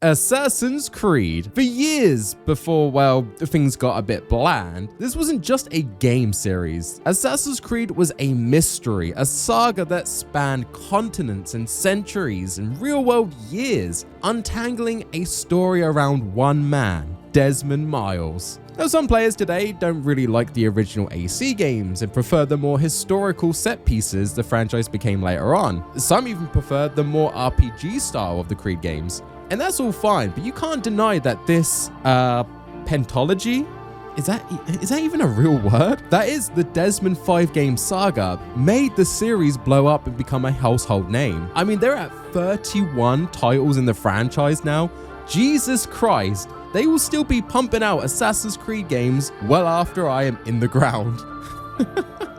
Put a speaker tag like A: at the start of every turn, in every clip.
A: Assassin's Creed. For years before, well, things got a bit bland, this wasn't just a game series. Assassin's Creed was a mystery, a saga that spanned continents and centuries and real-world years, untangling a story around one man, Desmond Miles. Now, some players today don't really like the original AC games and prefer the more historical set pieces the franchise became later on. Some even prefer the more RPG style of the Creed games. And that's all fine, but you can't deny that this, pentology? Is that even a real word? That is, the Desmond 5-game saga made the series blow up and become a household name. I mean, they're at 31 titles in the franchise now. Jesus Christ, they will still be pumping out Assassin's Creed games well after I am in the ground.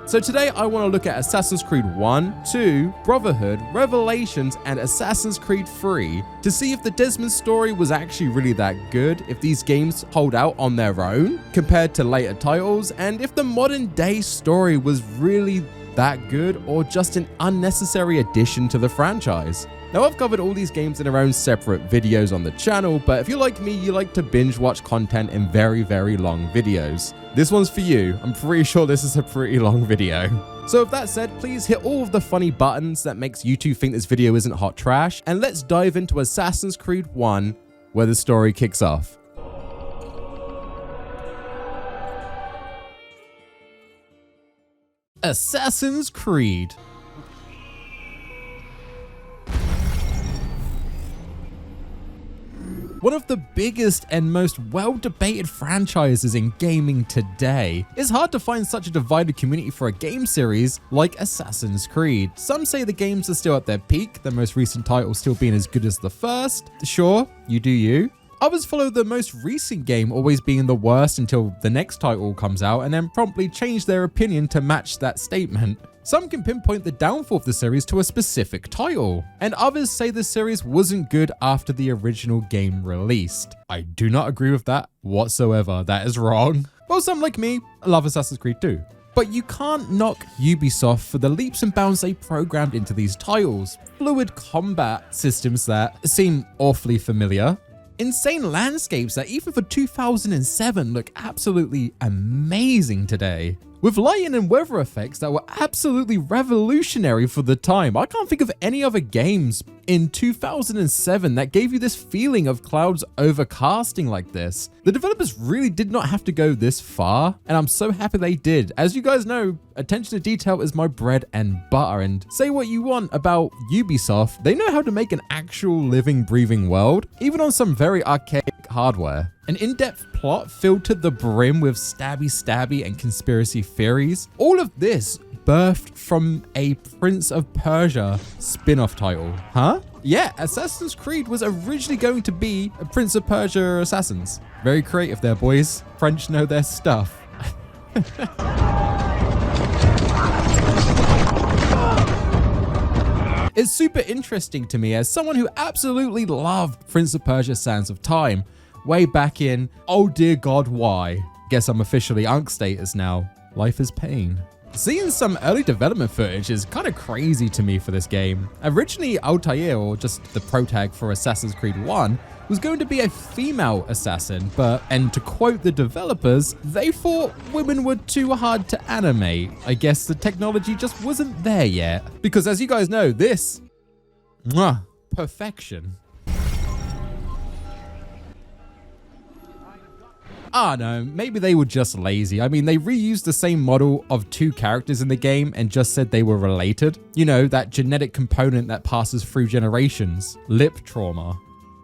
A: So today I want to look at Assassin's Creed 1, 2, Brotherhood, Revelations, and Assassin's Creed 3 to see if the Desmond story was actually really that good, if these games hold out on their own compared to later titles, and if the modern day story was really that good or just an unnecessary addition to the franchise. Now, I've covered all these games in their own separate videos on the channel, but if you're like me, you like to binge watch content in very, very long videos. This one's for you. I'm pretty sure this is a pretty long video. So with that said, please hit all of the funny buttons that makes YouTube think this video isn't hot trash, and let's dive into Assassin's Creed 1, where the story kicks off. Assassin's Creed. One of the biggest and most well-debated franchises in gaming today. It's hard to find such a divided community for a game series like Assassin's Creed. Some say the games are still at their peak, the most recent title still being as good as the first. Sure, you do you. Others follow the most recent game always being the worst until the next title comes out and then promptly change their opinion to match that statement. Some can pinpoint the downfall of the series to a specific title, and others say the series wasn't good after the original game released. I do not agree with that whatsoever. That is wrong. Well, some like me love Assassin's Creed 2. But you can't knock Ubisoft for the leaps and bounds they programmed into these titles. Fluid combat systems that seem awfully familiar. Insane landscapes that even for 2007 look absolutely amazing today. With lighting and weather effects that were absolutely revolutionary for the time. I can't think of any other games in 2007 that gave you this feeling of clouds overcasting like this. The developers really did not have to go this far, and I'm so happy they did. As you guys know, attention to detail is my bread and butter, and say what you want about Ubisoft, they know how to make an actual living, breathing world, even on some very archaic hardware. An in-depth plot filled to the brim with stabby and conspiracy theories. All of this birthed from a Prince of Persia spin-off title. Huh? Yeah, Assassin's Creed was originally going to be a Prince of Persia Assassins. Very creative there, boys. French know their stuff. It's super interesting to me as someone who absolutely loved Prince of Persia Sands of Time way back in, oh dear God, why? Guess I'm officially Unk status now. Life is pain. Seeing some early development footage is kind of crazy to me for this game. Originally, Altair, or just the protag for Assassin's Creed 1, was going to be a female assassin, but, and to quote the developers, they thought women were too hard to animate. I guess the technology just wasn't there yet. Because as you guys know, this, perfection. Ah, no, maybe they were just lazy. I mean, they reused the same model of two characters in the game and just said they were related. You know, that genetic component that passes through generations. Lip trauma.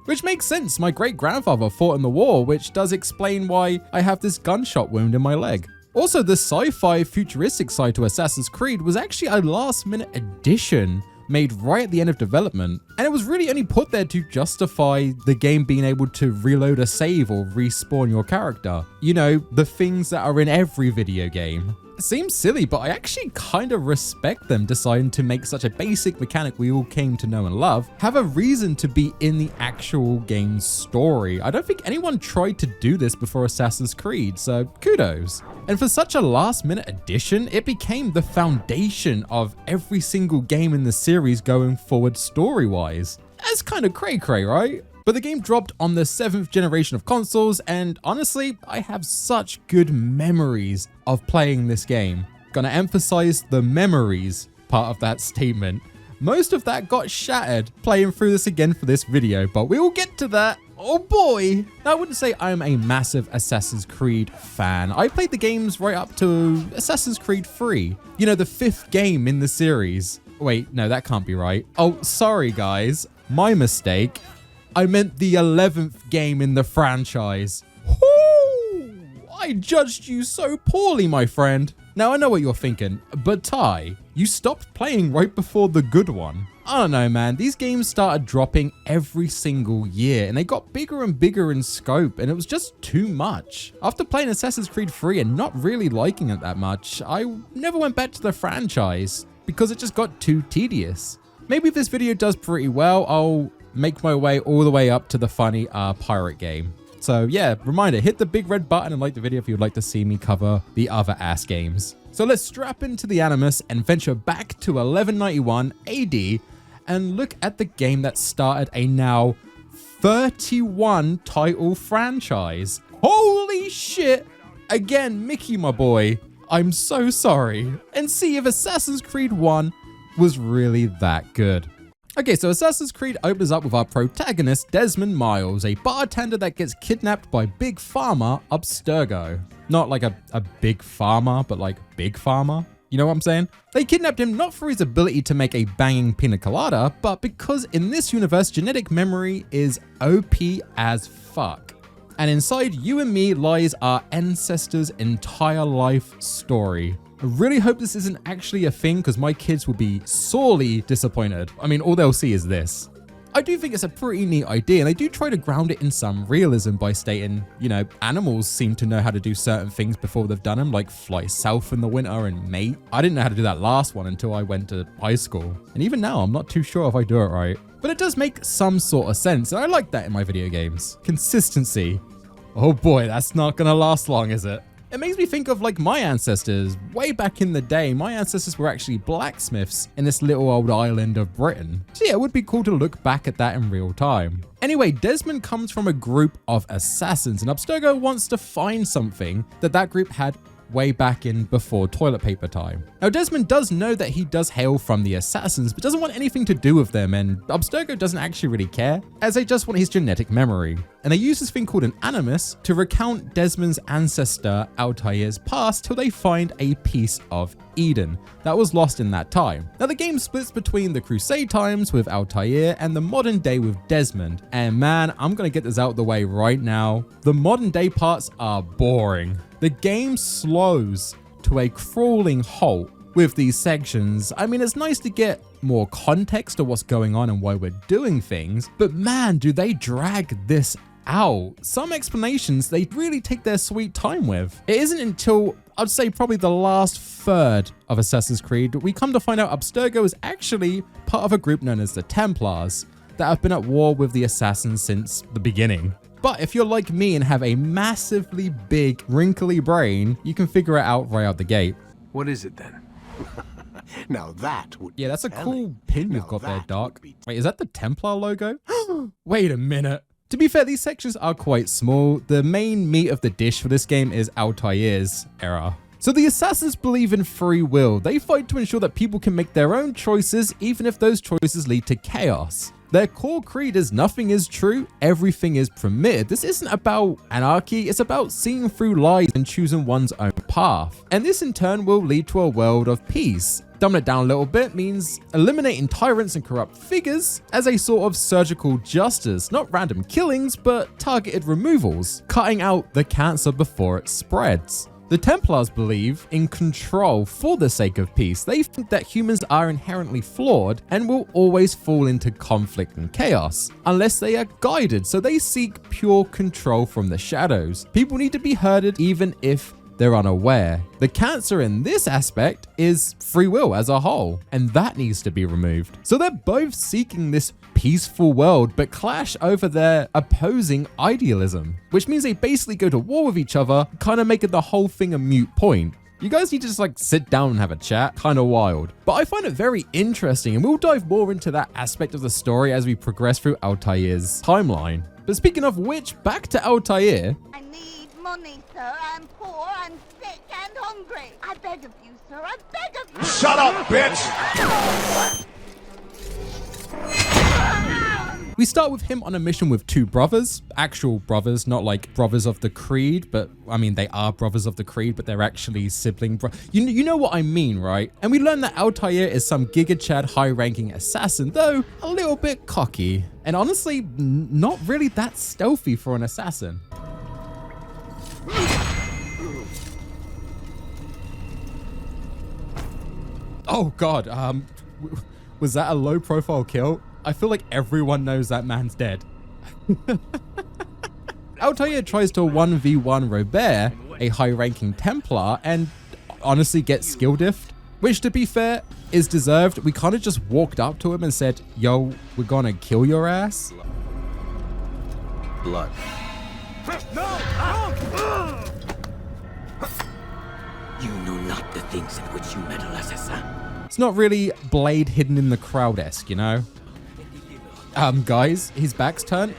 A: Which makes sense. My great-grandfather fought in the war, which does explain why I have this gunshot wound in my leg. Also, the sci-fi futuristic side to Assassin's Creed was actually a last-minute addition made right at the end of development, and it was really only put there to justify the game being able to reload a save or respawn your character. You know, the things that are in every video game. It seems silly, but I actually kind of respect them deciding to make such a basic mechanic we all came to know and love have a reason to be in the actual game's story. I don't think anyone tried to do this before Assassin's Creed, so kudos. And for such a last-minute addition, it became the foundation of every single game in the series going forward story-wise. That's kind of cray-cray, right? But the game dropped on the 7th generation of consoles, and honestly, I have such good memories of playing this game. Gonna emphasize the memories part of that statement. Most of that got shattered playing through this again for this video, but we will get to that. Oh boy. Now, I wouldn't say I'm a massive Assassin's Creed fan. I played the games right up to Assassin's Creed 3. You know, the 5th game in the series. Wait, no, that can't be right. Oh, sorry guys. My mistake. I meant the 11th game in the franchise. Whoo! I judged you so poorly, my friend. Now, I know what you're thinking, but Ty, you stopped playing right before the good one. I don't know, man. These games started dropping every single year, and they got bigger and bigger in scope, and it was just too much. After playing Assassin's Creed 3 and not really liking it that much, I never went back to the franchise because it just got too tedious. Maybe if this video does pretty well, I'll make my way all the way up to the funny pirate game. So yeah, reminder, hit the big red button and like the video if you'd like to see me cover the other ass games. So let's strap into the Animus and venture back to 1191 AD and look at the game that started a now 31 title franchise. Holy shit! Again, Mickey, my boy, I'm so sorry. And see if Assassin's Creed 1 was really that good. Okay, so Assassin's Creed opens up with our protagonist, Desmond Miles, a bartender that gets kidnapped by Big Pharma Abstergo. Not like a big farmer, but like Big Pharma. You know what I'm saying? They kidnapped him not for his ability to make a banging pina colada, but because in this universe, genetic memory is OP as fuck. And inside you and me lies our ancestors' entire life story. I really hope this isn't actually a thing because my kids will be sorely disappointed. I mean, all they'll see is this. I do think it's a pretty neat idea, and they do try to ground it in some realism by stating, you know, animals seem to know how to do certain things before they've done them, like fly south in the winter and mate. I didn't know how to do that last one until I went to high school. And even now, I'm not too sure if I do it right. But it does make some sort of sense, and I like that in my video games. Consistency. Oh boy, that's not gonna last long, is it? It makes me think of like my ancestors. Way back in the day, my ancestors were actually blacksmiths in this little old island of Britain. So yeah, it would be cool to look back at that in real time. Anyway, Desmond comes from a group of assassins, and Abstergo wants to find something that group had way back in before toilet paper time. Now, Desmond does know that he does hail from the assassins, but doesn't want anything to do with them, and Abstergo doesn't actually really care, as they just want his genetic memory. And they use this thing called an animus to recount Desmond's ancestor Altair's past till they find a piece of Eden that was lost in that time. Now, the game splits between the Crusade times with Altair and the modern day with Desmond. And man, I'm gonna get this out of the way right now. The modern day parts are boring. The game slows to a crawling halt with these sections. I mean, it's nice to get more context of what's going on and why we're doing things, but man, do they drag this out. Some explanations they really take their sweet time with. It isn't until I'd say probably the last third of Assassin's Creed we come to find out Abstergo is actually part of a group known as the Templars that have been at war with the assassins since the beginning. But if you're like me and have a massively big, wrinkly brain, you can figure it out right out the gate.
B: What is it then?
C: Now that would
A: Yeah, that's a cool pin you've got there, Doc. Wait, is that the Templar logo? Wait a minute. To be fair, these sections are quite small. The main meat of the dish for this game is Altair's era. So the assassins believe in free will. They fight to ensure that people can make their own choices, even if those choices lead to chaos. Their core creed is nothing is true, everything is permitted. This isn't about anarchy, it's about seeing through lies and choosing one's own path. And this in turn will lead to a world of peace. Dumbing it down a little bit means eliminating tyrants and corrupt figures as a sort of surgical justice, not random killings, but targeted removals, cutting out the cancer before it spreads. The Templars believe in control for the sake of peace. They think that humans are inherently flawed and will always fall into conflict and chaos unless they are guided, so they seek pure control from the shadows. People need to be herded even if they're unaware. The cancer in this aspect is free will as a whole, and that needs to be removed. So they're both seeking this peaceful world, but clash over their opposing idealism, which means they basically go to war with each other, kind of making the whole thing a moot point. You guys need to just like sit down and have a chat. Kind of wild. But I find it very interesting, and we'll dive more into that aspect of the story as we progress through Altair's timeline. But speaking of which, back to Altair.
B: I need money, sir. I'm poor, I'm sick and hungry. I beg of you, sir. I beg of you.
C: Shut up, bitch!
A: We start with him on a mission with two brothers, actual brothers, not like brothers of the creed, but I mean, they are brothers of the creed, but they're actually sibling You know what I mean, right? And we learn that Altair is some Giga Chad high-ranking assassin, though a little bit cocky. And honestly, not really that stealthy for an assassin. Oh God, was that a low-profile kill? I feel like everyone knows that man's dead. Altair tries to 1v1 Robert, a high-ranking Templar, and honestly gets skill diffed, which to be fair, is deserved. We kind of just walked up to him and said, yo, we're gonna kill your ass.
C: Blood.
D: No! You know not the things in which you meddle, assassin.
A: It's not really blade hidden in the crowd-esque, you know? Guys, his back's turned.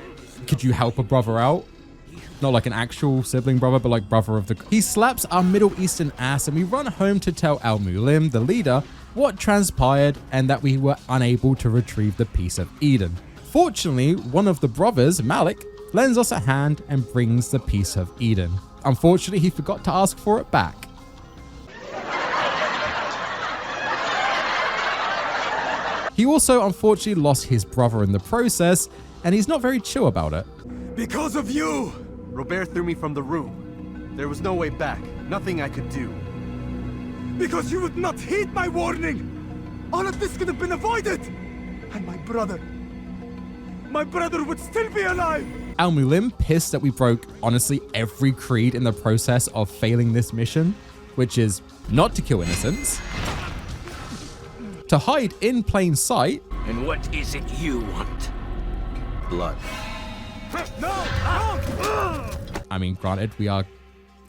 A: Could you help a brother out? Not like an actual sibling brother, but like brother of the... He slaps our Middle Eastern ass, and we run home to tell Al-Mulim, the leader, what transpired and that we were unable to retrieve the Piece of Eden. Fortunately, one of the brothers, Malik, lends us a hand and brings the Piece of Eden. Unfortunately, he forgot to ask for it back. He also unfortunately lost his brother in the process, and he's not very chill about it.
E: Because of you! Robert threw me from the room. There was no way back, nothing I could do. Because you would not heed my warning! All of this could have been avoided! And my brother would still be alive!
A: Al-Mulim pissed that we broke, honestly, every creed in the process of failing this mission, which is not to kill innocents, to hide in plain sight.
D: And what is it you want?
C: Blood.
E: No!
A: I mean, granted, we are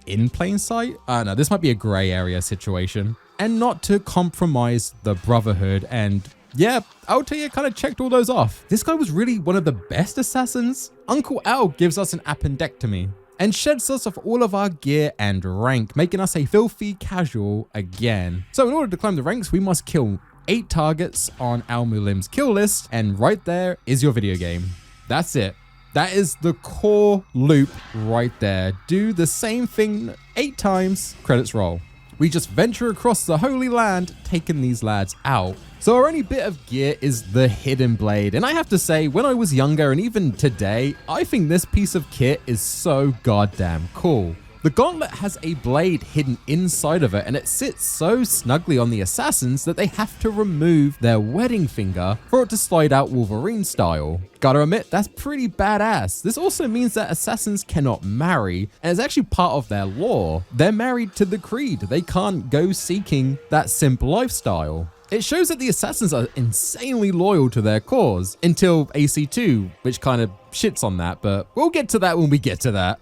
A: in plain sight. No, this might be a gray area situation. And not to compromise the Brotherhood. And yeah, Altair kind of checked all those off. This guy was really one of the best assassins. Uncle Al gives us an appendectomy and sheds us of all of our gear and rank, making us a filthy casual again. So in order to climb the ranks, we must kill 8 targets on Al-Mulim's kill list, and right there is your video game. That's it. That is the core loop right there. Do the same thing 8 times, credits roll. We just venture across the Holy Land, taking these lads out. So our only bit of gear is the Hidden Blade, and I have to say, when I was younger and even today, I think this piece of kit is so goddamn cool. The gauntlet has a blade hidden inside of it, and it sits so snugly on the assassins that they have to remove their wedding finger for it to slide out Wolverine style. Gotta admit, that's pretty badass. This also means that assassins cannot marry, and it's actually part of their law. They're married to the creed. They can't go seeking that simp lifestyle. It shows that the assassins are insanely loyal to their cause, until AC2, which kind of shits on that, but we'll get to that when we get to that.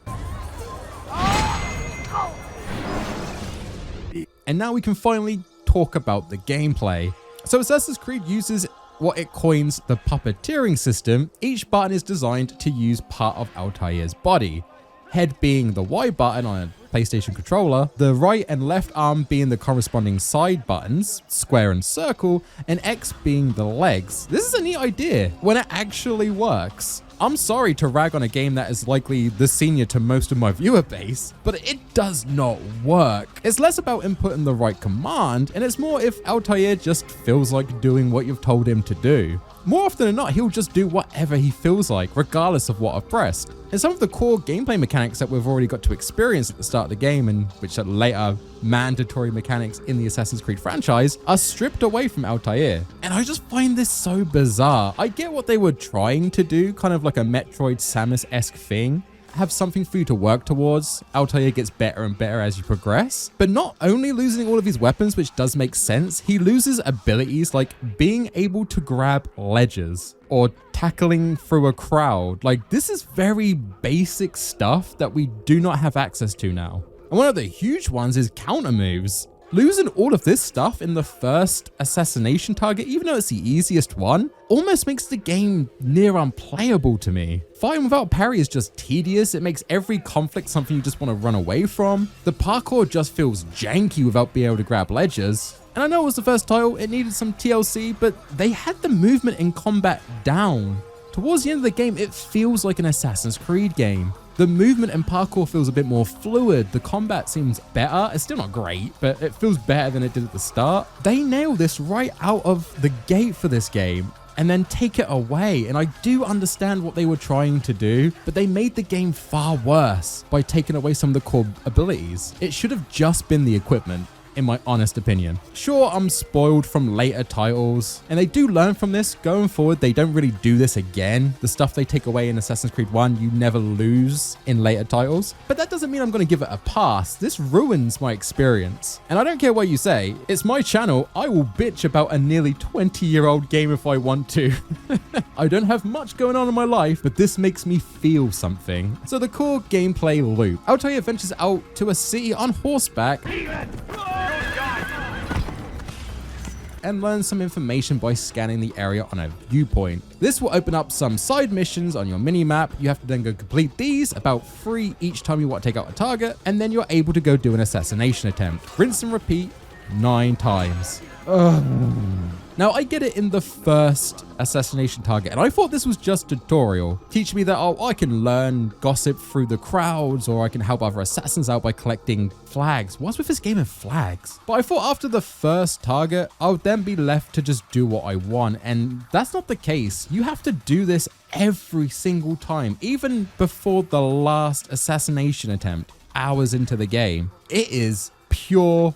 A: And now we can finally talk about the gameplay. So Assassin's Creed uses what it coins the puppeteering system. Each button is designed to use part of Altair's body. Head being the Y button on a PlayStation controller, the right and left arm being the corresponding side buttons, square and circle, and X being the legs. This is a neat idea when it actually works. I'm sorry to rag on a game that is likely the senior to most of my viewer base, but it does not work. It's less about inputting the right command, and it's more if Altair just feels like doing what you've told him to do. More often than not, he'll just do whatever he feels like, regardless of what I've pressed. And some of the core gameplay mechanics that we've already got to experience at the start of the game, and which are later mandatory mechanics in the Assassin's Creed franchise, are stripped away from Altair. And I just find this so bizarre. I get what they were trying to do, kind of like a Metroid Samus-esque thing. Have something for you to work towards. Altair gets better and better as you progress. But not only losing all of his weapons, which does make sense, he loses abilities like being able to grab ledges or tackling through a crowd. Like, this is very basic stuff that we do not have access to now. And one of the huge ones is counter moves. Losing all of this stuff in the first assassination target, even though it's the easiest one, almost makes the game near unplayable to me. Fighting without parry is just tedious. It makes every conflict something you just want to run away from. The parkour just feels janky without being able to grab ledges. And I know it was the first title, it needed some TLC, but they had the movement in combat down. Towards the end of the game, it feels like an Assassin's Creed game. The movement and parkour feels a bit more fluid. The combat seems better. It's still not great, but it feels better than it did at the start. They nailed this right out of the gate for this game and then take it away. And I do understand what they were trying to do, but they made the game far worse by taking away some of the core abilities. It should have just been the equipment, in my honest opinion. Sure, I'm spoiled from later titles, and they do learn from this. Going forward, they don't really do this again. The stuff they take away in Assassin's Creed 1, you never lose in later titles. But that doesn't mean I'm going to give it a pass. This ruins my experience. And I don't care what you say. It's my channel. I will bitch about a nearly 20-year-old game if I want to. I don't have much going on in my life, but this makes me feel something. So the core gameplay loop. Altair ventures out to a city on horseback and learn some information by scanning the area on a viewpoint. This will open up some side missions on your mini-map. You have to then go complete these, about 3 each time you want to take out a target, and then you're able to go do an assassination attempt. Rinse and repeat 9 times. Now, I get it in the first assassination target, and I thought this was just tutorial. Teach me that, oh, I can learn gossip through the crowds, or I can help other assassins out by collecting flags. What's with this game of flags? But I thought after the first target, I would then be left to just do what I want, and that's not the case. You have to do this every single time, even before the last assassination attempt, hours into the game. It is pure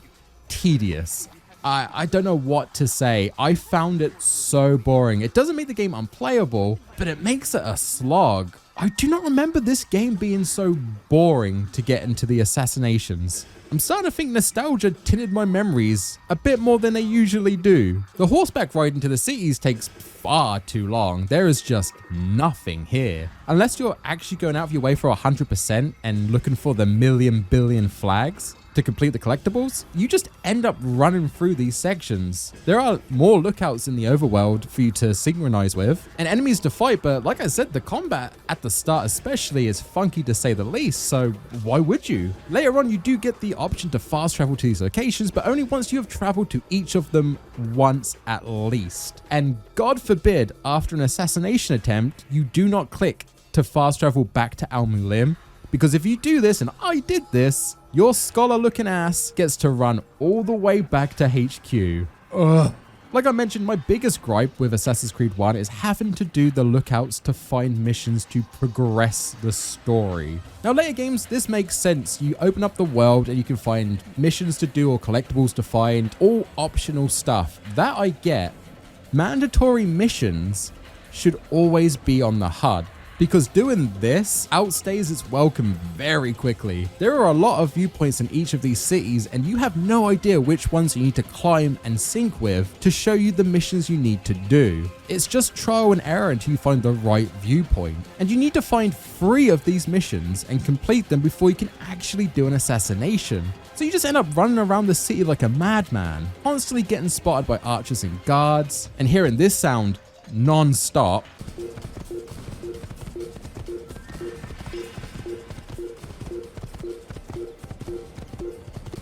A: tedious. I don't know what to say. I found it so boring. It doesn't make the game unplayable, but it makes it a slog. I do not remember this game being so boring to get into the assassinations. I'm starting to think nostalgia tinted my memories a bit more than they usually do. The horseback ride into the cities takes far too long. There is just nothing here. Unless you're actually going out of your way for 100% and looking for the million billion flags to complete the collectibles, you just end up running through these sections. There are more lookouts in the overworld for you to synchronize with and enemies to fight, but like I said, the combat at the start especially is funky to say the least, so why would you? Later on, you do get the option to fast travel to these locations, but only once you have traveled to each of them once at least. And God forbid, after an assassination attempt, you do not click to fast travel back to Al Mulim, because if you do this, and I did this, your scholar-looking ass gets to run all the way back to HQ. Ugh. Like I mentioned, my biggest gripe with Assassin's Creed 1 is having to do the lookouts to find missions to progress the story. Now, later games, this makes sense. You open up the world and you can find missions to do or collectibles to find, all optional stuff. That I get. Mandatory missions should always be on the HUD, because doing this outstays its welcome very quickly. There are a lot of viewpoints in each of these cities, and you have no idea which ones you need to climb and sync with to show you the missions you need to do. It's just trial and error until you find the right viewpoint. And you need to find 3 of these missions and complete them before you can actually do an assassination. So you just end up running around the city like a madman, constantly getting spotted by archers and guards, and hearing this sound non-stop.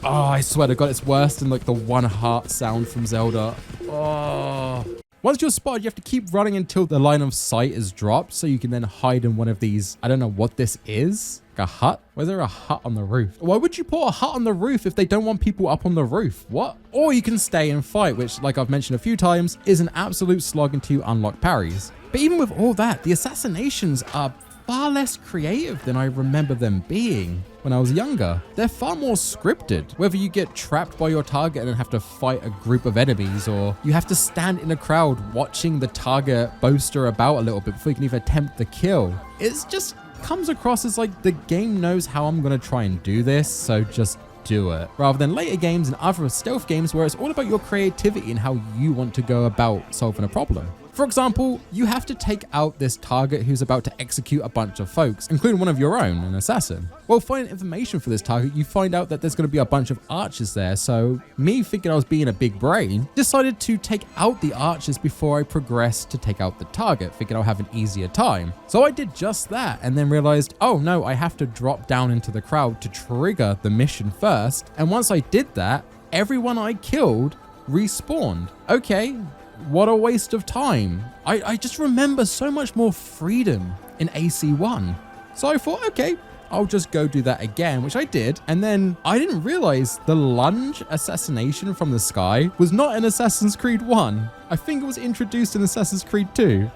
A: Oh, I swear to God, it's worse than like the one heart sound from Zelda. Oh. Once you're spotted, you have to keep running until the line of sight is dropped, so you can then hide in one of these. I don't know what this is. Like a hut? Why is there a hut on the roof? Why would you put a hut on the roof if they don't want people up on the roof? What? Or you can stay and fight, which, like I've mentioned a few times, is an absolute slog until you unlock parries. But even with all that, the assassinations are far less creative than I remember them being when I was younger. They're far more scripted. Whether you get trapped by your target and then have to fight a group of enemies, or you have to stand in a crowd watching the target boaster about a little bit before you can even attempt the kill. It's just comes across as like the game knows how I'm gonna try and do this, so just do it. Rather than later games and other stealth games where it's all about your creativity and how you want to go about solving a problem. For example, you have to take out this target who's about to execute a bunch of folks, including one of your own, an assassin. While finding information for this target, you find out that there's going to be a bunch of archers there, so me thinking I was being a big brain, decided to take out the archers before I progressed to take out the target, thinking I'll have an easier time. So I did just that, and then realized, oh no, I have to drop down into the crowd to trigger the mission first, and once I did that, everyone I killed respawned. Okay, what a waste of time. I just remember so much more freedom in AC1. So I thought, okay, I'll just go do that again, which I did. And then I didn't realize the lunge assassination from the sky was not in Assassin's Creed 1. I think it was introduced in Assassin's Creed 2.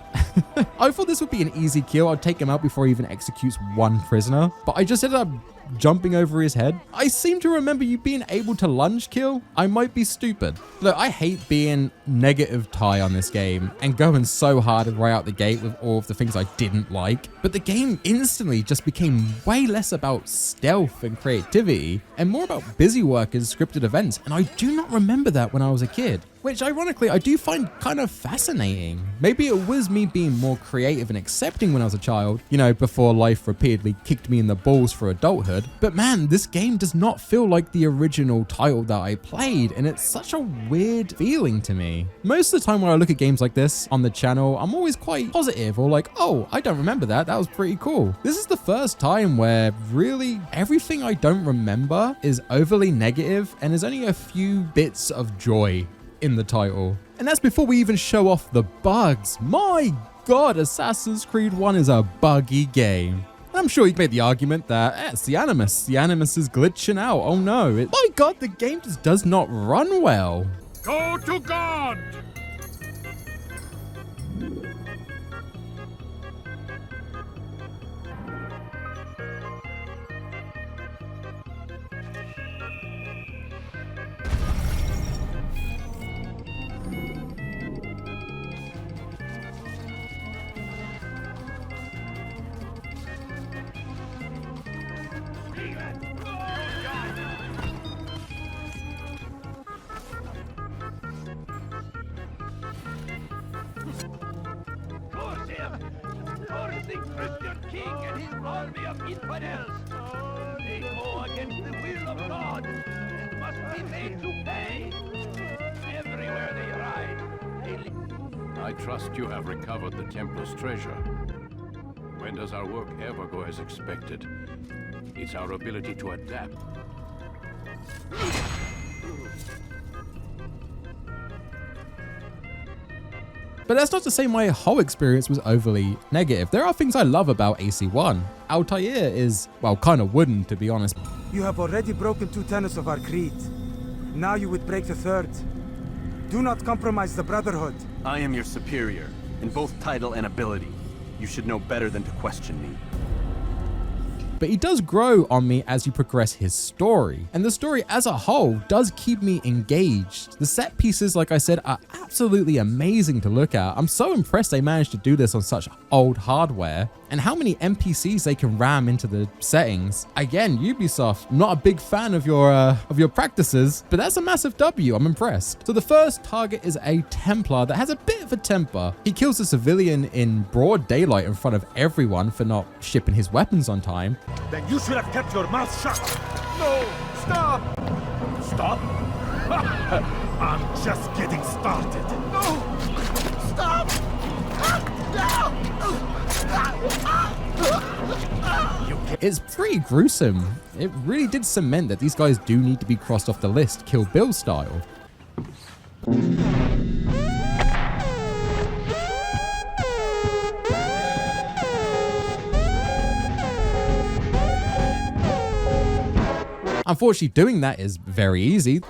A: I thought this would be an easy kill. I'd take him out before he even executes one prisoner, but I just ended up jumping over his head. I seem to remember you being able to lunge kill. I might be stupid. Look, I hate being negative Ty on this game and going so hard right out the gate with all of the things I didn't like, but the game instantly just became way less about stealth and creativity and more about busy work and scripted events, and I do not remember that when I was a kid. Which ironically, I do find kind of fascinating. Maybe it was me being more creative and accepting when I was a child, you know, before life repeatedly kicked me in the balls for adulthood. But man, this game does not feel like the original title that I played, and it's such a weird feeling to me. Most of the time when I look at games like this on the channel, I'm always quite positive or like, oh, I don't remember that. That was pretty cool. This is the first time where really everything I don't remember is overly negative, and there's only a few bits of joy in the title. And that's before we even show off the bugs. My God, Assassin's Creed 1 is a buggy game. I'm sure you made the argument that it's the Animus. The Animus is glitching out. Oh no. My God, the game just does not run well.
D: Go to God!
F: The Christian king and his army of infidels. They go against the will of God and must be made to pay. Everywhere they ride,
C: I trust you have recovered the Templar's treasure. When does our work ever go as expected? It's our ability to adapt.
A: But that's not to say my whole experience was overly negative. There are things I love about AC1. Altair is, well, kind of wooden, to be honest.
G: You have already broken 2 tenets of our creed. Now you would break the 3rd. Do not compromise the Brotherhood.
E: I am your superior, in both title and ability. You should know better than to question me.
A: But he does grow on me as you progress his story. And the story as a whole does keep me engaged. The set pieces, like I said, are absolutely amazing to look at. I'm so impressed they managed to do this on such old hardware, and how many NPCs they can ram into the settings. Again, Ubisoft, not a big fan of your practices, but that's a massive W. I'm impressed. So the first target is a Templar that has a bit of a temper. He kills a civilian in broad daylight in front of everyone for not shipping his weapons on time.
F: then you should have kept your mouth shut.
E: No! Stop!
F: Stop? I'm just getting started.
E: No! Stop!
A: It's pretty gruesome. It really did cement that these guys do need to be crossed off the list, Kill Bill style. Unfortunately, doing that is very easy.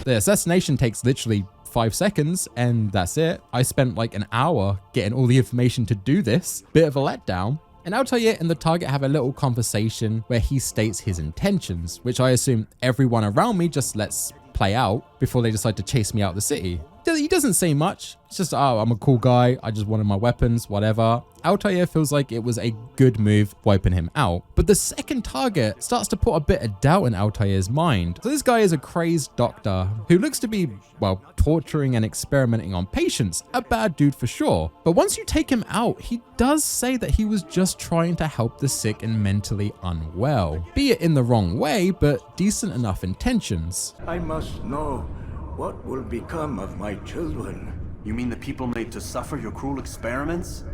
A: The assassination takes literally 5 seconds, and that's it. I spent like an hour getting all the information to do this. Bit of a letdown. And Altair and the target have a little conversation where he states his intentions, which I assume everyone around me just lets play out before they decide to chase me out of the city. He doesn't say much. It's just, oh, I'm a cool guy. I just wanted my weapons, whatever. Altair feels like it was a good move wiping him out. But the second target starts to put a bit of doubt in Altair's mind. So this guy is a crazed doctor who looks to be, well, torturing and experimenting on patients. A bad dude for sure. But once you take him out, he does say that he was just trying to help the sick and mentally unwell. Be it in the wrong way, but decent enough intentions.
H: I must know what will become of my children.
E: You mean the people made to suffer your cruel experiments?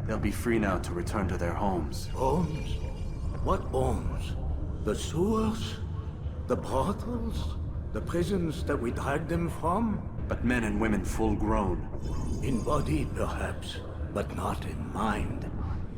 E: They'll be free now to return to their homes.
H: Homes? What homes? The sewers? The brothels? The prisons that we dragged them from?
E: But men and women full grown.
H: In body, perhaps, but not in mind,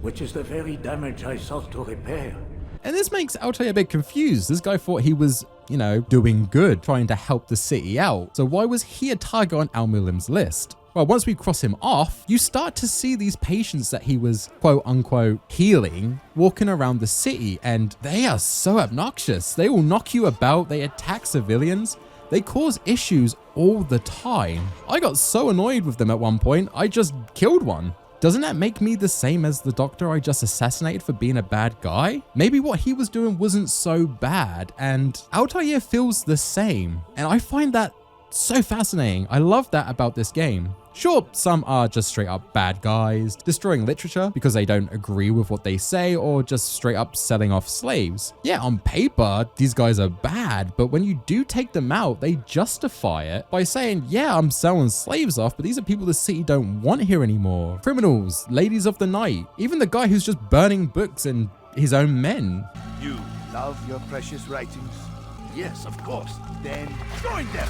H: which is the very damage I sought to repair.
A: And this makes Altair a bit confused. This guy thought he was, you know, doing good, trying to help the city out. So why was he a target on Al-Mualim's list? Well, once we cross him off, you start to see these patients that he was quote unquote healing walking around the city, and they are so obnoxious. They will knock you about, they attack civilians, they cause issues all the time. I got so annoyed with them at one point, I just killed one. Doesn't that make me the same as the doctor I just assassinated for being a bad guy? Maybe what he was doing wasn't so bad, and Altair feels the same. And I find that so fascinating. I love that about this game. Sure, some are just straight up bad guys, destroying literature because they don't agree with what they say, or just straight up selling off slaves. Yeah, on paper, these guys are bad, but when you do take them out, they justify it by saying, yeah, I'm selling slaves off, but these are people the city don't want here anymore. Criminals, ladies of the night, even the guy who's just burning books and his own men.
F: You love your precious writings? Yes, of course. Then join them!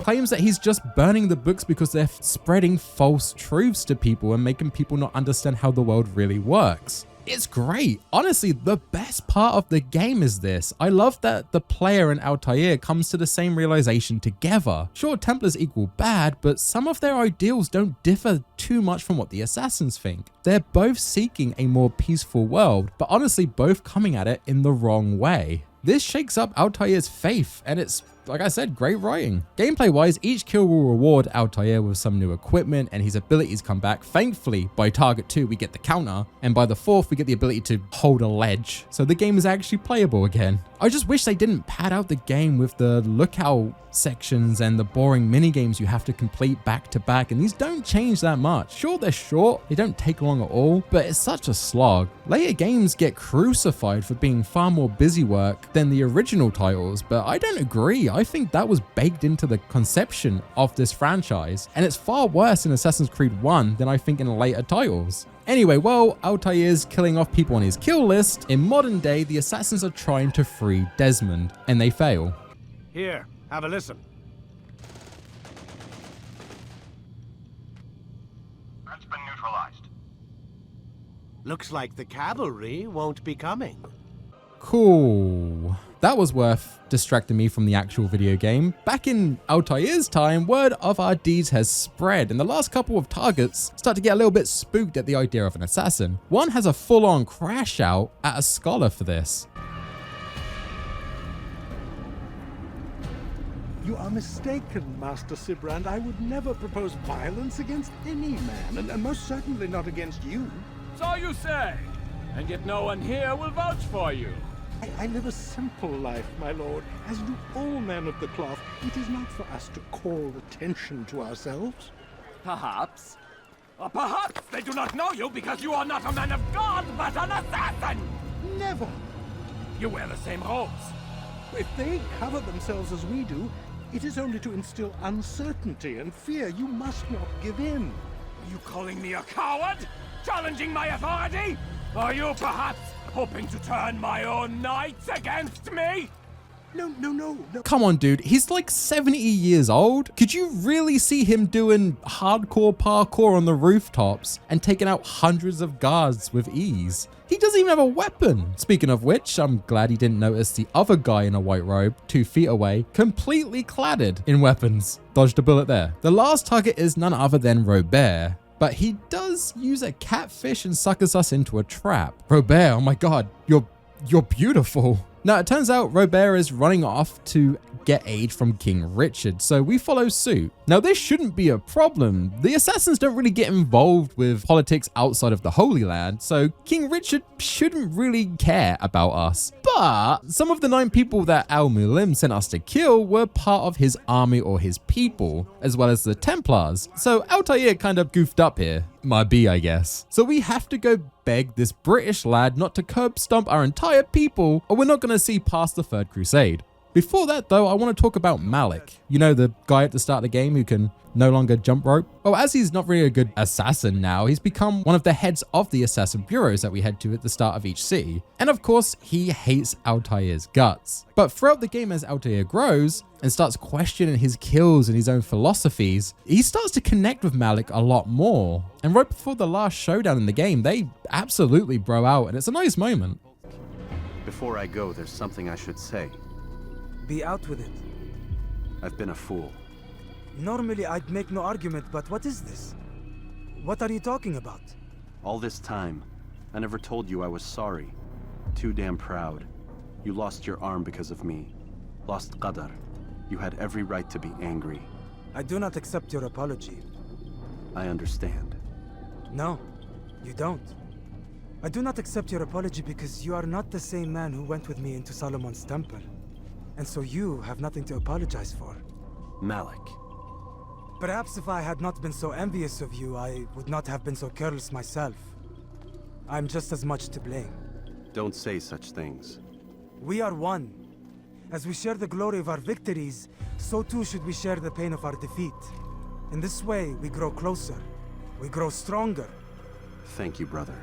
A: Claims that he's just burning the books because they're spreading false truths to people and making people not understand how the world really works. It's great. Honestly, the best part of the game is this. I love that the player and Altair comes to the same realization together. Sure, Templars equal bad, but some of their ideals don't differ too much from what the assassins think. They're both seeking a more peaceful world, but honestly both coming at it in the wrong way. This shakes up Altair's faith, and it's, like I said, great writing. Gameplay wise, each kill will reward Altair with some new equipment and his abilities come back. Thankfully, by target 2 we get the counter, and by the 4th we get the ability to hold a ledge. So the game is actually playable again. I just wish they didn't pad out the game with the lookout sections and the boring mini games you have to complete back to back, and these don't change that much. Sure, they're short, they don't take long at all, but it's such a slog. Later games get crucified for being far more busy work than the original titles, but I don't agree. I think that was baked into the conception of this franchise, and it's far worse in Assassin's Creed 1 than I think in later titles. Anyway, while Altair's killing off people on his kill list, in modern day, the assassins are trying to free Desmond, and they fail.
F: Here, have a listen.
I: Threat's been neutralized.
F: Looks like the cavalry won't be coming.
A: Cool. That was worth distracting me from the actual video game. Back in Altair's time, word of our deeds has spread, and the last couple of targets start to get a little bit spooked at the idea of an assassin. One has a full-on crash out at a scholar for this.
D: You are mistaken, Master Sibrand. I would never propose violence against any man, and most certainly not against you.
J: So you say, and yet no one here will vouch for you.
D: I live a simple life, my lord, as do all men of the cloth. It is not for us to call attention to ourselves.
J: Perhaps. Or perhaps they do not know you because you are not a man of God, but an assassin!
D: Never.
J: You wear the same robes.
D: If they cover themselves as we do, it is only to instill uncertainty and fear. You must not give in.
J: Are you calling me a coward? Challenging my authority? Are you perhaps hoping to turn my own knights against me?
D: No.
A: Come on, dude. He's like 70 years old. Could you really see him doing hardcore parkour on the rooftops and taking out hundreds of guards with ease? He doesn't even have a weapon. Speaking of which, I'm glad he didn't notice the other guy in a white robe 2 feet away, completely cladded in weapons. Dodged a bullet there. The last target is none other than Robert, but he does use a catfish and suckers us into a trap. Robert, oh my god, you're beautiful. Now, it turns out Robert is running off to get aid from King Richard, so we follow suit. Now, this shouldn't be a problem. The assassins don't really get involved with politics outside of the Holy Land, so King Richard shouldn't really care about us. But some of the 9 people that Al-Mualim sent us to kill were part of his army or his people, as well as the Templars. So Altair kind of goofed up here. Might be, I guess. So we have to go beg this British lad not to curb stomp our entire people, or we're not going to see past the Third Crusade. Before that though, I want to talk about Malik. You know, the guy at the start of the game who can no longer jump rope? Well, as he's not really a good assassin now, he's become one of the heads of the assassin bureaus that we head to at the start of each city. And of course, he hates Altair's guts. But throughout the game, as Altair grows and starts questioning his kills and his own philosophies, he starts to connect with Malik a lot more. And right before the last showdown in the game, they absolutely bro out, and it's a nice moment.
E: Before I go, there's something I should say.
G: Be out with it.
E: I've been a fool.
G: Normally I'd make no argument, but what is this? What are you talking about?
E: All this time, I never told you I was sorry. Too damn proud. You lost your arm because of me. Lost Qadar. You had every right to be angry.
G: I do not accept your apology.
E: I understand.
G: No, you don't. I do not accept your apology because you are not the same man who went with me into Solomon's temple. And so you have nothing to apologize for.
E: Malik.
G: Perhaps if I had not been so envious of you, I would not have been so careless myself. I'm just as much to blame.
E: Don't say such things.
G: We are one. As we share the glory of our victories, so too should we share the pain of our defeat. In this way, we grow closer. We grow stronger.
E: Thank you, brother.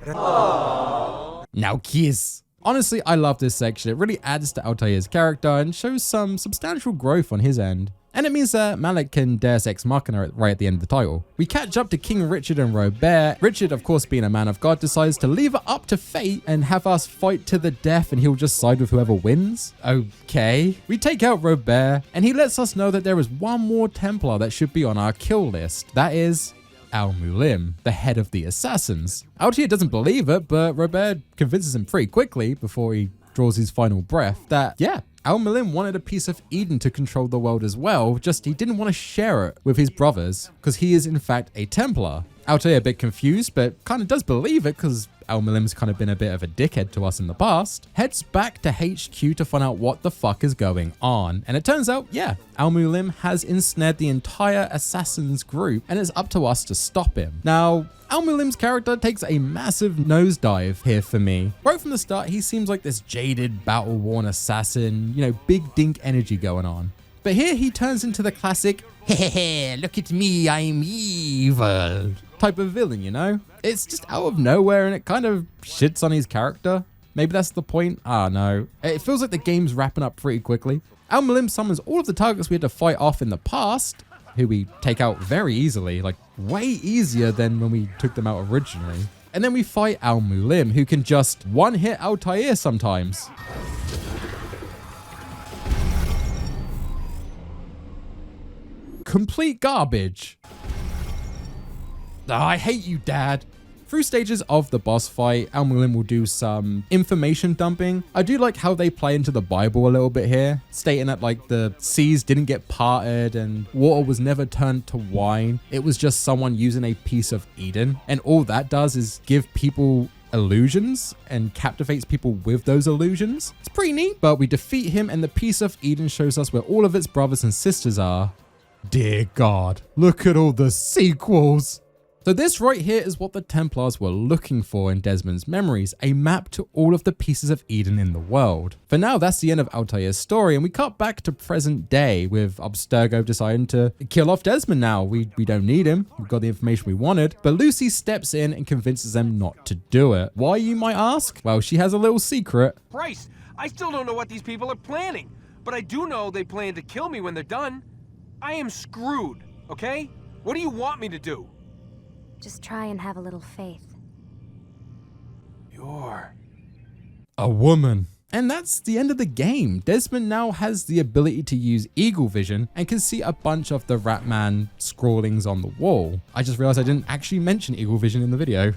A: Now kiss. Honestly, I love this section. It really adds to Altair's character and shows some substantial growth on his end. And it means that Malik can Deus Ex Machina right at the end of the title. We catch up to King Richard and Robert. Richard, of course, being a man of God, decides to leave it up to fate and have us fight to the death, and he'll just side with whoever wins. Okay. We take out Robert, and he lets us know that there is one more Templar that should be on our kill list. That is Al-Mualim, the head of the assassins. Altair doesn't believe it, but Robert convinces him pretty quickly before he draws his final breath that, yeah, Al-Mualim wanted a piece of Eden to control the world as well, just he didn't want to share it with his brothers because he is in fact a Templar. Altair a bit confused, but kind of does believe it because Al-Mualim's kind of been a bit of a dickhead to us in the past, heads back to HQ to find out what the fuck is going on. And it turns out, yeah, Al-Mualim has ensnared the entire assassins group and it's up to us to stop him. Now, Al-Mualim's character takes a massive nosedive here for me. Right from the start, he seems like this jaded, battle-worn assassin, you know, big dink energy going on. But here he turns into the classic, hehehe, look at me, I'm evil type of villain, you know? It's just out of nowhere and it kind of shits on his character. Maybe that's the point? I don't know. It feels like the game's wrapping up pretty quickly. Al-Mualim summons all of the targets we had to fight off in the past, who we take out very easily, like way easier than when we took them out originally. And then we fight Al-Mualim, who can just one-hit Altair sometimes. Complete garbage. Oh, I hate you, Dad. Through stages of the boss fight, Al-Mualim will do some information dumping. I do like how they play into the Bible a little bit here, stating that like the seas didn't get parted and water was never turned to wine. It was just someone using a piece of Eden. And all that does is give people illusions and captivates people with those illusions. It's pretty neat, but we defeat him and the piece of Eden shows us where all of its brothers and sisters are. Dear God, look at all the sequels. So this right here is what the Templars were looking for in Desmond's memories, a map to all of the pieces of Eden in the world. For now, that's the end of Altair's story, and we cut back to present day with Abstergo deciding to kill off Desmond now. We don't need him, we've got the information we wanted, but Lucy steps in and convinces them not to do it. Why, you might ask? Well, she has a little secret.
J: Bryce, I still don't know what these people are planning, but I do know they plan to kill me when they're done. I am screwed, okay? What do you want me to do?
K: Just try and have a little faith.
J: You're
A: a woman. And that's the end of the game. Desmond now has the ability to use eagle vision and can see a bunch of the Ratman scrawlings on the wall. I just realized I didn't actually mention eagle vision in the video.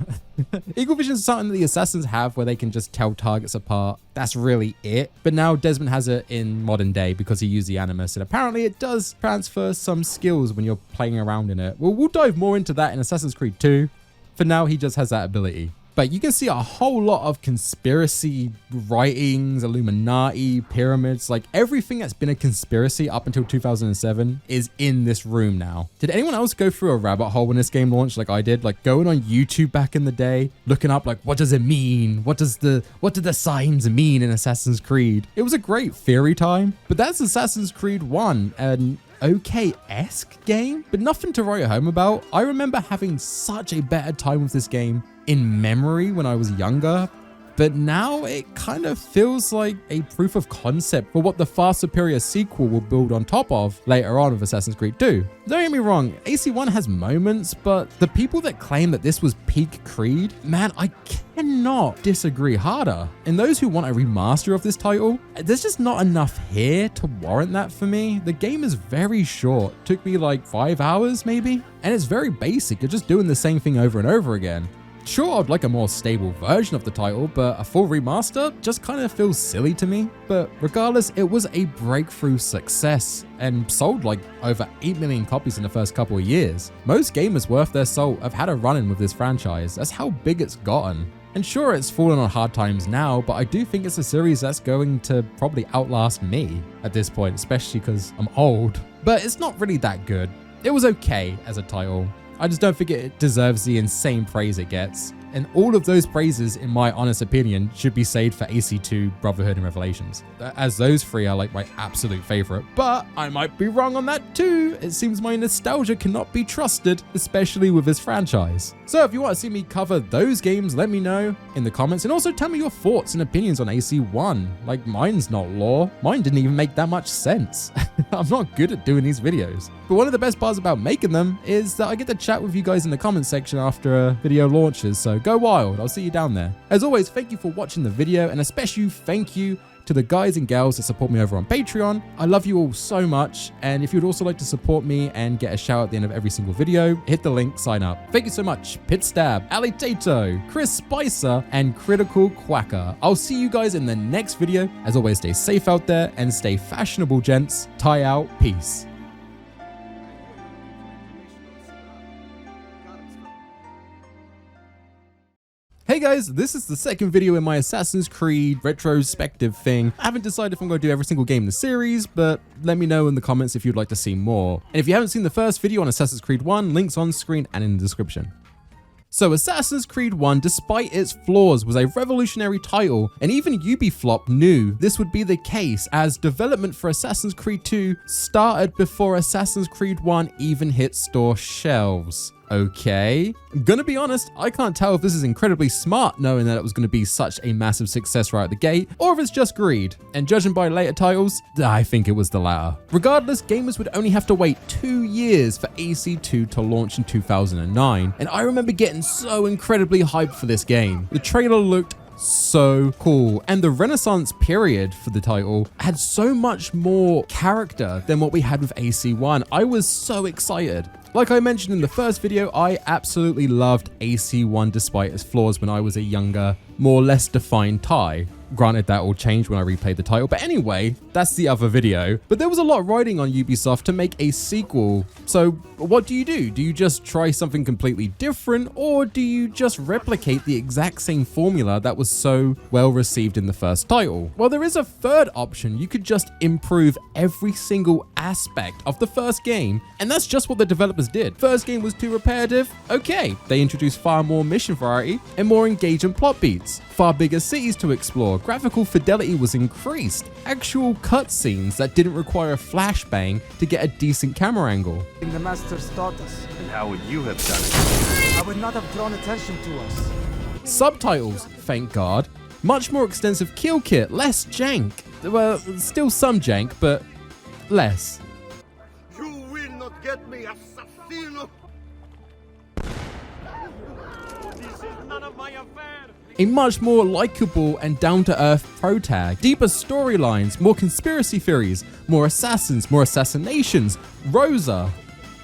A: Eagle vision is something that the assassins have where they can just tell targets apart. That's really it. But now Desmond has it in modern day because he used the animus, and apparently it does transfer some skills when you're playing around in it. Well, we'll dive more into that in Assassin's Creed 2. For now, he just has that ability. But you can see a whole lot of conspiracy writings, Illuminati, pyramids, like everything that's been a conspiracy up until 2007 is in this room now. Did anyone else go through a rabbit hole when this game launched like I did? Like going on YouTube back in the day, looking up like, what does it mean? What do the signs mean in Assassin's Creed? It was a great theory time, but that's Assassin's Creed 1 and okay-esque game, but nothing to write home about. I remember having such a better time with this game in memory when I was younger, but now it kind of feels like a proof of concept for what the far superior sequel will build on top of later on with Assassin's Creed 2. Don't get me wrong, AC1 has moments, but the people that claim that this was peak Creed, man, I cannot disagree harder. And those who want a remaster of this title, there's just not enough here to warrant that for me. The game is very short, took me like 5 hours maybe, and it's very basic. You're just doing the same thing over and over again. Sure, I'd like a more stable version of the title, but a full remaster just kind of feels silly to me. But regardless, it was a breakthrough success and sold like over 8 million copies in the first couple of years. Most gamers worth their salt have had a run-in with this franchise. That's how big it's gotten. And sure, it's fallen on hard times now, but I do think it's a series that's going to probably outlast me at this point, especially because I'm old. But it's not really that good. It was okay as a title. I just don't think it deserves the insane praise it gets. And all of those praises, in my honest opinion, should be saved for AC2, Brotherhood, and Revelations, as those three are like my absolute favorite. But I might be wrong on that too. It seems my nostalgia cannot be trusted, especially with this franchise. So if you want to see me cover those games, let me know in the comments, and also tell me your thoughts and opinions on AC1. Like, mine's not lore. Mine didn't even make that much sense. I'm not good at doing these videos. But one of the best parts about making them is that I get to chat with you guys in the comment section after a video launches, so go wild. I'll see you down there. As always, thank you for watching the video, and a special thank you to the guys and gals that support me over on Patreon. I love you all so much, and if you'd also like to support me and get a shout out at the end of every single video, hit the link, sign up. Thank you so much, Pitstab, Altair, Chris Spicer, and Critical Quacker. I'll see you guys in the next video. As always, stay safe out there and stay fashionable, gents. Tie out, peace. Hey guys, this is the second video in my Assassin's Creed retrospective thing. I haven't decided if I'm going to do every single game in the series, but let me know in the comments if you'd like to see more. And if you haven't seen the first video on Assassin's Creed 1, links on screen and in the description. So Assassin's Creed 1, despite its flaws, was a revolutionary title, and even Ubisoft knew this would be the case, as development for Assassin's Creed 2 started before Assassin's Creed 1 even hit store shelves. Okay, I'm gonna be honest, I can't tell if this is incredibly smart knowing that it was gonna be such a massive success right at the gate, or if it's just greed. And judging by later titles, I think it was the latter. Regardless, gamers would only have to wait 2 years for AC2 to launch in 2009, and I remember getting so incredibly hyped for this game. The trailer looked so cool, and the Renaissance period for the title had so much more character than what we had with AC1. I was so excited. Like I mentioned in the first video, I absolutely loved AC1 despite its flaws when I was a younger, more or less defined Thai. Granted, that all changed when I replayed the title, but anyway, that's the other video. But there was a lot riding on Ubisoft to make a sequel. So what do? Do you just try something completely different, or do you just replicate the exact same formula that was so well received in the first title? Well, there is a third option. You could just improve every single aspect of the first game, and that's just what the developers did. First game was too repetitive. Okay, they introduced far more mission variety and more engaging plot beats, far bigger cities to explore, graphical fidelity was increased, actual cutscenes that didn't require a flashbang to get a decent camera angle.
G: The Masters taught us.
E: And how would you have done it?
G: I would not have drawn attention to us.
A: Subtitles, thank God. Much more extensive kill kit, less jank. Well, still some jank, but less.
H: You will not get me, assassino!
J: This is none of my affair.
A: a much more likable and down-to-earth protag, deeper storylines, more conspiracy theories, more assassins, more assassinations, Rosa,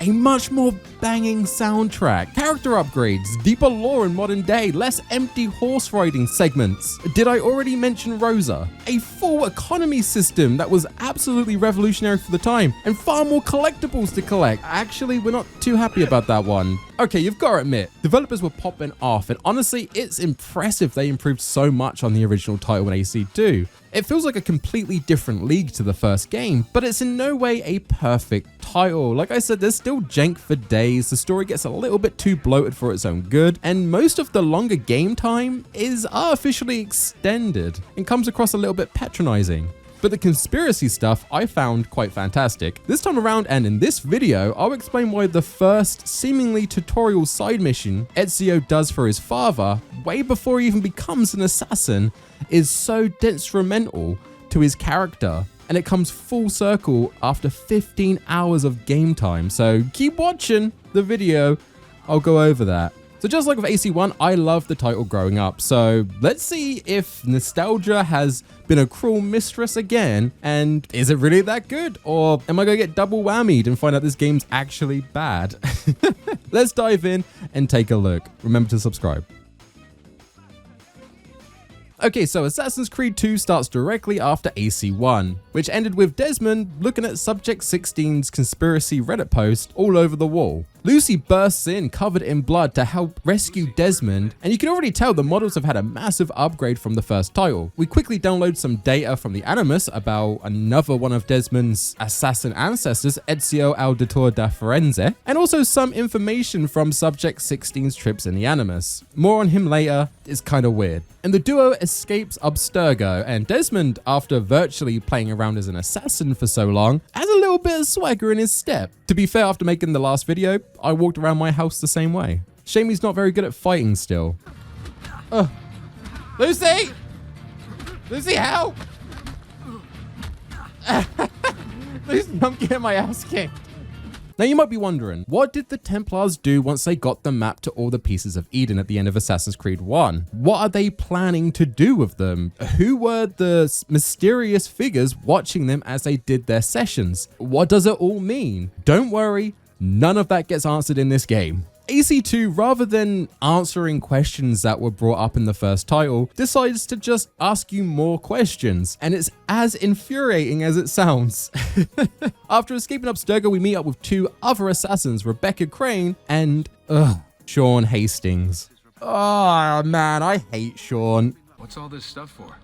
A: a much more banging soundtrack, character upgrades, deeper lore in modern day, less empty horse riding segments. Did I already mention Rosa? A full economy system that was absolutely revolutionary for the time, and far more collectibles to collect. Actually, we're not too happy about that one. Okay, you've got to admit, developers were popping off, and honestly, it's impressive they improved so much on the original title in AC2. It feels like a completely different league to the first game, but it's in no way a perfect title. Like I said, there's still jank for days, the story gets a little bit too bloated for its own good, and most of the longer game time is artificially extended and comes across a little bit patronizing. But the conspiracy stuff I found quite fantastic. This time around, and in this video, I'll explain why the first seemingly tutorial side mission Ezio does for his father, way before he even becomes an assassin, is so detrimental to his character. And it comes full circle after 15 hours of game time. So keep watching the video, I'll go over that. So just like with AC1, I loved the title growing up. So let's see if nostalgia has been a cruel mistress again, and is it really that good? Or am I gonna get double whammied and find out this game's actually bad? Let's dive in and take a look. Remember to subscribe. Okay, so Assassin's Creed 2 starts directly after AC1, which ended with Desmond looking at Subject 16's conspiracy Reddit post all over the wall. Lucy bursts in covered in blood to help rescue Desmond, and you can already tell the models have had a massive upgrade from the first title. We quickly download some data from the Animus about another one of Desmond's assassin ancestors, Ezio Auditore da Firenze, and also some information from Subject 16's trips in the Animus. More on him later, it's kind of weird. And the duo escapes Abstergo, and Desmond, after virtually playing around as an assassin for so long, has a little bit of swagger in his step. To be fair, after making the last video, I walked around my house the same way. Shame he's not very good at fighting still. Lucy! Lucy, help! Lucy, I'm getting my ass kicked. Now you might be wondering, what did the Templars do once they got the map to all the pieces of Eden at the end of Assassin's Creed 1? What are they planning to do with them? Who were the mysterious figures watching them as they did their sessions? What does it all mean? Don't worry, none of that gets answered in this game. AC2, rather than answering questions that were brought up in the first title, decides to just ask you more questions, and it's as infuriating as it sounds. After escaping Abstergo, we meet up with two other assassins, Rebecca Crane and Sean Hastings. Oh man, I hate Sean.
L: What's all this stuff for?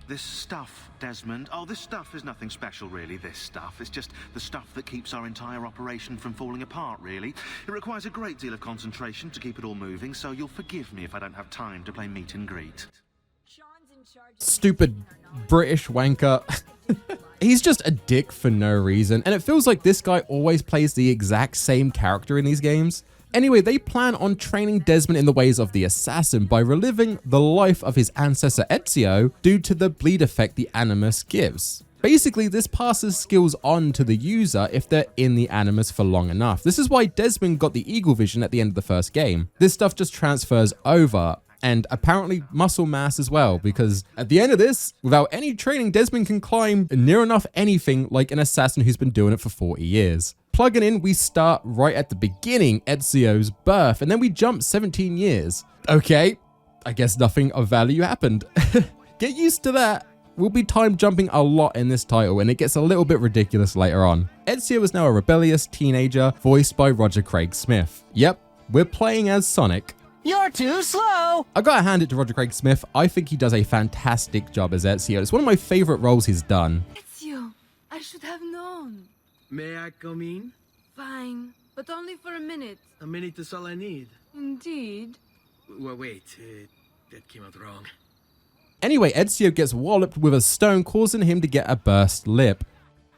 M: This stuff, Desmond. Oh, this stuff is nothing special, really. This stuff is just the stuff that keeps our entire operation from falling apart, really. It requires a great deal of concentration to keep it all moving, so you'll forgive me if I don't have time to play meet and greet.
A: Stupid British wanker. He's just a dick for no reason, and it feels like this guy always plays the exact same character in these games. Anyway, they plan on training Desmond in the ways of the assassin by reliving the life of his ancestor Ezio due to the bleed effect the Animus gives. Basically, this passes skills on to the user if they're in the Animus for long enough. This is why Desmond got the eagle vision at the end of the first game. This stuff just transfers over, and apparently muscle mass as well, because at the end of this, without any training, Desmond can climb near enough anything like an assassin who's been doing it for 40 years. Plugging in, we start right at the beginning, Ezio's birth, and then we jump 17 years. Okay, I guess nothing of value happened. Get used to that. We'll be time jumping a lot in this title, and it gets a little bit ridiculous later on. Ezio is now a rebellious teenager, voiced by Roger Craig Smith. Yep, we're playing as Sonic.
N: You're too slow!
A: I gotta hand it to Roger Craig Smith. I think he does a fantastic job as Ezio. It's one of my favorite roles he's done.
O: Ezio, I should have known.
P: May I come in?
O: Fine, but only for a minute.
P: A minute is all I need.
O: Indeed.
P: Well, wait, that came out wrong.
A: Anyway, Ezio gets walloped with a stone, causing him to get a burst lip.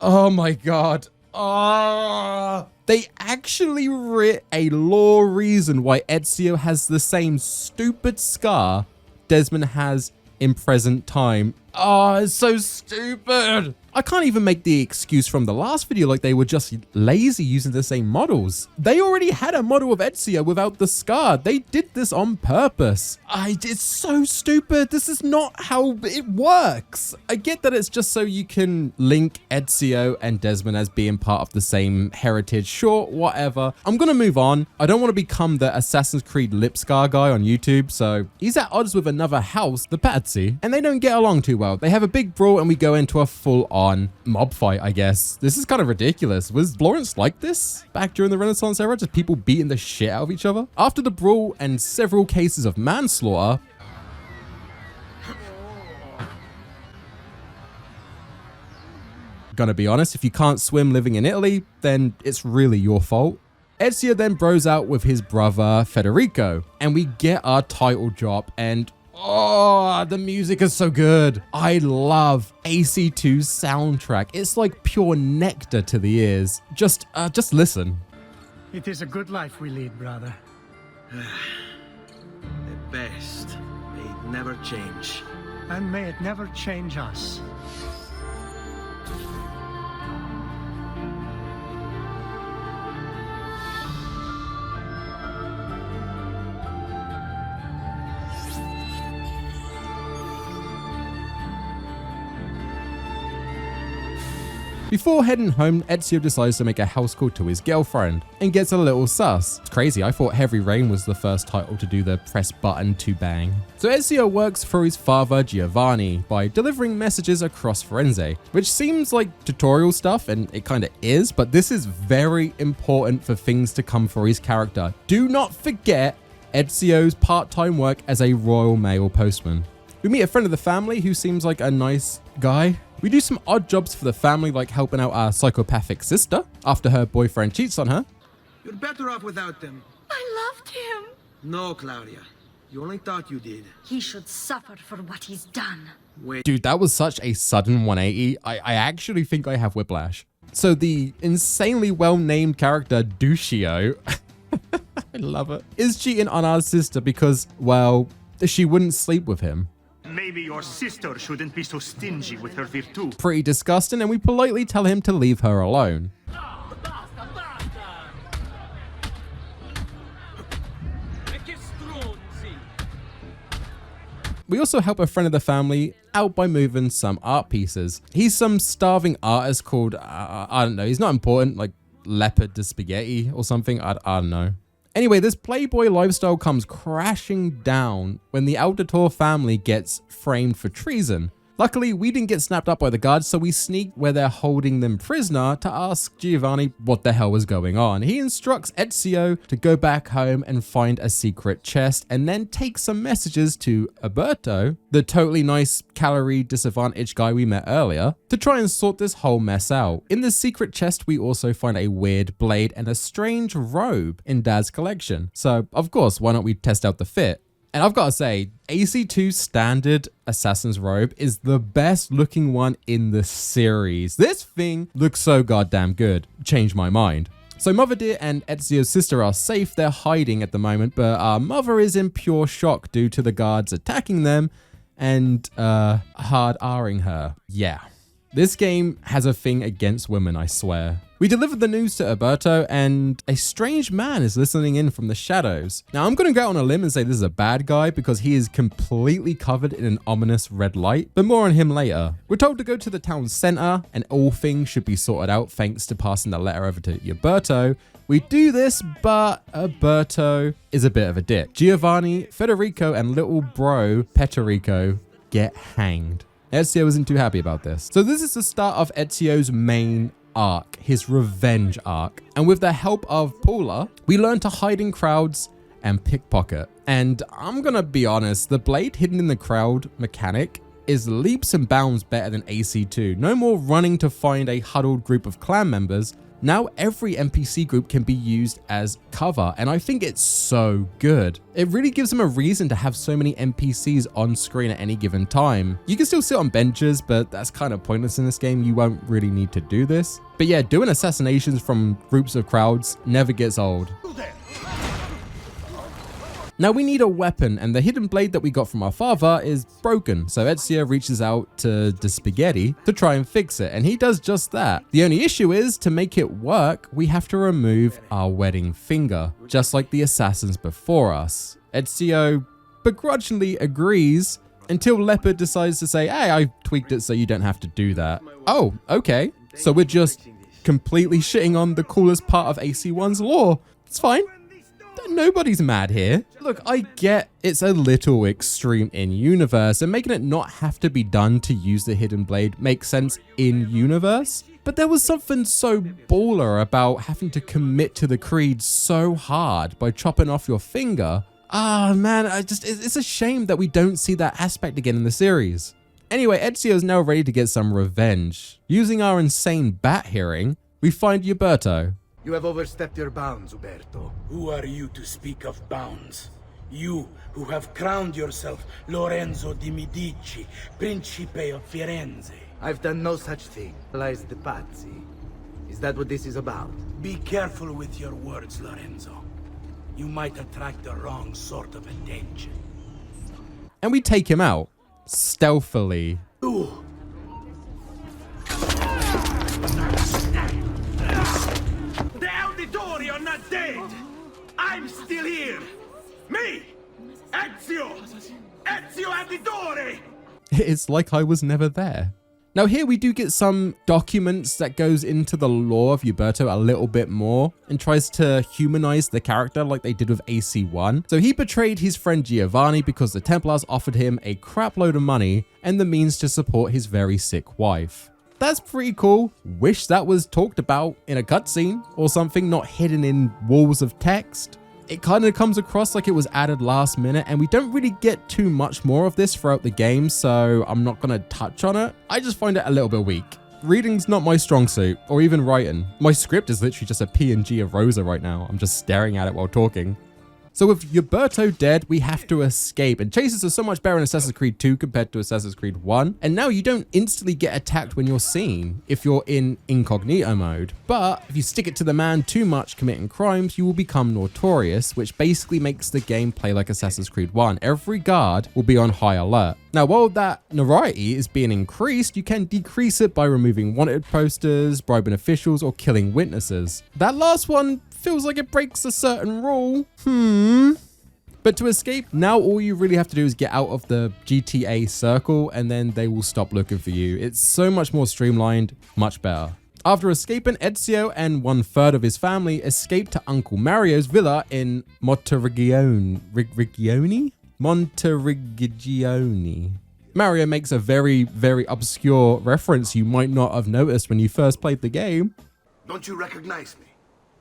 A: Oh my god. Oh. They actually writ a lore reason why Ezio has the same stupid scar Desmond has in present time. Oh, it's so stupid. I can't even make the excuse from the last video like they were just lazy using the same models. They already had a model of Ezio without the scar. They did this on purpose. It's so stupid. This is not how it works. I get that it's just so you can link Ezio and Desmond as being part of the same heritage. Sure, whatever. I'm gonna move on. I don't want to become the Assassin's Creed lip scar guy on YouTube, so he's at odds with another house, the Pazzi, and they don't get along too well. They have a big brawl and we go into a full-on mob fight, I guess. This is kind of ridiculous. Was Florence like this back during the Renaissance era? Just people beating the shit out of each other? After the brawl and several cases of manslaughter, gonna be honest, if you can't swim living in Italy, then it's really your fault. Ezio then bros out with his brother Federico, and we get our title drop, and oh, the music is so good. I love AC2's soundtrack. It's like pure nectar to the ears. Just listen.
L: It is a good life we lead, brother.
P: The best. May it never change.
L: And may it never change us.
A: Before heading home, Ezio decides to make a house call to his girlfriend and gets a little sus. It's crazy, I thought Heavy Rain was the first title to do the press button to bang. So Ezio works for his father Giovanni by delivering messages across Firenze, which seems like tutorial stuff, and it kind of is, but this is very important for things to come for his character. Do not forget Ezio's part-time work as a Royal Mail postman. We meet a friend of the family who seems like a nice guy. We do some odd jobs for the family, like helping out our psychopathic sister after her boyfriend cheats on her.
P: You're better off without them.
O: I loved him.
P: No, Claudia. You only thought you did.
K: He should suffer for what he's done.
P: Wait.
A: Dude, that was such a sudden 180. I actually think I have whiplash. So the insanely well-named character Duccio, I love it, is cheating on our sister because, well, she wouldn't sleep with him.
Q: Maybe your sister shouldn't be so stingy with her virtù.
A: Pretty disgusting, and we politely tell him to leave her alone. We also help a friend of the family out by moving some art pieces. He's some starving artist called, I don't know, he's not important, like Leopard de Spaghetti or something, I don't know. Anyway, this playboy lifestyle comes crashing down when the Auditore family gets framed for treason. Luckily, we didn't get snapped up by the guards, so we sneak where they're holding them prisoner to ask Giovanni what the hell was going on. He instructs Ezio to go back home and find a secret chest and then take some messages to Alberto, the totally nice calorie disadvantaged guy we met earlier, to try and sort this whole mess out. In the secret chest, we also find a weird blade and a strange robe in Dad's collection. So, of course, why not we test out the fit? And I've got to say, AC2's standard Assassin's robe is the best looking one in the series. This thing looks so goddamn good. Changed my mind. So Mother Dear and Ezio's sister are safe. They're hiding at the moment, but our mother is in pure shock due to the guards attacking them and hard R-ing her. Yeah. This game has a thing against women, I swear. We delivered the news to Alberto, and a strange man is listening in from the shadows. Now, I'm going to go out on a limb and say this is a bad guy because he is completely covered in an ominous red light, but more on him later. We're told to go to the town center, and all things should be sorted out thanks to passing the letter over to Alberto. We do this, but Alberto is a bit of a dick. Giovanni, Federico, and little bro, Peterico, get hanged. Ezio isn't too happy about this. So this is the start of Ezio's main arc, his revenge arc. And with the help of Paula, we learn to hide in crowds and pickpocket. And I'm gonna be honest, the blade hidden in the crowd mechanic is leaps and bounds better than AC2. No more running to find a huddled group of clan members. Now every NPC group can be used as cover, and I think it's so good. It really gives them a reason to have so many NPCs on screen at any given time. You can still sit on benches, but that's kind of pointless in this game. You won't really need to do this. But yeah, doing assassinations from groups of crowds never gets old. Now we need a weapon, and the hidden blade that we got from our father is broken, so Ezio reaches out to the spaghetti to try and fix it, and he does just that. The only issue is, to make it work, we have to remove our wedding finger, just like the assassins before us. Ezio begrudgingly agrees until Leopard decides to say, hey, I tweaked it so you don't have to do that. Oh, okay. So we're just completely shitting on the coolest part of AC1's lore. It's fine. Nobody's mad here. Look, I get it's a little extreme in universe, and making it not have to be done to use the hidden blade makes sense in universe. But there was something so baller about having to commit to the creed so hard by chopping off your finger. Ah, man, it's a shame that we don't see that aspect again in the series. Anyway, Ezio's now ready to get some revenge. Using our insane bat hearing, we find Uberto.
P: You have overstepped your bounds, Uberto. Who are you to speak of bounds? You who have crowned yourself Lorenzo di Medici, Principe of Firenze.
H: I've done no such thing. Lies the Pazzi. Is that what this is about?
P: Be careful with your words, Lorenzo. You might attract the wrong sort of attention.
A: And we take him out, stealthily.
P: Ooh. The Auditore are not dead! I'm still here! Me! Ezio Auditore!
A: It's like I was never there. Now here we do get some documents that goes into the lore of Uberto a little bit more and tries to humanize the character like they did with AC1. So he betrayed his friend Giovanni because the Templars offered him a crap load of money and the means to support his very sick wife. That's pretty cool. Wish that was talked about in a cutscene or something, not hidden in walls of text. It kind of comes across like it was added last minute, and we don't really get too much more of this throughout the game, so I'm not going to touch on it. I just find it a little bit weak. Reading's not my strong suit, or even writing. My script is literally just a PNG of Rosa right now. I'm just staring at it while talking. So with Uberto dead, we have to escape, and chases are so much better in Assassin's Creed 2 compared to Assassin's Creed 1. And now you don't instantly get attacked when you're seen if you're in incognito mode. But if you stick it to the man too much committing crimes, you will become notorious, which basically makes the game play like Assassin's Creed 1. Every guard will be on high alert. Now, while that notoriety is being increased, you can decrease it by removing wanted posters, bribing officials, or killing witnesses. That last one feels like it breaks a certain rule. But to escape, now all you really have to do is get out of the GTA circle and then they will stop looking for you. It's so much more streamlined, much better. After escaping, Ezio and 1/3 of his family escaped to Uncle Mario's villa in Monteriggioni. Mario makes a very, very obscure reference you might not have noticed when you first played the game.
H: Don't you recognize me?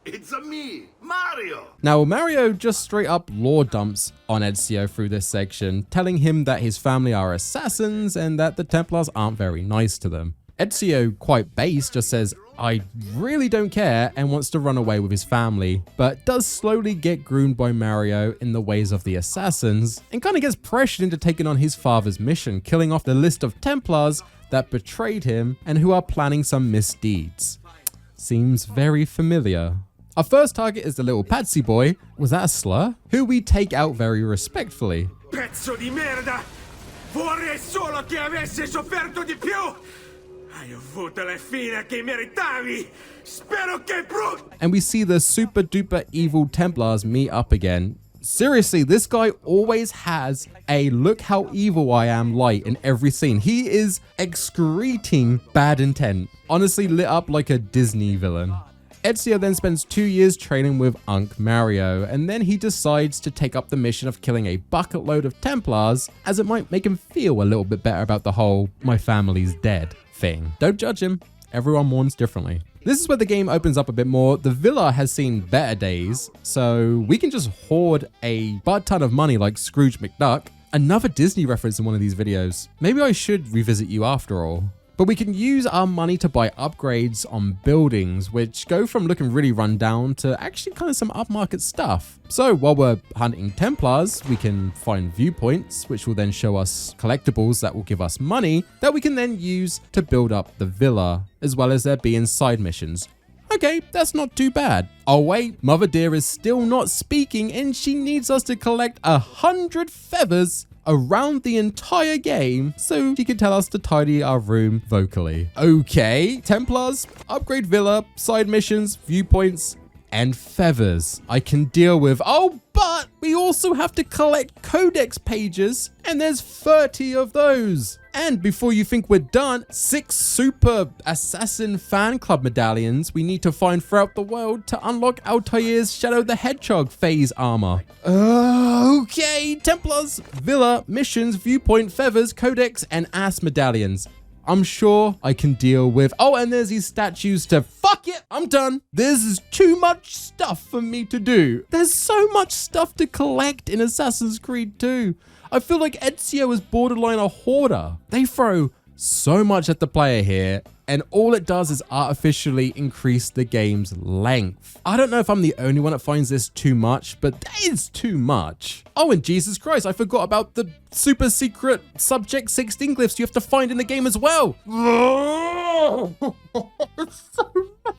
H: It's me, Mario!
A: Now, Mario just straight up lore dumps on Ezio through this section, telling him that his family are assassins and that the Templars aren't very nice to them. Ezio, quite base, just says, I really don't care, and wants to run away with his family, but does slowly get groomed by Mario in the ways of the assassins, and kind of gets pressured into taking on his father's mission, killing off the list of Templars that betrayed him and who are planning some misdeeds. Seems very familiar. Our first target is the little Patsy boy, was that a slur? Who we take out very respectfully.
P: Pezzo di merda! Vorrei solo che avessi sofferto di più! Hai avuto la fine che meritavi! Spero che brutto!
A: And we see the super duper evil Templars meet up again. Seriously, this guy always has a look how evil I am light in every scene. He is excreting bad intent. Honestly lit up like a Disney villain. Ezio then spends 2 years training with Unc Mario, and then he decides to take up the mission of killing a bucket load of Templars, as it might make him feel a little bit better about the whole "my family's dead" thing. Don't judge him, everyone mourns differently. This is where the game opens up a bit more. The villa has seen better days, so we can just hoard a butt ton of money like Scrooge McDuck. Another Disney reference in one of these videos. Maybe I should revisit you after all. But we can use our money to buy upgrades on buildings, which go from looking really run down to actually kind of some upmarket stuff. So while we're hunting Templars, we can find viewpoints, which will then show us collectibles that will give us money that we can then use to build up the villa, as well as there being side missions. Okay, that's not too bad. Oh wait, Mother Dear is still not speaking and she needs us to collect 100 feathers around the entire game so she can tell us to tidy our room vocally. Okay, Templars, upgrade villa, side missions, viewpoints, and feathers I can deal with. Oh, but we also have to collect codex pages and there's 30 of those. And before you think we're done, 6 super assassin fan club medallions we need to find throughout the world to unlock Altair's Shadow the Hedgehog phase armor. Okay, Templars, villa, missions, viewpoint, feathers, codex, and ass medallions. I'm sure I can deal with. Oh, and there's these statues to fuck it. I'm done. This is too much stuff for me to do. There's so much stuff to collect in Assassin's Creed 2. I feel like Ezio is borderline a hoarder. They throw so much at the player here, and all it does is artificially increase the game's length. I don't know if I'm the only one that finds this too much, but that is too much. Oh, and Jesus Christ, I forgot about the super secret Subject 16 glyphs you have to find in the game as well. It's so much.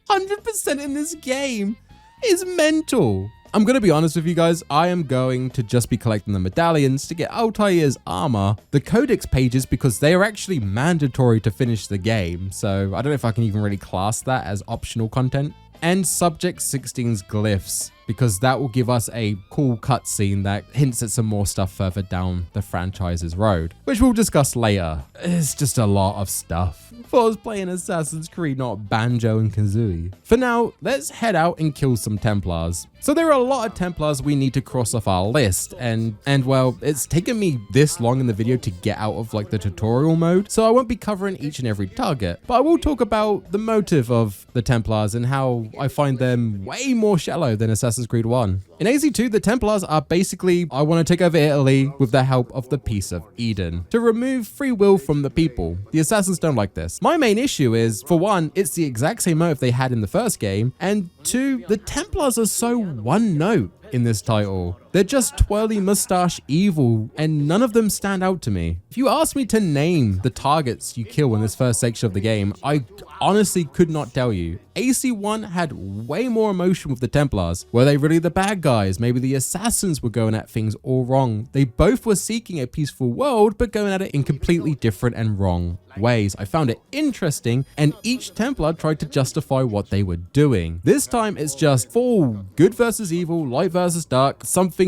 A: 100% in this game is mental. I'm going to be honest with you guys, I am going to just be collecting the medallions to get Altair's armor, the codex pages, because they are actually mandatory to finish the game. So I don't know if I can even really class that as optional content. And Subject 16's glyphs, because that will give us a cool cutscene that hints at some more stuff further down the franchise's road, which we'll discuss later. It's just a lot of stuff. I thought I was playing Assassin's Creed, not Banjo and Kazooie. For now, let's head out and kill some Templars. So there are a lot of Templars we need to cross off our list, and well, it's taken me this long in the video to get out of like the tutorial mode, so I won't be covering each and every target, but I will talk about the motive of the Templars and how I find them way more shallow than Assassin's Creed 1. In AZ2, the Templars are basically, I want to take over Italy with the help of the Peace of Eden, to remove free will from the people. The Assassins don't like this. My main issue is, for one, it's the exact same motive they had in the first game, and two, the Templars are so one note in this title. They're just twirly mustache evil, and none of them stand out to me. If you ask me to name the targets you kill in this first section of the game, I honestly could not tell you. AC1 had way more emotion with the Templars. Were they really the bad guys? Maybe the assassins were going at things all wrong. They both were seeking a peaceful world, but going at it in completely different and wrong ways. I found it interesting, and each Templar tried to justify what they were doing. This time it's just full good versus evil, light versus dark, something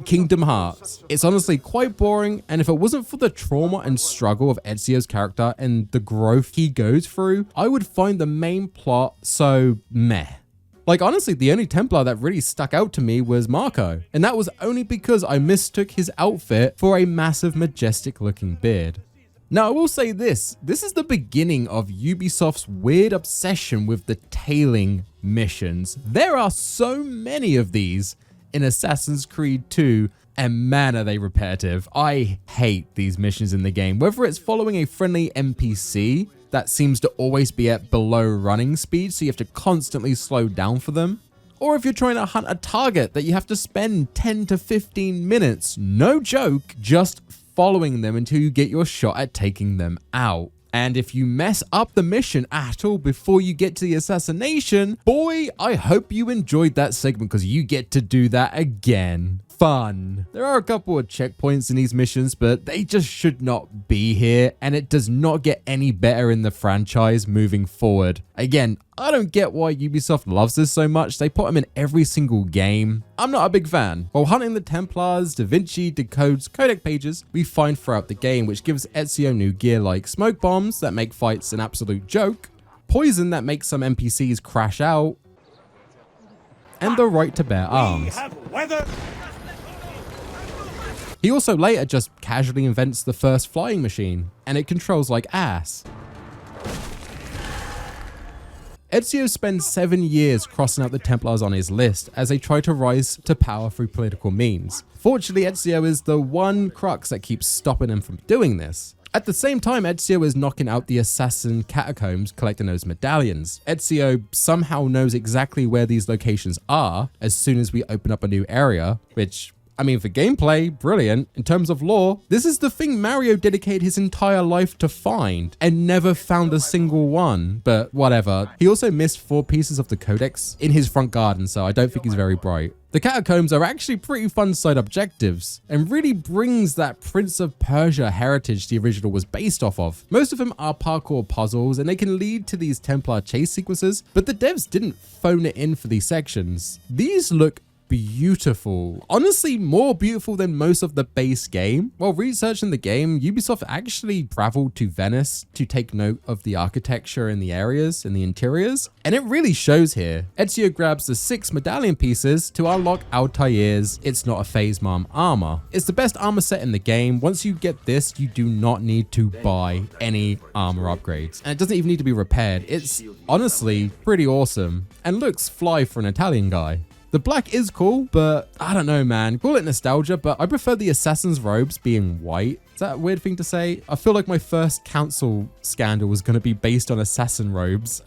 A: Kingdom Hearts. It's honestly quite boring, and if it wasn't for the trauma and struggle of Ezio's character and the growth he goes through, I would find the main plot so meh. Like, honestly, the only Templar that really stuck out to me was Marco, and that was only because I mistook his outfit for a massive, majestic looking beard. Now, I will say this is the beginning of Ubisoft's weird obsession with the tailing missions. There are so many of these in Assassin's Creed 2, and man, are they repetitive. I hate these missions in the game, whether it's following a friendly NPC that seems to always be at below running speed, so you have to constantly slow down for them, or if you're trying to hunt a target that you have to spend 10 to 15 minutes, no joke, just following them until you get your shot at taking them out. And if you mess up the mission at all before you get to the assassination, boy, I hope you enjoyed that segment, because you get to do that again. Fun. There are a couple of checkpoints in these missions, but they just should not be here, and it does not get any better in the franchise moving forward. Again, I don't get why Ubisoft loves this so much. They put them in every single game. I'm not a big fan. While hunting the Templars, Da Vinci decodes codec pages we find throughout the game, which gives Ezio new gear like smoke bombs that make fights an absolute joke, poison that makes some NPCs crash out, and the right to bear arms. He also later just casually invents the first flying machine, and it controls like ass. Ezio spends 7 years crossing out the Templars on his list as they try to rise to power through political means. Fortunately, Ezio is the one crux that keeps stopping him from doing this. At the same time, Ezio is knocking out the assassin catacombs collecting those medallions. Ezio somehow knows exactly where these locations are as soon as we open up a new area, which I mean, for gameplay, brilliant. In terms of lore, this is the thing Mario dedicated his entire life to find and never found a single one, but whatever. He also missed 4 pieces of the codex in his front garden, so I don't think he's very bright. The catacombs are actually pretty fun side objectives and really brings that Prince of Persia heritage the original was based off of. Most of them are parkour puzzles and they can lead to these Templar chase sequences, but the devs didn't phone it in for these sections. These look beautiful. Honestly, more beautiful than most of the base game. While researching the game, Ubisoft actually traveled to Venice to take note of the architecture in the areas and the interiors, and it really shows here. Ezio grabs the 6 medallion pieces to unlock Altair's It's Not a Phase Mom armor. It's the best armor set in the game. Once you get this, you do not need to buy any armor upgrades, and it doesn't even need to be repaired. It's honestly pretty awesome and looks fly for an Italian guy. The black is cool, but I don't know, man. Call it nostalgia, but I prefer the assassin's robes being white. Is that a weird thing to say? I feel like my first council scandal was going to be based on assassin robes.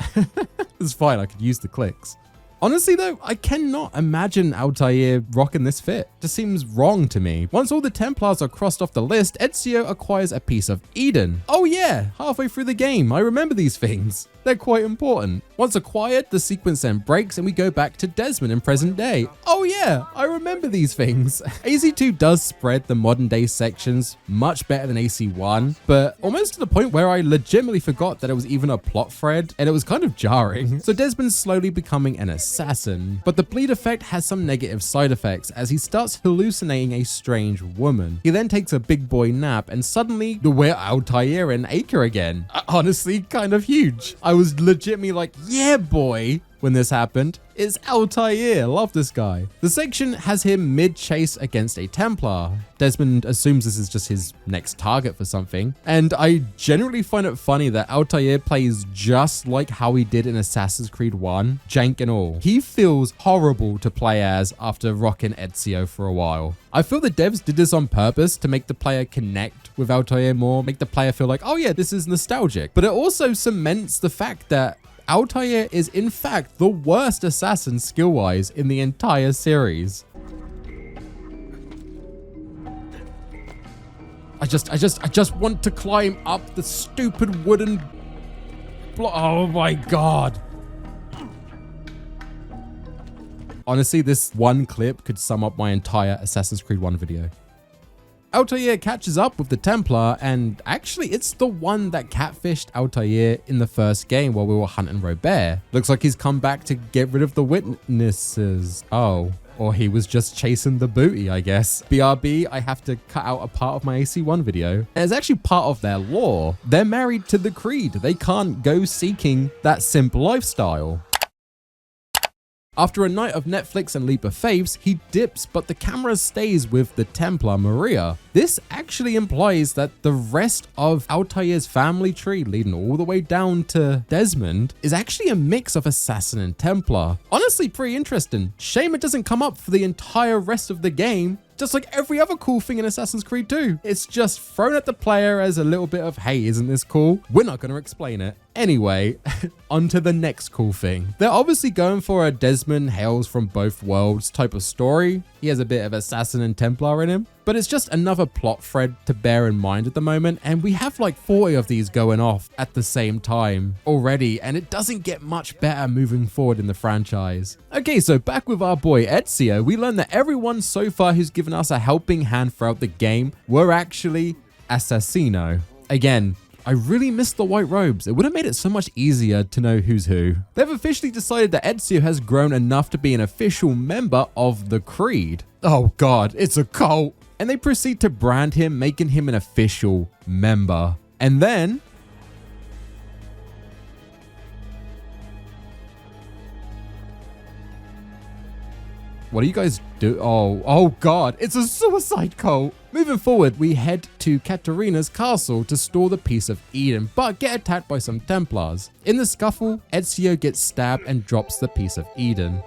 A: It's fine, I could use the clicks. Honestly though, I cannot imagine Altair rocking this fit. Just seems wrong to me. Once all the Templars are crossed off the list, Ezio acquires a piece of Eden. Oh yeah, halfway through the game, I remember these things. They're quite important. Once acquired, the sequence then breaks and we go back to Desmond in present day. Oh yeah, I remember these things. AC2 does spread the modern day sections much better than AC1, but almost to the point where I legitimately forgot that it was even a plot thread and it was kind of jarring. So Desmond's slowly becoming an assassin, but the bleed effect has some negative side effects as he starts hallucinating a strange woman. He then takes a big boy nap and suddenly we're Altair and Acre again. Honestly, kind of huge. I was legitimately like, yeah boy, when this happened. It's Altair, love this guy. The section has him mid-chase against a Templar. Desmond assumes this is just his next target for something. And I generally find it funny that Altair plays just like how he did in Assassin's Creed 1, jank and all. He feels horrible to play as after rocking Ezio for a while. I feel the devs did this on purpose to make the player connect with Altair more, make the player feel like, oh yeah, this is nostalgic. But it also cements the fact that Altair is in fact the worst assassin skill-wise in the entire series. I just want to climb up the stupid wooden block. Oh my god. Honestly, this one clip could sum up my entire Assassin's Creed 1 video. Altair catches up with the Templar, and actually it's the one that catfished Altair in the first game while we were hunting Robert. Looks like he's come back to get rid of the witnesses. Oh, or he was just chasing the booty, I guess. BRB, I have to cut out a part of my AC1 video. And it's actually part of their lore. They're married to the Creed. They can't go seeking that simple lifestyle. After a night of Netflix and leap of faiths, he dips, but the camera stays with the Templar Maria. This actually implies that the rest of Altair's family tree, leading all the way down to Desmond, is actually a mix of assassin and Templar. Honestly, pretty interesting. Shame it doesn't come up for the entire rest of the game, just like every other cool thing in Assassin's Creed 2. It's just thrown at the player as a little bit of, hey, isn't this cool? We're not going to explain it. Anyway, on to the next cool thing. They're obviously going for a Desmond hails from both worlds type of story. He has a bit of assassin and Templar in him, but it's just another plot thread to bear in mind at the moment, and we have like 40 of these going off at the same time already, and it doesn't get much better moving forward in the franchise. Okay, so back with our boy Ezio, we learned that everyone so far who's given us a helping hand throughout the game were actually Assassino. Again, I really missed the white robes. It would have made it so much easier to know who's who. They've officially decided that Ezio has grown enough to be an official member of the Creed. Oh god, it's a cult. And they proceed to brand him, making him an official member. And then what do you guys do? Oh god, it's a suicide cult. Moving forward, we head to Caterina's castle to store the piece of Eden, but get attacked by some Templars. In the scuffle, Ezio gets stabbed and drops the piece of Eden.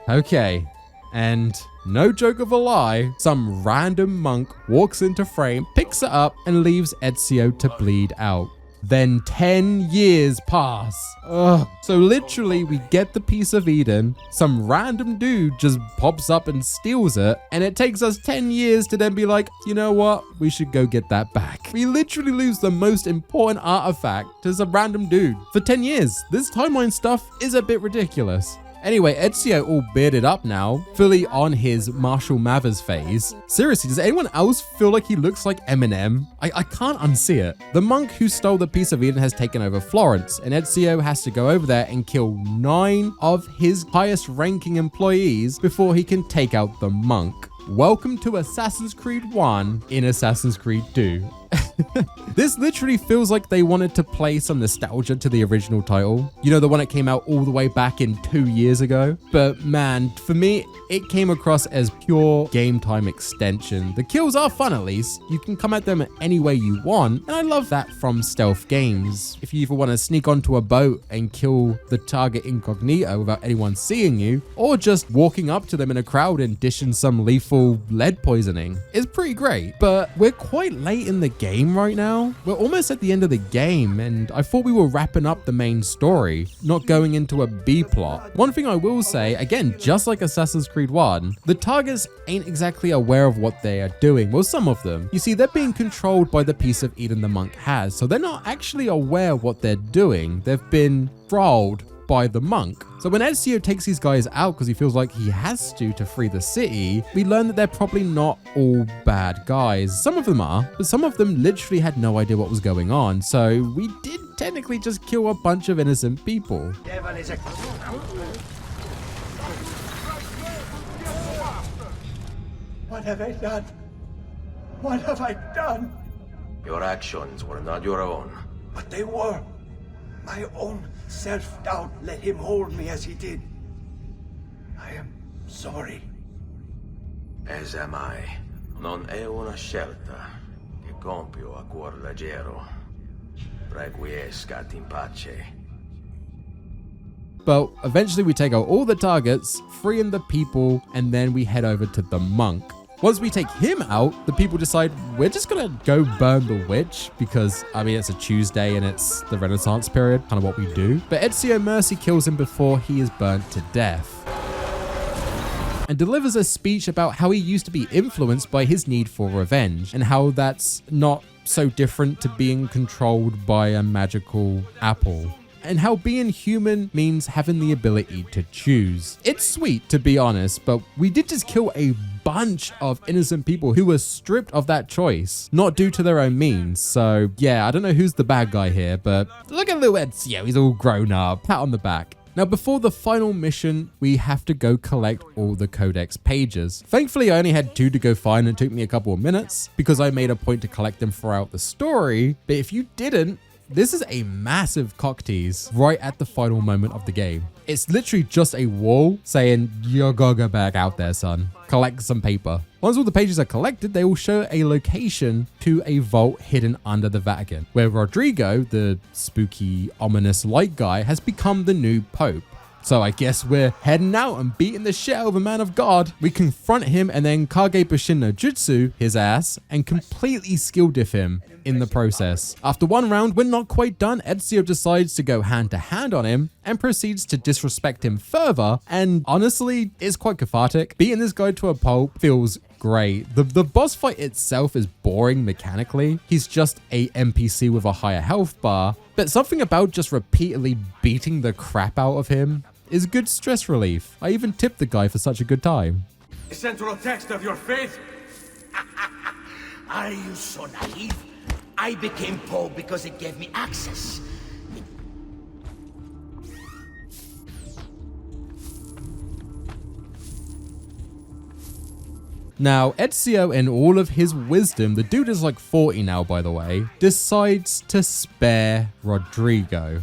A: Okay. And no joke of a lie, some random monk walks into frame, picks it up, and leaves Ezio to bleed out. Then 10 years pass. Ugh. So literally we get the piece of Eden, some random dude just pops up and steals it, and it takes us 10 years to then be like, you know what, we should go get that back. We literally lose the most important artifact to some random dude for 10 years. This timeline stuff is a bit ridiculous. Anyway, Ezio all bearded up now, fully on his Marshall Mathers phase. Seriously, does anyone else feel like he looks like Eminem? I can't unsee it. The monk who stole the piece of Eden has taken over Florence, and Ezio has to go over there and kill 9 of his highest ranking employees before he can take out the monk. Welcome to Assassin's Creed 1 in Assassin's Creed 2. This literally feels like they wanted to play some nostalgia to the original title. You know, the one that came out all the way back in 2 years ago. But man, for me, it came across as pure game time extension. The kills are fun at least. You can come at them any way you want. And I love that from stealth games. If you either want to sneak onto a boat and kill the target incognito without anyone seeing you, or just walking up to them in a crowd and dishing some lethal lead poisoning, it's pretty great. But we're quite late in the game right now. We're almost at the end of the game, and I thought we were wrapping up the main story, not going into a B plot. One thing I will say, again, just like Assassin's Creed 1, the targets ain't exactly aware of what they are doing. Well, some of them. You see, they're being controlled by the piece of Eden the monk has, so they're not actually aware what they're doing. They've been thralled by the monk. So when Ezio takes these guys out because he feels like he has to free the city, we learn that they're probably not all bad guys. Some of them are, but some of them literally had no idea what was going on. So we did technically just kill a bunch of innocent people.
P: What have I done? What have I done?
C: Your actions were not your own.
P: But they were. My own self-doubt let him hold me as he did. I am sorry.
C: As am I. Non è una scelta che compio a cuor leggero. Requiescat in pace.
A: But eventually we take out all the targets, freeing the people, and then we head over to the monk. Once we take him out, the people decide we're just gonna go burn the witch because, I mean, it's a Tuesday and it's the Renaissance period, kind of what we do. But Ezio Mercy kills him before he is burnt to death and delivers a speech about how he used to be influenced by his need for revenge and how that's not so different to being controlled by a magical apple. And how being human means having the ability to choose. It's sweet, to be honest, but we did just kill a bunch of innocent people who were stripped of that choice, not due to their own means. So yeah, I don't know who's the bad guy here, but look at little Ezio, he's all grown up. Pat on the back. Now, before the final mission, we have to go collect all the codex pages. Thankfully, I only had 2 to go find and it took me a couple of minutes because I made a point to collect them throughout the story. But if you didn't, this is a massive cock tease right at the final moment of the game. It's literally just a wall saying, you gotta go back out there, son. Collect some paper. Once all the pages are collected, they will show a location to a vault hidden under the Vatican, where Rodrigo, the spooky, ominous light guy, has become the new pope. So I guess we're heading out and beating the shit out of a man of God. We confront him and then Kage Bushin no Jutsu his ass and completely skill diff him in the process. After one round, we're not quite done. Ezio decides to go hand to hand on him and proceeds to disrespect him further. And honestly, it's quite cathartic. Beating this guy to a pulp feels great. The boss fight itself is boring mechanically. He's just a NPC with a higher health bar. But something about just repeatedly beating the crap out of him is good stress relief. I even tipped the guy for such a good time.
P: The central text of your faith? Are you so naive? I became Pope because it gave me access.
A: Now, Ezio, in all of his wisdom, the dude is like 40 now, by the way, decides to spare Rodrigo.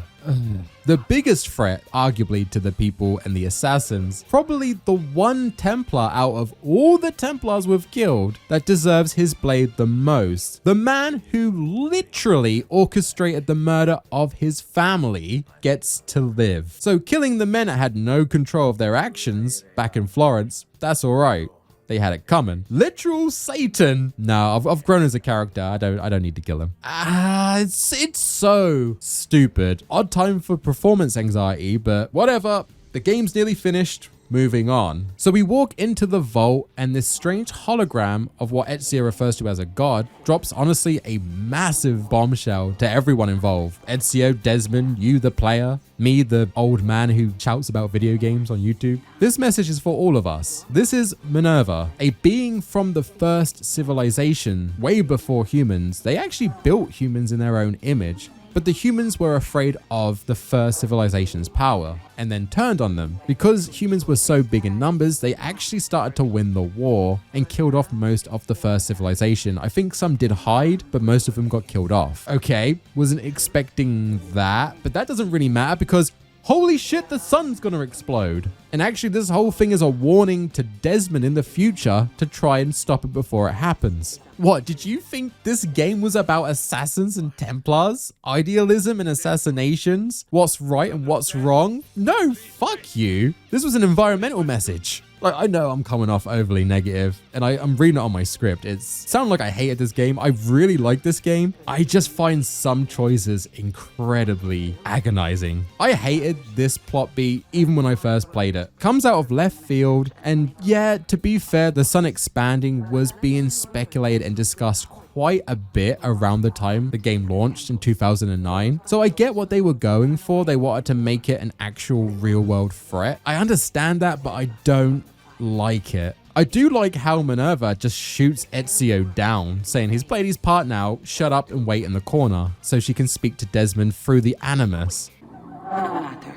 A: The biggest threat, arguably, to the people and the assassins, probably the one Templar out of all the Templars we've killed that deserves his blade the most. The man who literally orchestrated the murder of his family gets to live. So killing the men that had no control of their actions back in Florence, that's all right. they had it coming. Literal Satan. No, I've grown as a character. I don't need to kill him. It's so stupid. Odd time for performance anxiety, but whatever. The game's nearly finished. Moving on. So we walk into the vault and this strange hologram of what Ezio refers to as a god drops honestly a massive bombshell to everyone involved. Ezio, Desmond, you the player, me the old man who shouts about video games on YouTube. This message is for all of us. This is Minerva, a being from the first civilization, way before humans. They actually built humans in their own image. But the humans were afraid of the first civilization's power and then turned on them. Because humans were so big in numbers, they actually started to win the war and killed off most of the first civilization. I think some did hide, but most of them got killed off. Okay, wasn't expecting that, but that doesn't really matter because holy shit, the sun's gonna explode. And actually this whole thing is a warning to Desmond in the future to try and stop it before it happens. What, did you think this game was about assassins and Templars? Idealism and assassinations? What's right and what's wrong? No, fuck you. This was an environmental message. Like, I know I'm coming off overly negative, and I'm reading it on my script. It sounds like I hated this game. I really like this game. I just find some choices incredibly agonizing. I hated this plot beat even when I first played it. Comes out of left field, and yeah, to be fair, the sun expanding was being speculated and discussed quite a bit around the time the game launched in 2009. So I get what they were going for. They wanted to make it an actual real world threat. I understand that, but I don't like it. I do like how Minerva just shoots Ezio down, saying he's played his part now, shut up and wait in the corner, so she can speak to Desmond through the Animus.
R: No matter.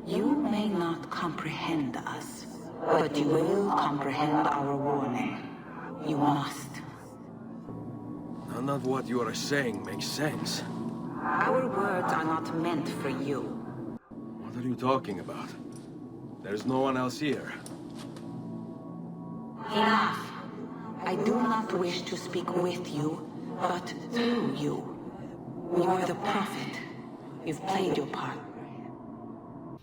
R: You may not comprehend us, but you will comprehend our warning. You must.
S: None of what you are saying makes sense.
R: Our words are not meant for you.
S: What are you talking about? There's no one else here.
R: Enough. I do not wish to speak with you, but through you. You are the prophet. You've played your part.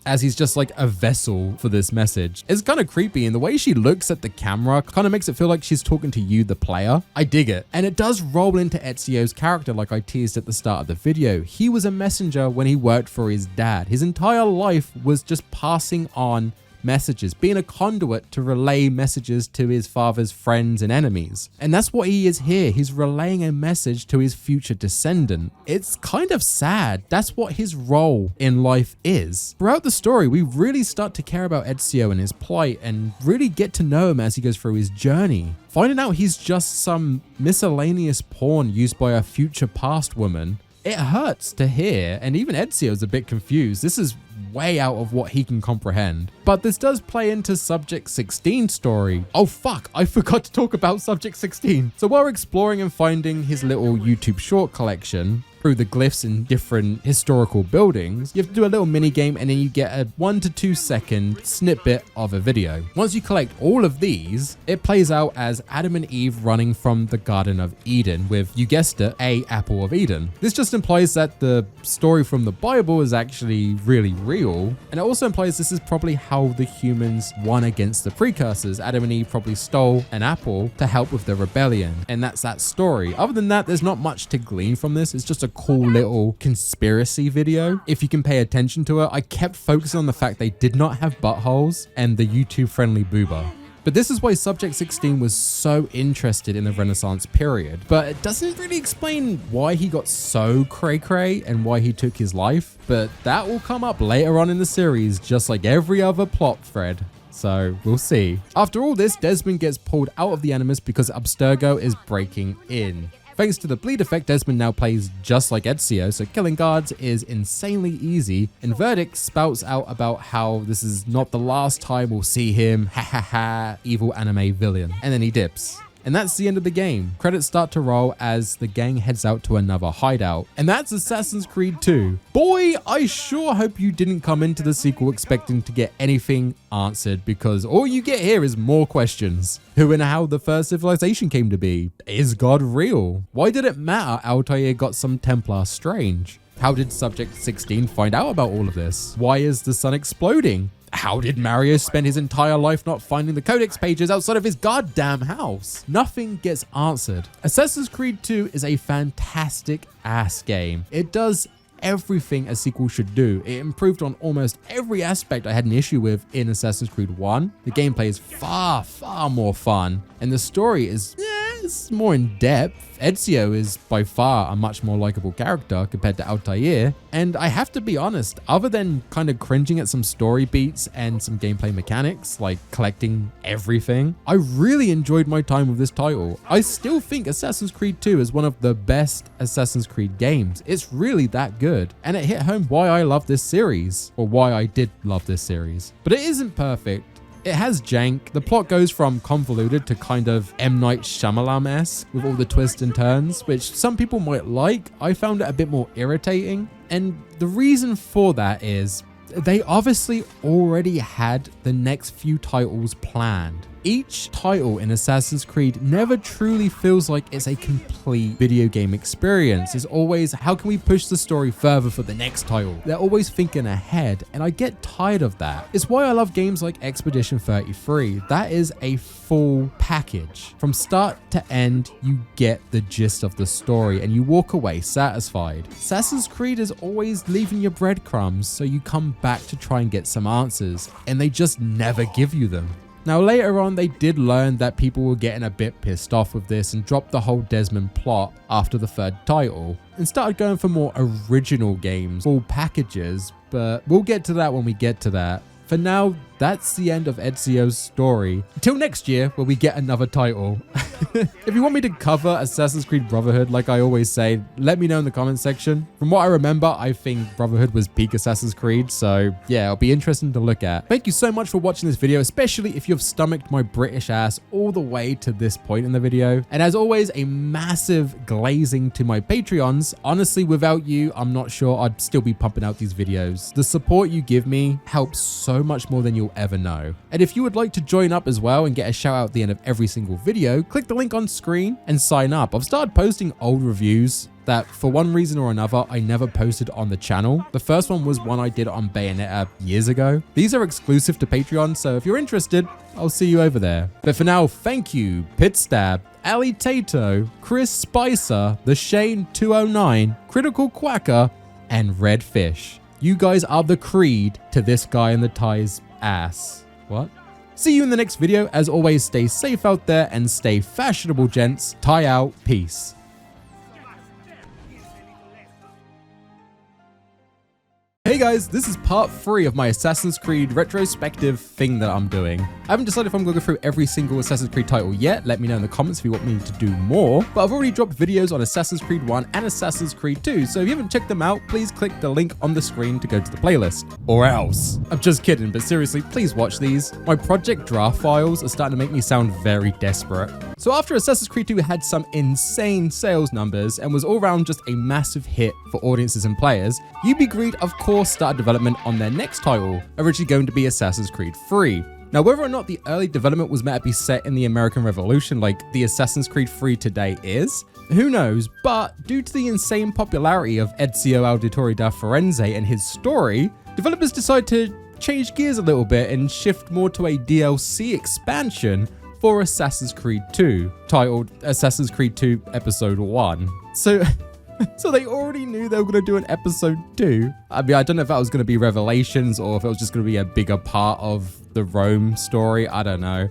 A: As he's just like a vessel for this message. It's kind of creepy, and the way she looks at the camera kind of makes it feel like she's talking to you, the player. I dig it. And it does roll into Ezio's character like I teased at the start of the video. He was a messenger when he worked for his dad. His entire life was just passing on messages, being a conduit to relay messages to his father's friends and enemies. And that's what he is here. He's relaying a message to his future descendant. It's kind of sad. That's what his role in life is. Throughout the story, we really start to care about Ezio and his plight and really get to know him as he goes through his journey. Finding out he's just some miscellaneous pawn used by a future past woman, it hurts to hear, and even Ezio's a bit confused. This is way out of what he can comprehend. But this does play into Subject 16's story. Oh fuck, I forgot to talk about Subject 16. So while exploring and finding his little YouTube short collection, through the glyphs in different historical buildings, you have to do a little mini game and then you get a 1 to 2 second snippet of a video. Once you collect all of these, it plays out as Adam and Eve running from the Garden of Eden with, you guessed it, a apple of Eden. This just implies that the story from the Bible is actually really real, and it also implies this is probably how the humans won against the precursors. Adam and Eve probably stole an apple to help with the rebellion, and that's that story. Other than that, there's not much to glean from this. It's just a cool little conspiracy video. If you can pay attention to it, I kept focusing on the fact they did not have buttholes and the YouTube friendly booba. But this is why Subject 16 was so interested in the Renaissance period. But it doesn't really explain why he got so cray-cray and why he took his life. But that will come up later on in the series, just like every other plot thread. So we'll see. After all this, Desmond gets pulled out of the Animus because Abstergo is breaking in. Thanks to the bleed effect, Desmond now plays just like Ezio, so killing guards is insanely easy, and Verdict spouts out about how this is not the last time we'll see him, ha ha ha, evil anime villain, and then he dips. And that's the end of the game. Credits start to roll as the gang heads out to another hideout. And that's Assassin's Creed 2. Boy, I sure hope you didn't come into the sequel expecting to get anything answered, because all you get here is more questions. Who and how the first civilization came to be? Is God real? Why did it matter Altair got some Templar strange? How did Subject 16 find out about all of this? Why is the sun exploding? how did Mario spend his entire life not finding the codex pages outside of his goddamn house? Nothing gets answered. Assassin's Creed 2 is a fantastic ass game. It does everything a sequel should do. It improved on almost every aspect I had an issue with in Assassin's Creed 1. The gameplay is far, far more fun, and the story is it's more in depth. Ezio is by far a much more likable character compared to Altair, and I have to be honest, other than kind of cringing at some story beats and some gameplay mechanics like collecting everything, I really enjoyed my time with this title. I still think Assassin's Creed 2 is one of the best Assassin's Creed games. It's really that good, and it hit home why I love this series, or why I did love this series. But it isn't perfect. It has jank. The plot goes from convoluted to kind of M. Night Shyamalan-esque with all the twists and turns, which some people might like. I found it a bit more irritating. And the reason for that is they obviously already had the next few titles planned. Each title in Assassin's Creed never truly feels like it's a complete video game experience. It's always, how can we push the story further for the next title? They're always thinking ahead, and I get tired of that. It's why I love games like Expedition 33. That is a full package. From start to end, you get the gist of the story, and you walk away satisfied. Assassin's Creed is always leaving you breadcrumbs, so you come back to try and get some answers, and they just never give you them. Now later on, they did learn that people were getting a bit pissed off with this and dropped the whole Desmond plot after the third title and started going for more original games, full packages, but we'll get to that when we get to that. For now, that's the end of Ezio's story. Until next year, where we get another title. If you want me to cover Assassin's Creed Brotherhood, like I always say, let me know in the comment section. From what I remember, I think Brotherhood was peak Assassin's Creed, so yeah, it'll be interesting to look at. Thank you so much for watching this video, especially if you've stomached my British ass all the way to this point in the video. And as always, a massive glazing to my Patreons. Honestly, without you, I'm not sure I'd still be pumping out these videos. The support you give me helps so much more than you'll ever know. And if you would like to join up as well and get a shout out at the end of every single video, click the link on screen and sign up. I've started posting old reviews that for one reason or another I never posted on the channel. The first one was one I did on Bayonetta years ago. These are exclusive to Patreon, so if you're interested, I'll see you over there. But for now, thank you, Pitstab, Ali Tato, Chris Spicer, The Shane 209, Critical Quacker, and Red Fish. You guys are the creed to this guy in the tie's ass. What? See you in the next video. As always, stay safe out there and stay fashionable, gents. Tie out. Peace. Hey guys, this is part 3 of my Assassin's Creed retrospective thing that I'm doing. I haven't decided if I'm going to go through every single Assassin's Creed title yet. Let me know in the comments if you want me to do more. But I've already dropped videos on Assassin's Creed 1 and Assassin's Creed 2, so if you haven't checked them out, please click the link on the screen to go to the playlist. Or else. I'm just kidding, but seriously, please watch these. My project draft files are starting to make me sound very desperate. So after Assassin's Creed 2 had some insane sales numbers and was all around just a massive hit for audiences and players, UB Greed of course started development on their next title, originally going to be Assassin's Creed 3. Now, whether or not the early development was meant to be set in the American Revolution like the Assassin's Creed 3 today is, who knows, but due to the insane popularity of Ezio Auditore da Firenze and his story, developers decided to change gears a little bit and shift more to a DLC expansion for Assassin's Creed 2, titled Assassin's Creed 2 Episode 1. So they already knew they were going to do an episode 2. I mean, I don't know if that was going to be Revelations or if it was just going to be a bigger part of the Rome story. I don't know.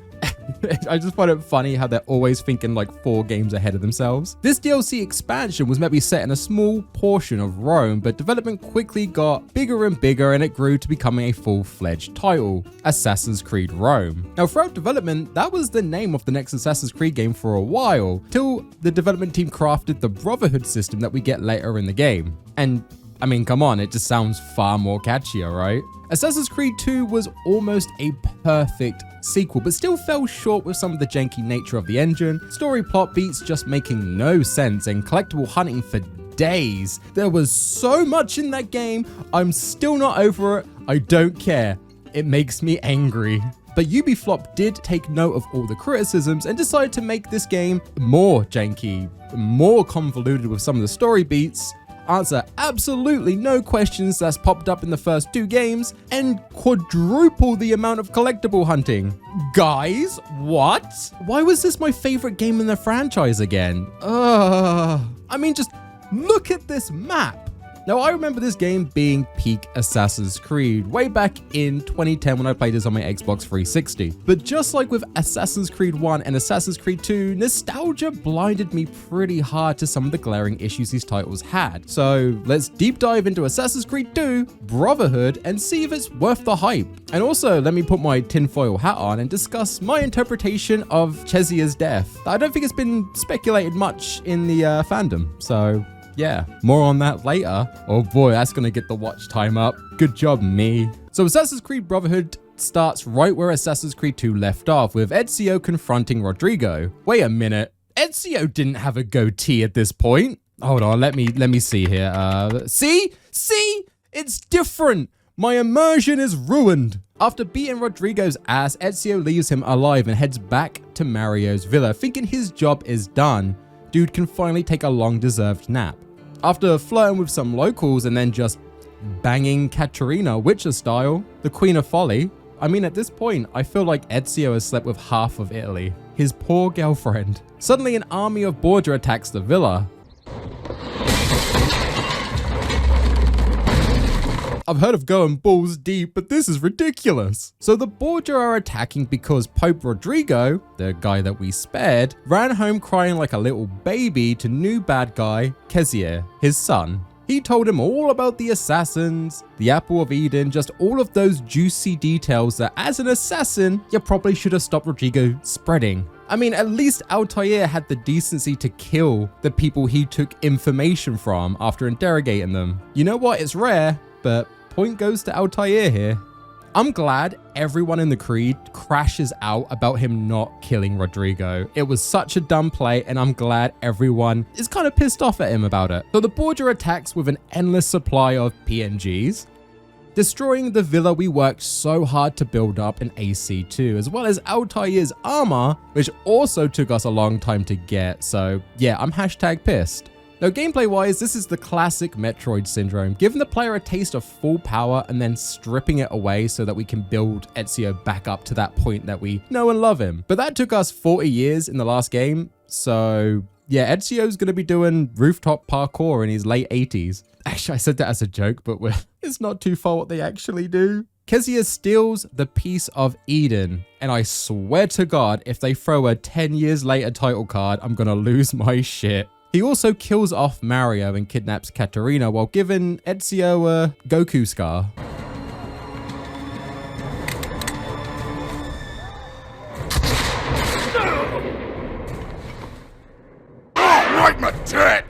A: I just find it funny how they're always thinking like 4 games ahead of themselves. This DLC expansion was meant to be set in a small portion of Rome, but development quickly got bigger and bigger and it grew to becoming a full-fledged title, Assassin's Creed Rome. Now throughout development, that was the name of the next Assassin's Creed game for a while, till the development team crafted the Brotherhood system that we get later in the game. And I mean, come on, it just sounds far more catchier, right? Assassin's Creed 2 was almost a perfect sequel, but still fell short with some of the janky nature of the engine, story plot beats just making no sense, and collectible hunting for days. There was so much in that game, I'm still not over it, I don't care. It makes me angry. But Ubisoft did take note of all the criticisms and decided to make this game more janky, more convoluted with some of the story beats, answer absolutely no questions that's popped up in the first 2 games, and quadruple the amount of collectible hunting. Guys, what? Why was this my favorite game in the franchise again? I mean, just look at this map. Now, I remember this game being peak Assassin's Creed way back in 2010 when I played this on my Xbox 360. But just like with Assassin's Creed 1 and Assassin's Creed 2, nostalgia blinded me pretty hard to some of the glaring issues these titles had. So let's deep dive into Assassin's Creed 2, Brotherhood, and see if it's worth the hype. And also, let me put my tinfoil hat on and discuss my interpretation of Chezia's death. I don't think it's been speculated much in the fandom, so yeah, more on that later. Oh boy, that's gonna get the watch time up. Good job, me. So Assassin's Creed Brotherhood starts right where Assassin's Creed 2 left off, with Ezio confronting Rodrigo. Wait a minute, Ezio didn't have a goatee at this point. Hold on, let me see here. See, it's different. My immersion is ruined. After beating Rodrigo's ass, Ezio leaves him alive and heads back to Mario's villa, thinking his job is done. Dude can finally take a long-deserved nap. After flirting with some locals and then just banging Caterina, Witcher style, the Queen of Folly. I mean, at this point, I feel like Ezio has slept with half of Italy. His poor girlfriend. Suddenly, an army of Borgia attacks the villa. I've heard of going balls deep, but this is ridiculous. So the Borgia are attacking because Pope Rodrigo, the guy that we spared, ran home crying like a little baby to new bad guy, Kezia, his son. He told him all about the assassins, the Apple of Eden, just all of those juicy details that as an assassin, you probably should have stopped Rodrigo spreading. I mean, at least Altair had the decency to kill the people he took information from after interrogating them. You know what? It's rare, but point goes to Altair here. I'm glad everyone in the Creed crashes out about him not killing Rodrigo. It was such a dumb play, and I'm glad everyone is kind of pissed off at him about it. So the Borgia attacks with an endless supply of PNGs, destroying the villa we worked so hard to build up in AC2, as well as Altair's armor, which also took us a long time to get. So yeah, I'm hashtag pissed. Now, gameplay-wise, this is the classic Metroid syndrome, giving the player a taste of full power and then stripping it away so that we can build Ezio back up to that point that we know and love him. But that took us 40 years in the last game, so yeah, Ezio's going to be doing rooftop parkour in his late 80s. Actually, I said that as a joke, but it's not too far what they actually do. Kezia steals the piece of Eden, and I swear to God, if they throw a 10 years later title card, I'm going to lose my shit. He also kills off Mario and kidnaps Caterina while giving Ezio a Goku scar.
J: Right, my tit!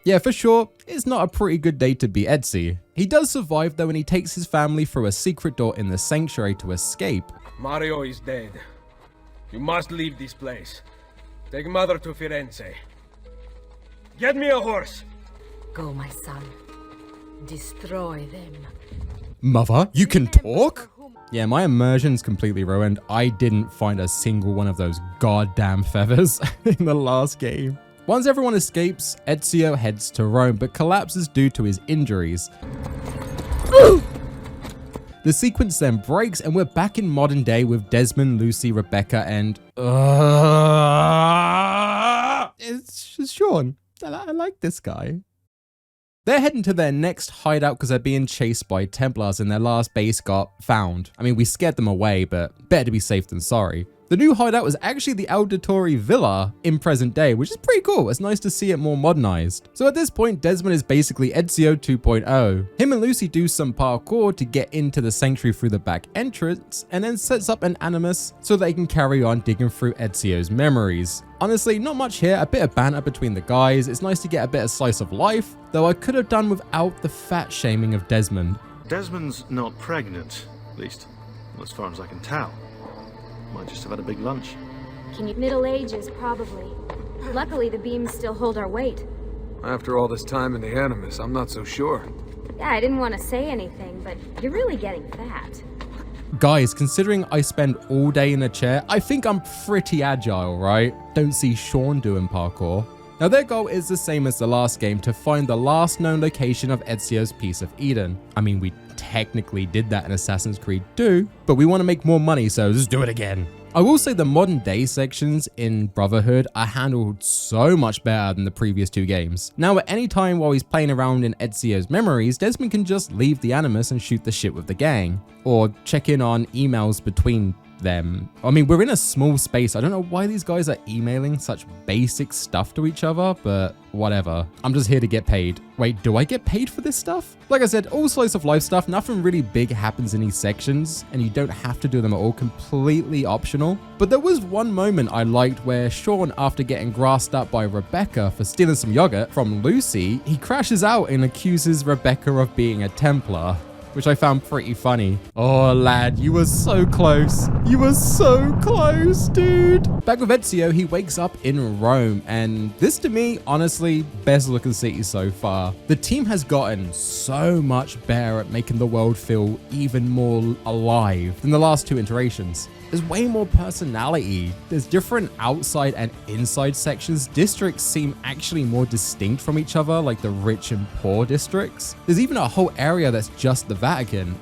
A: Yeah, for sure, it's not a pretty good day to be Ezio. He does survive though, and he takes his family through a secret door in the sanctuary to escape.
S: Mario is dead. You must leave this place. Take mother to Firenze. Get me a horse!
K: Go, my son. Destroy them.
A: Mother, you can talk? Yeah, my immersion's completely ruined. I didn't find a single one of those goddamn feathers in the last game. Once everyone escapes, Ezio heads to Rome, but collapses due to his injuries. The sequence then breaks, and we're back in modern day with Desmond, Lucy, Rebecca, and... it's Sean. I like this guy. They're heading to their next hideout because they're being chased by Templars and their last base got found. I mean, we scared them away, but better to be safe than sorry. The new hideout was actually the Auditore Villa in present day, which is pretty cool. It's nice to see it more modernized. So at this point, Desmond is basically Ezio 2.0. Him and Lucy do some parkour to get into the sanctuary through the back entrance, and then sets up an animus so they can carry on digging through Ezio's memories. Honestly, not much here, a bit of banter between the guys. It's nice to get a bit of slice of life, though I could have done without the fat shaming of Desmond.
M: Desmond's not pregnant, at least as far as I can tell. Might just have had a big lunch.
T: Middle Ages, probably. Luckily, the beams still hold our weight.
U: After all this time in the Animus, I'm not so sure.
T: Yeah, I didn't want to say anything, but you're really getting fat.
A: Guys, considering I spend all day in a chair, I think I'm pretty agile, right? Don't see Sean doing parkour. Now their goal is the same as the last game, to find the last known location of Ezio's Piece of Eden. I mean, we technically did that in Assassin's Creed 2, but we want to make more money, so let's do it again. I will say the modern day sections in Brotherhood are handled so much better than the previous 2 games. Now at any time while he's playing around in Ezio's memories, Desmond can just leave the Animus and shoot the shit with the gang, or check in on emails between them. I mean, we're in a small space. I don't know why these guys are emailing such basic stuff to each other, but whatever. I'm just here to get paid. Wait, do I get paid for this stuff? Like I said, all slice of life stuff, nothing really big happens in these sections, and you don't have to do them at all, completely optional. But there was one moment I liked where Sean, after getting grassed up by Rebecca for stealing some yogurt from Lucy, he crashes out and accuses Rebecca of being a Templar, which I found pretty funny. Oh lad, you were so close. You were so close, dude. Back with Ezio, he wakes up in Rome, and this to me, honestly, best looking city so far. The team has gotten so much better at making the world feel even more alive than the last 2 iterations. There's way more personality. There's different outside and inside sections. Districts seem actually more distinct from each other, like the rich and poor districts. There's even a whole area that's just the Vatican.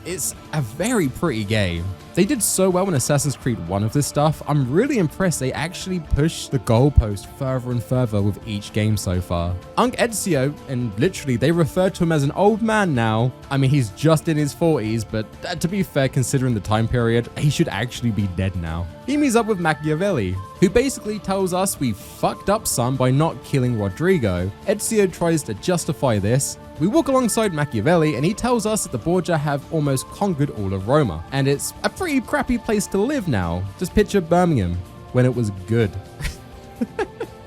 A: It's a very pretty game. They did so well in Assassin's Creed 1 of this stuff. I'm really impressed they actually pushed the goalpost further and further with each game so far. Unc Ezio, and literally they refer to him as an old man now. I mean, he's just in his 40s, but to be fair, considering the time period, he should actually be dead now. He meets up with Machiavelli, who basically tells us we fucked up some by not killing Rodrigo. Ezio tries to justify this. We walk alongside Machiavelli and he tells us that the Borgia have almost conquered all of Roma, and it's a pretty crappy place to live now. Just picture Birmingham when it was good.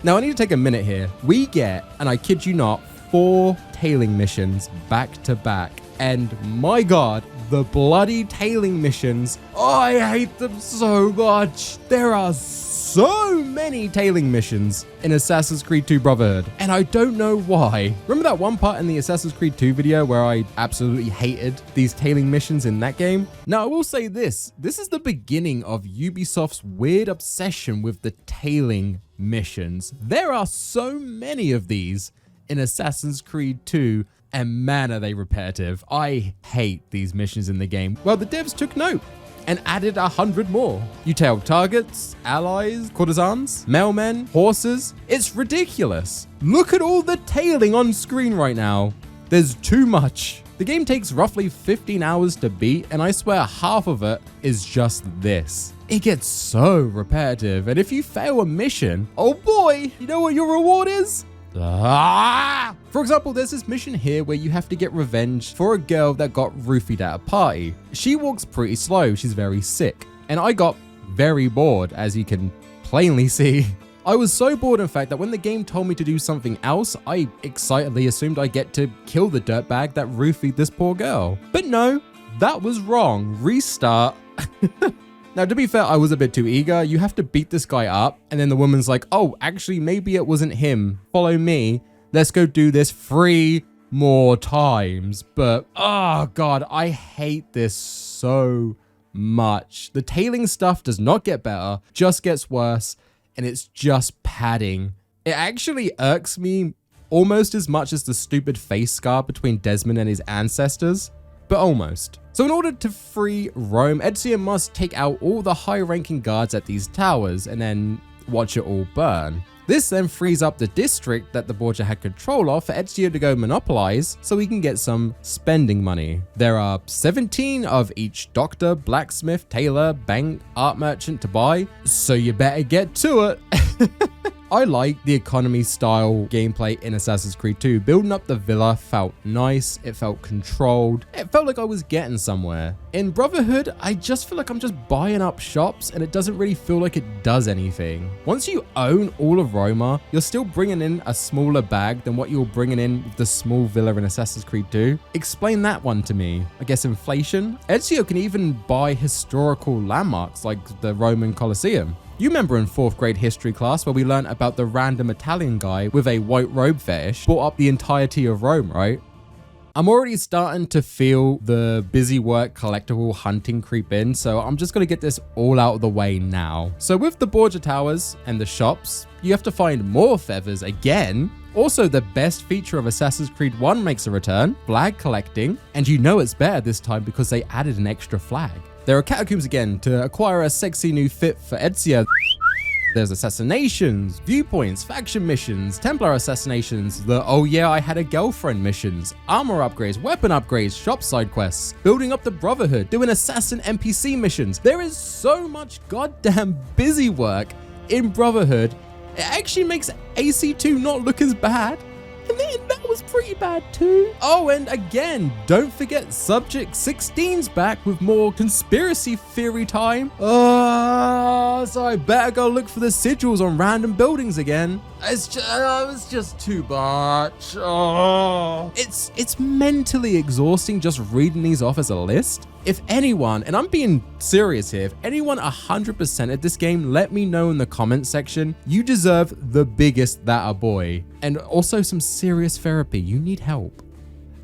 A: Now I need to take a minute here. We get, and I kid you not, 4 tailing missions back to back, and my god, the bloody tailing missions, I hate them so much. There are so many tailing missions in Assassin's Creed 2 Brotherhood, and I don't know why. Remember that one part in the Assassin's Creed 2 video where I absolutely hated these tailing missions in that game? Now I will say this is the beginning of Ubisoft's weird obsession with the tailing missions. There are so many of these in Assassin's Creed 2, and man, are they repetitive. I hate these missions in the game. Well, the devs took note and added 100 more. You tail targets, allies, courtesans, mailmen, horses. It's ridiculous. Look at all the tailing on screen right now. There's too much. The game takes roughly 15 hours to beat, and I swear half of it is just this. It gets so repetitive, and if you fail a mission, oh boy, you know what your reward is? For example, there's this mission here where you have to get revenge for a girl that got roofied at a party. She walks pretty slow, she's very sick, and I got very bored, as you can plainly see. I was so bored, in fact, that when the game told me to do something else, I excitedly assumed I get to kill the dirtbag that roofied this poor girl. But no, that was wrong. Restart. Now, to be fair, I was a bit too eager. You have to beat this guy up, and then the woman's like, oh, actually, maybe it wasn't him. Follow me. Let's go do this 3 more times. But, oh, God, I hate this so much. The tailing stuff does not get better, just gets worse, and it's just padding. It actually irks me almost as much as the stupid face scar between Desmond and his ancestors. But almost. So in order to free Rome, Ezio must take out all the high-ranking guards at these towers and then watch it all burn. This then frees up the district that the Borgia had control of for Ezio to go monopolize so he can get some spending money. There are 17 of each doctor, blacksmith, tailor, bank, art merchant to buy, so you better get to it. I like the economy style gameplay in Assassin's Creed 2. Building up the villa felt nice, it felt controlled, it felt like I was getting somewhere. In Brotherhood, I just feel like I'm just buying up shops and it doesn't really feel like it does anything. Once you own all of Roma, you're still bringing in a smaller bag than what you're bringing in with the small villa in Assassin's Creed 2. Explain that one to me. I guess inflation? Ezio can even buy historical landmarks like the Roman Colosseum. You remember in 4th grade history class where we learned about the random Italian guy with a white robe fetish bought up the entirety of Rome, right? I'm already starting to feel the busy work collectible hunting creep in, so I'm just going to get this all out of the way now. So with the Borgia Towers and the shops, you have to find more feathers again. Also, the best feature of Assassin's Creed 1 makes a return, flag collecting, and you know it's better this time because they added an extra flag. There are catacombs again to acquire a sexy new fit for Ezio. There's assassinations, viewpoints, faction missions, Templar assassinations, the oh yeah I had a girlfriend missions, armor upgrades, weapon upgrades, shop side quests, building up the Brotherhood, doing assassin NPC missions. There is so much goddamn busy work in Brotherhood. It actually makes AC2 not look as bad. And then that was pretty bad too. Oh, and again, don't forget Subject 16's back with more conspiracy theory time. So I better go look for the sigils on random buildings again. It's just too much. It's mentally exhausting just reading these off as a list. If anyone, and I'm being serious here, if anyone 100% at this game, let me know in the comment section. You deserve the biggest that a boy. And also some serious therapy. You need help.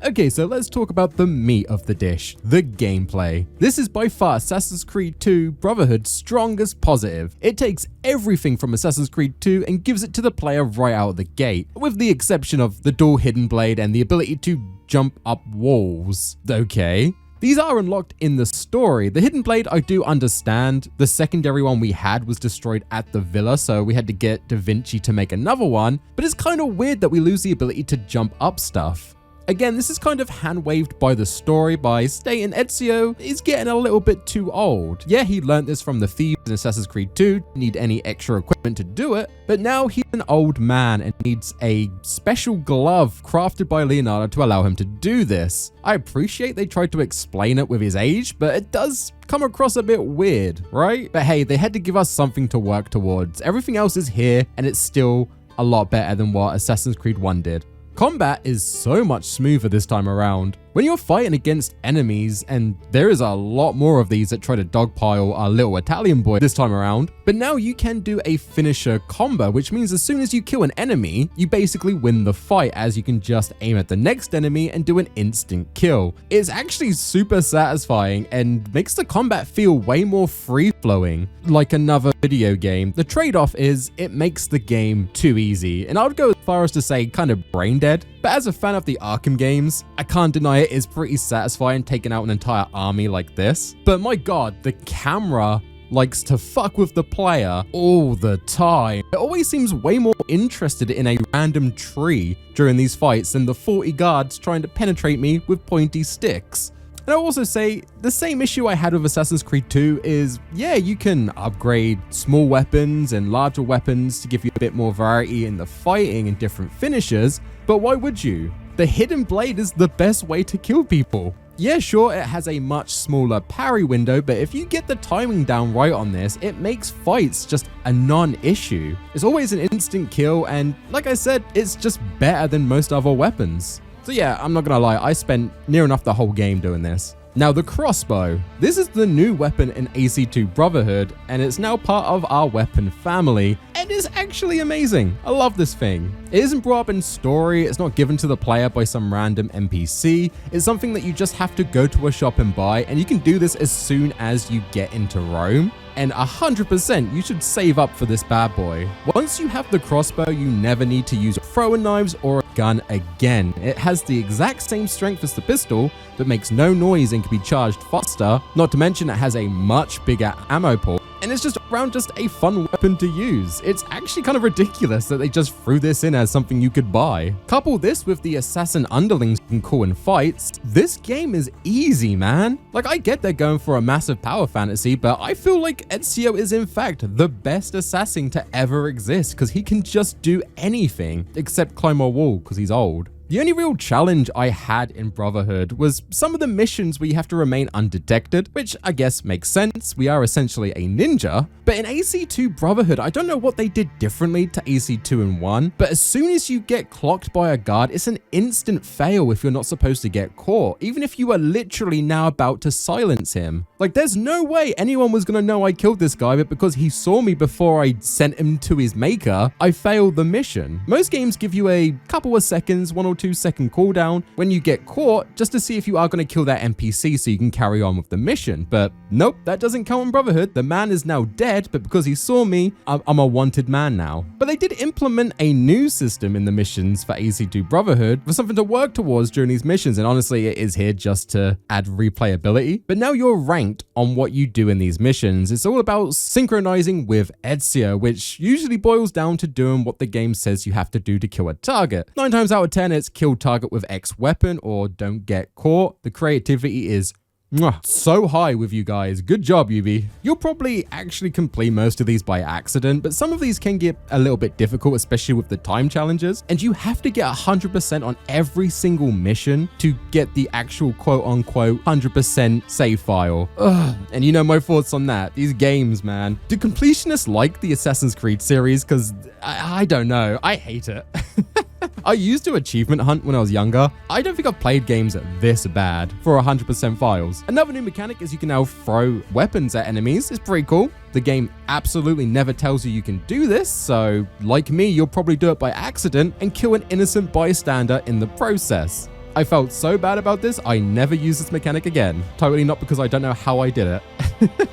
A: Okay, so let's talk about the meat of the dish, the gameplay. This is by far Assassin's Creed 2 Brotherhood's strongest positive. It takes everything from Assassin's Creed 2 and gives it to the player right out of the gate, with the exception of the dual hidden blade and the ability to jump up walls. Okay. These are unlocked in the story. The hidden blade I do understand. The secondary one we had was destroyed at the villa, so we had to get Guyinthetie to make another one, but it's kind of weird that we lose the ability to jump up stuff. Again, this is kind of hand-waved by the story by stating Ezio is getting a little bit too old. Yeah, he learned this from the thieves in Assassin's Creed 2, didn't need any extra equipment to do it, but now he's an old man and needs a special glove crafted by Leonardo to allow him to do this. I appreciate they tried to explain it with his age, but it does come across a bit weird, right? But hey, they had to give us something to work towards. Everything else is here, and it's still a lot better than what Assassin's Creed 1 did. Combat is so much smoother this time around. When you're fighting against enemies, and there is a lot more of these that try to dogpile our little Italian boy this time around, but now you can do a finisher combo, which means as soon as you kill an enemy, you basically win the fight, as you can just aim at the next enemy and do an instant kill. It's actually super satisfying and makes the combat feel way more free-flowing, like another video game. The trade-off is it makes the game too easy, and I would go as far as to say kind of brain dead. But as a fan of the Arkham games, I can't deny it is pretty satisfying taking out an entire army like this. But my god, the camera likes to fuck with the player all the time. It always seems way more interested in a random tree during these fights than the 40 guards trying to penetrate me with pointy sticks. And I'll also say, the same issue I had with Assassin's Creed 2 is, yeah, you can upgrade small weapons and larger weapons to give you a bit more variety in the fighting and different finishers, but why would you? The hidden blade is the best way to kill people. Yeah, sure, it has a much smaller parry window, but if you get the timing down right on this, it makes fights just a non-issue. It's always an instant kill, and like I said, it's just better than most other weapons. So yeah, I'm not gonna lie, I spent near enough the whole game doing this. Now the crossbow. This is the new weapon in AC2 Brotherhood, and it's now part of our weapon family, and is actually amazing. I love this thing. It isn't brought up in story, it's not given to the player by some random NPC, it's something that you just have to go to a shop and buy, and you can do this as soon as you get into Rome. And 100% you should save up for this bad boy. Once you have the crossbow, you never need to use throwing knives or a gun again. It has the exact same strength as the pistol, but makes no noise and can be charged faster, not to mention it has a much bigger ammo pool, and it's just a fun weapon to use. It's actually kind of ridiculous that they just threw this in as something you could buy. Couple this with the assassin underlings you can call in fights, this game is easy, man. Like, I get they're going for a massive power fantasy, but I feel like Ezio is in fact the best assassin to ever exist, because he can just do anything except climb a wall because he's old. The only real challenge I had in Brotherhood was some of the missions where you have to remain undetected, which I guess makes sense, we are essentially a ninja. But in AC2 Brotherhood, I don't know what they did differently to AC2 and 1, but as soon as you get clocked by a guard, it's an instant fail if you're not supposed to get caught, even if you are literally now about to silence him. Like, there's no way anyone was gonna know I killed this guy, but because he saw me before I sent him to his maker, I failed the mission. Most games give you a couple of seconds, 1 or 2 second cooldown when you get caught, just to see if you are going to kill that NPC so you can carry on with the mission. But nope, that doesn't count in Brotherhood. The man is now dead, but because he saw me, I'm a wanted man now. But they did implement a new system in the missions for AC2 Brotherhood for something to work towards during these missions, and honestly it is here just to add replayability. But now you're ranked on what you do in these missions. It's all about synchronizing with Ezio, which usually boils down to doing what the game says you have to do to kill a target. 9 times out of 10 it's kill target with X weapon or don't get caught. The creativity is so high with you guys. Good job, Ubi. You'll probably actually complete most of these by accident, but some of these can get a little bit difficult, especially with the time challenges, and you have to get 100% on every single mission to get the actual quote-unquote 100% save file. Ugh. And you know my thoughts on that. These games, man. Do completionists like the Assassin's Creed series? Because I don't know. I hate it. I used to achievement hunt when I was younger. I don't think I've played games this bad for 100% files. Another new mechanic is you can now throw weapons at enemies. It's pretty cool. The game absolutely never tells you can do this, so like me, you'll probably do it by accident and kill an innocent bystander in the process. I felt so bad about this, I never use this mechanic again. Totally not because I don't know how I did it.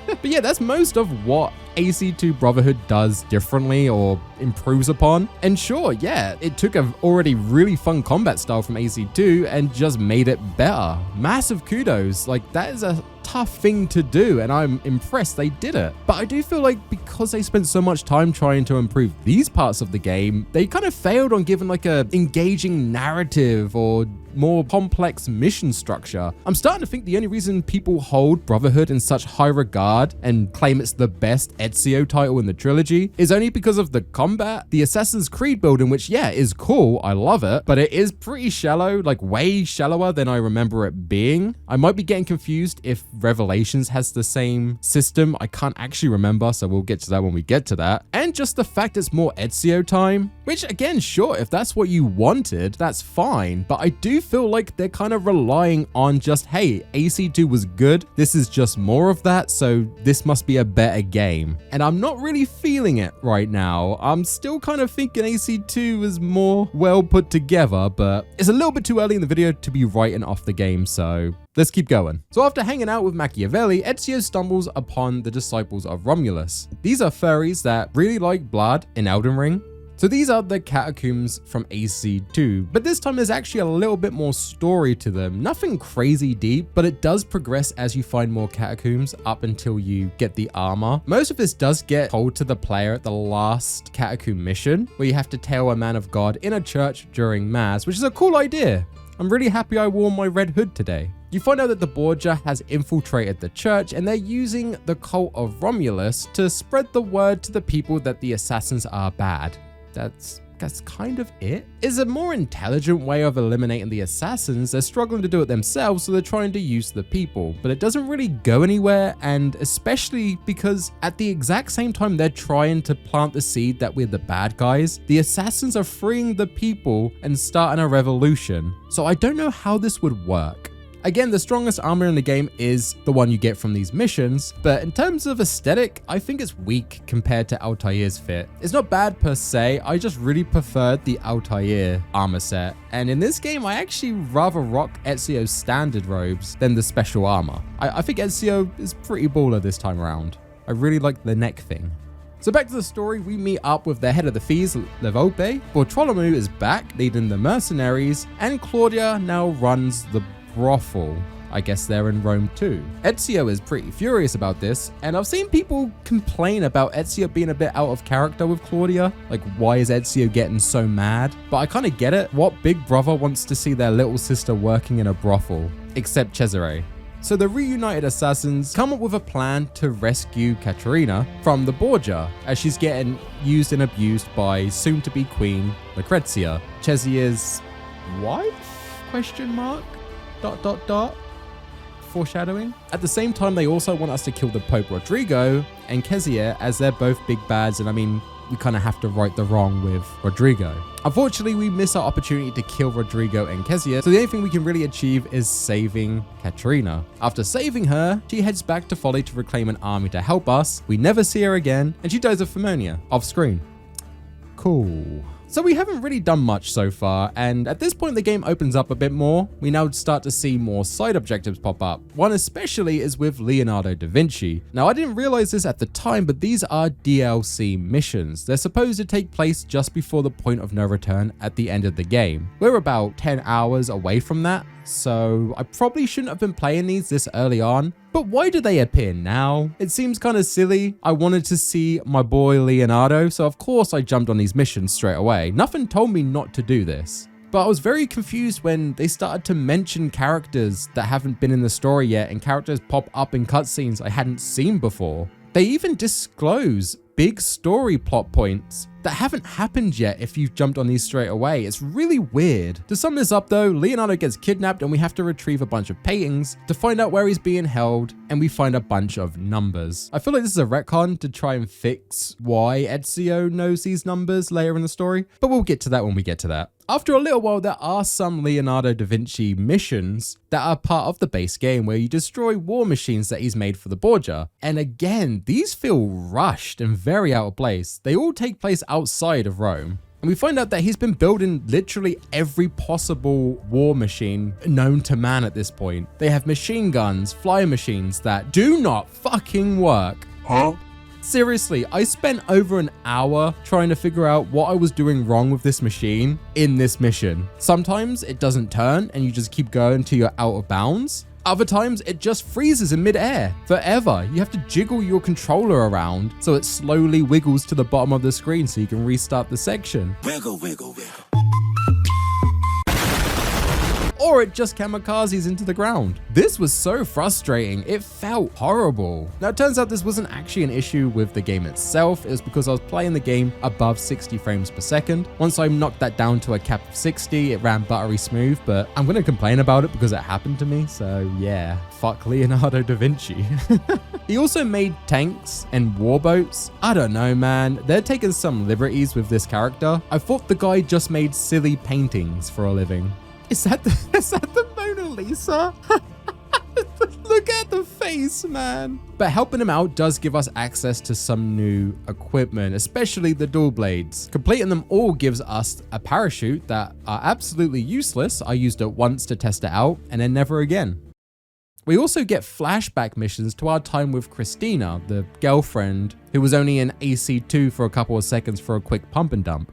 A: But yeah, that's most of what AC2 Brotherhood does differently or improves upon. And sure, yeah, it took a already really fun combat style from AC2 and just made it better. Massive kudos. Like, that is a tough thing to do, and I'm impressed they did it. But I do feel like because they spent so much time trying to improve these parts of the game, they kind of failed on giving like a engaging narrative or more complex mission structure. I'm starting to think the only reason people hold Brotherhood in such high regard and claim it's the best Ezio title in the trilogy is only because of the combat. The Assassin's Creed building, which yeah, is cool, I love it, but it is pretty shallow, like way shallower than I remember it being. I might be getting confused if Revelations has the same system. I can't actually remember, so we'll get to that when we get to that. And just the fact it's more Ezio time, which again, sure, if that's what you wanted, that's fine, but I do feel like they're kind of relying on just, hey, AC2 was good, this is just more of that, so this must be a better game. And I'm not really feeling it right now. I'm still kind of thinking AC2 is more well put together, but it's a little bit too early in the video to be writing off the game, so let's keep going. So after hanging out with Machiavelli, Ezio stumbles upon the disciples of Romulus. These are furries that really like blood in Elden Ring. So these are the catacombs from AC2, but this time there's actually a little bit more story to them. Nothing crazy deep, but it does progress as you find more catacombs up until you get the armor. Most of this does get told to the player at the last catacomb mission, where you have to tell a man of God in a church during mass, which is a cool idea. I'm really happy I wore my red hood today. You find out that the Borgia has infiltrated the church and they're using the cult of Romulus to spread the word to the people that the assassins are bad. That's kind of it. It's a more intelligent way of eliminating the assassins. They're struggling to do it themselves, so they're trying to use the people, but it doesn't really go anywhere, and especially because at the exact same time they're trying to plant the seed that we're the bad guys, the assassins are freeing the people and starting a revolution. So I don't know how this would work. Again, the strongest armor in the game is the one you get from these missions, but in terms of aesthetic, I think it's weak compared to Altair's fit. It's not bad per se, I just really preferred the Altair armor set, and in this game I actually rather rock Ezio's standard robes than the special armor. I think Ezio is pretty baller this time around. I really like the neck thing. So back to the story, we meet up with the head of the thieves, Levope. Bartolomeu is back, leading the mercenaries, and Claudia now runs the brothel. I guess they're in Rome too. Ezio is pretty furious about this, and I've seen people complain about Ezio being a bit out of character with Claudia. Like, why is Ezio getting so mad? But I kind of get it. What big brother wants to see their little sister working in a brothel? Except Cesare. So the reunited assassins come up with a plan to rescue Caterina from the Borgia, as she's getting used and abused by soon-to-be Queen Lucrezia, Cesare's wife? Question mark? ... Foreshadowing. At the same time, they also want us to kill the Pope Rodrigo and Kezia, as they're both big bads, and I mean, we kind of have to right the wrong with Rodrigo. Unfortunately, we miss our opportunity to kill Rodrigo and Kezia, so the only thing we can really achieve is saving Caterina. After saving her, she heads back to Folly to reclaim an army to help us. We never see her again, and she dies of pneumonia off screen. Cool. So we haven't really done much so far, and at this point the game opens up a bit more. We now start to see more side objectives pop up. One especially is with Leonardo da Vinci. Now I didn't realize this at the time, but these are DLC missions. They're supposed to take place just before the point of no return at the end of the game. We're about 10 hours away from that, so I probably shouldn't have been playing these this early on. But why do they appear now? It seems kind of silly. I wanted to see my boy Leonardo, so of course I jumped on these missions straight away. Nothing told me not to do this. But I was very confused when they started to mention characters that haven't been in the story yet, and characters pop up in cutscenes I hadn't seen before. They even disclose big story plot points that haven't happened yet if you've jumped on these straight away. It's really weird. To sum this up though, Leonardo gets kidnapped and we have to retrieve a bunch of paintings to find out where he's being held, and we find a bunch of numbers. I feel like this is a retcon to try and fix why Ezio knows these numbers later in the story, but we'll get to that when we get to that. After a little while, there are some Leonardo da Vinci missions that are part of the base game where you destroy war machines that he's made for the Borgia. And again, these feel rushed and very out of place. They all take place outside of Rome. And we find out that he's been building literally every possible war machine known to man at this point. They have machine guns, flying machines that do not fucking work. Huh? Seriously, I spent over an hour trying to figure out what I was doing wrong with this machine in this mission. Sometimes it doesn't turn and you just keep going until you're out of bounds. Other times it just freezes in midair forever. You have to jiggle your controller around so it slowly wiggles to the bottom of the screen so you can restart the section. Wiggle, wiggle, wiggle. Or it just kamikazes into the ground. This was so frustrating, it felt horrible. Now it turns out this wasn't actually an issue with the game itself, it was because I was playing the game above 60 frames per second. Once I knocked that down to a cap of 60, it ran buttery smooth, but I'm gonna complain about it because it happened to me, so yeah, fuck Leonardo da Vinci. He also made tanks and warboats. I don't know, man, they're taking some liberties with this character. I thought the guy just made silly paintings for a living. Is that the Mona Lisa? Look at the face, man. But helping him out does give us access to some new equipment, especially the dual blades. Completing them all gives us a parachute that are absolutely useless. I used it once to test it out and then never again. We also get flashback missions to our time with Christina, the girlfriend who was only in AC2 for a couple of seconds for a quick pump and dump.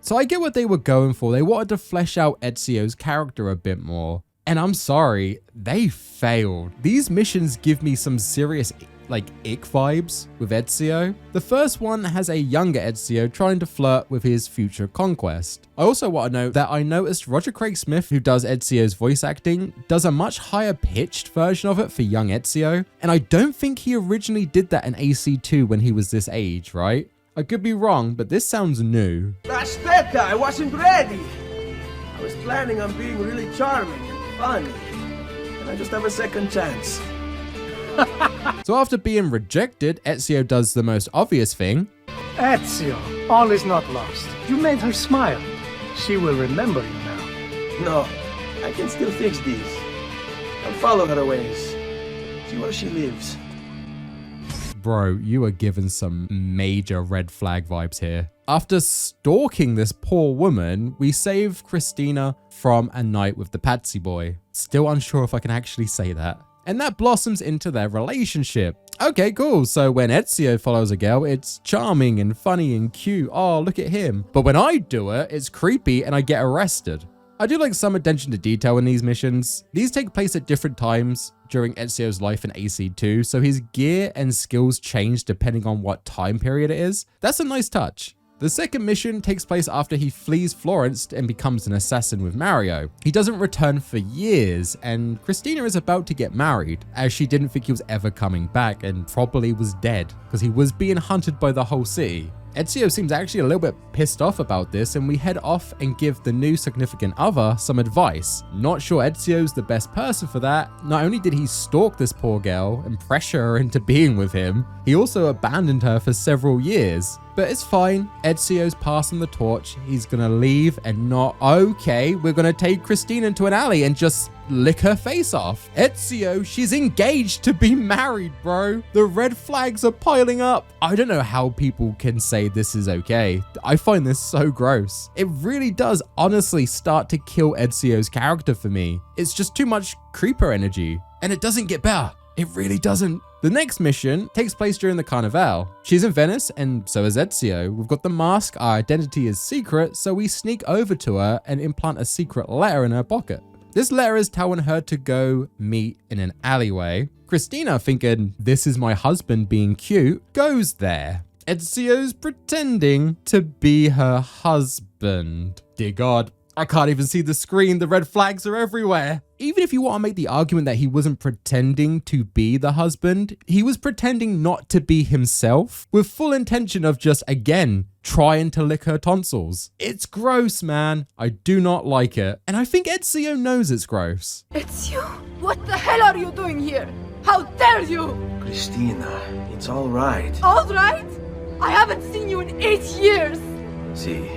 A: So I get what they were going for. They wanted to flesh out Ezio's character a bit more. And I'm sorry, they failed. These missions give me some serious ick vibes with Ezio. The first one has a younger Ezio trying to flirt with his future conquest. I also want to note that I noticed Roger Craig Smith, who does Ezio's voice acting, does a much higher pitched version of it for young Ezio. And I don't think he originally did that in AC2 when he was this age, right? I could be wrong, but this sounds new.
B: Aspetta, I wasn't ready. I was planning on being really charming and funny, and I just have a second chance.
A: So after being rejected, Ezio does the most obvious thing.
L: Ezio, all is not lost. You made her smile. She will remember you now.
B: No, I can still fix these. I'll follow her ways. See where she lives.
A: Bro, you are given some major red flag vibes here. After stalking this poor woman, we save Christina from a night with the Patsy boy. Still unsure if I can actually say that. And that blossoms into their relationship. Okay, cool. So when Ezio follows a girl, it's charming and funny and cute. Oh, look at him. But when I do it, it's creepy and I get arrested. I do like some attention to detail in these missions. These take place at different times during Ezio's life in AC2, so his gear and skills change depending on what time period it is. That's a nice touch. The second mission takes place after he flees Florence and becomes an assassin with Mario. He doesn't return for years, and Christina is about to get married, as she didn't think he was ever coming back and probably was dead, because he was being hunted by the whole city. Ezio seems actually a little bit pissed off about this, and we head off and give the new significant other some advice. Not sure Ezio's the best person for that. Not only did he stalk this poor girl and pressure her into being with him, he also abandoned her for several years. but it's fine. Ezio's passing the torch. He's gonna leave and not, okay, we're gonna take Christine into an alley and just lick her face off. Ezio, she's engaged to be married, bro. The red flags are piling up. I don't know how people can say this is okay. I find this so gross. It really does honestly start to kill Ezio's character for me. It's just too much creeper energy, and it doesn't get better. It really doesn't. The next mission takes place during the Carnival. She's in Venice, and so is Ezio. We've got the mask, our identity is secret, so we sneak over to her and implant a secret letter in her pocket. This letter is telling her to go meet in an alleyway. Christina, thinking this is my husband being cute, goes there. Ezio's pretending to be her husband. Dear God, I can't even see the screen. The red flags are everywhere. Even if you want to make the argument that he wasn't pretending to be the husband, he was pretending not to be himself with full intention of just, again, trying to lick her tonsils. It's gross, man. I do not like it. And I think Ezio knows it's gross.
O: Ezio? What the hell are you doing here? How dare you?
B: Christina, it's all right.
O: All right? I haven't seen you in 8 years.
B: See,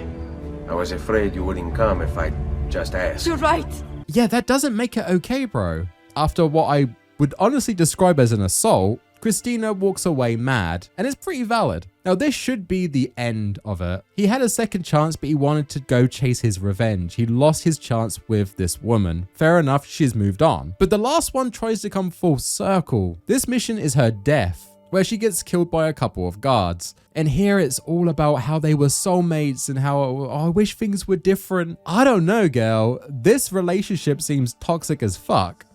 B: I was afraid you wouldn't come if I just asked.
O: You're right.
A: Yeah, that doesn't make it okay, bro. After what I would honestly describe as an assault, Christina walks away mad, and it's pretty valid. Now, this should be the end of it. He had a second chance, but he wanted to go chase his revenge. He lost his chance with this woman. Fair enough, she's moved on. But the last one tries to come full circle. This mission is her death, where she gets killed by a couple of guards. And here it's all about how they were soulmates and how, oh, I wish things were different. I don't know, girl. This relationship seems toxic as fuck.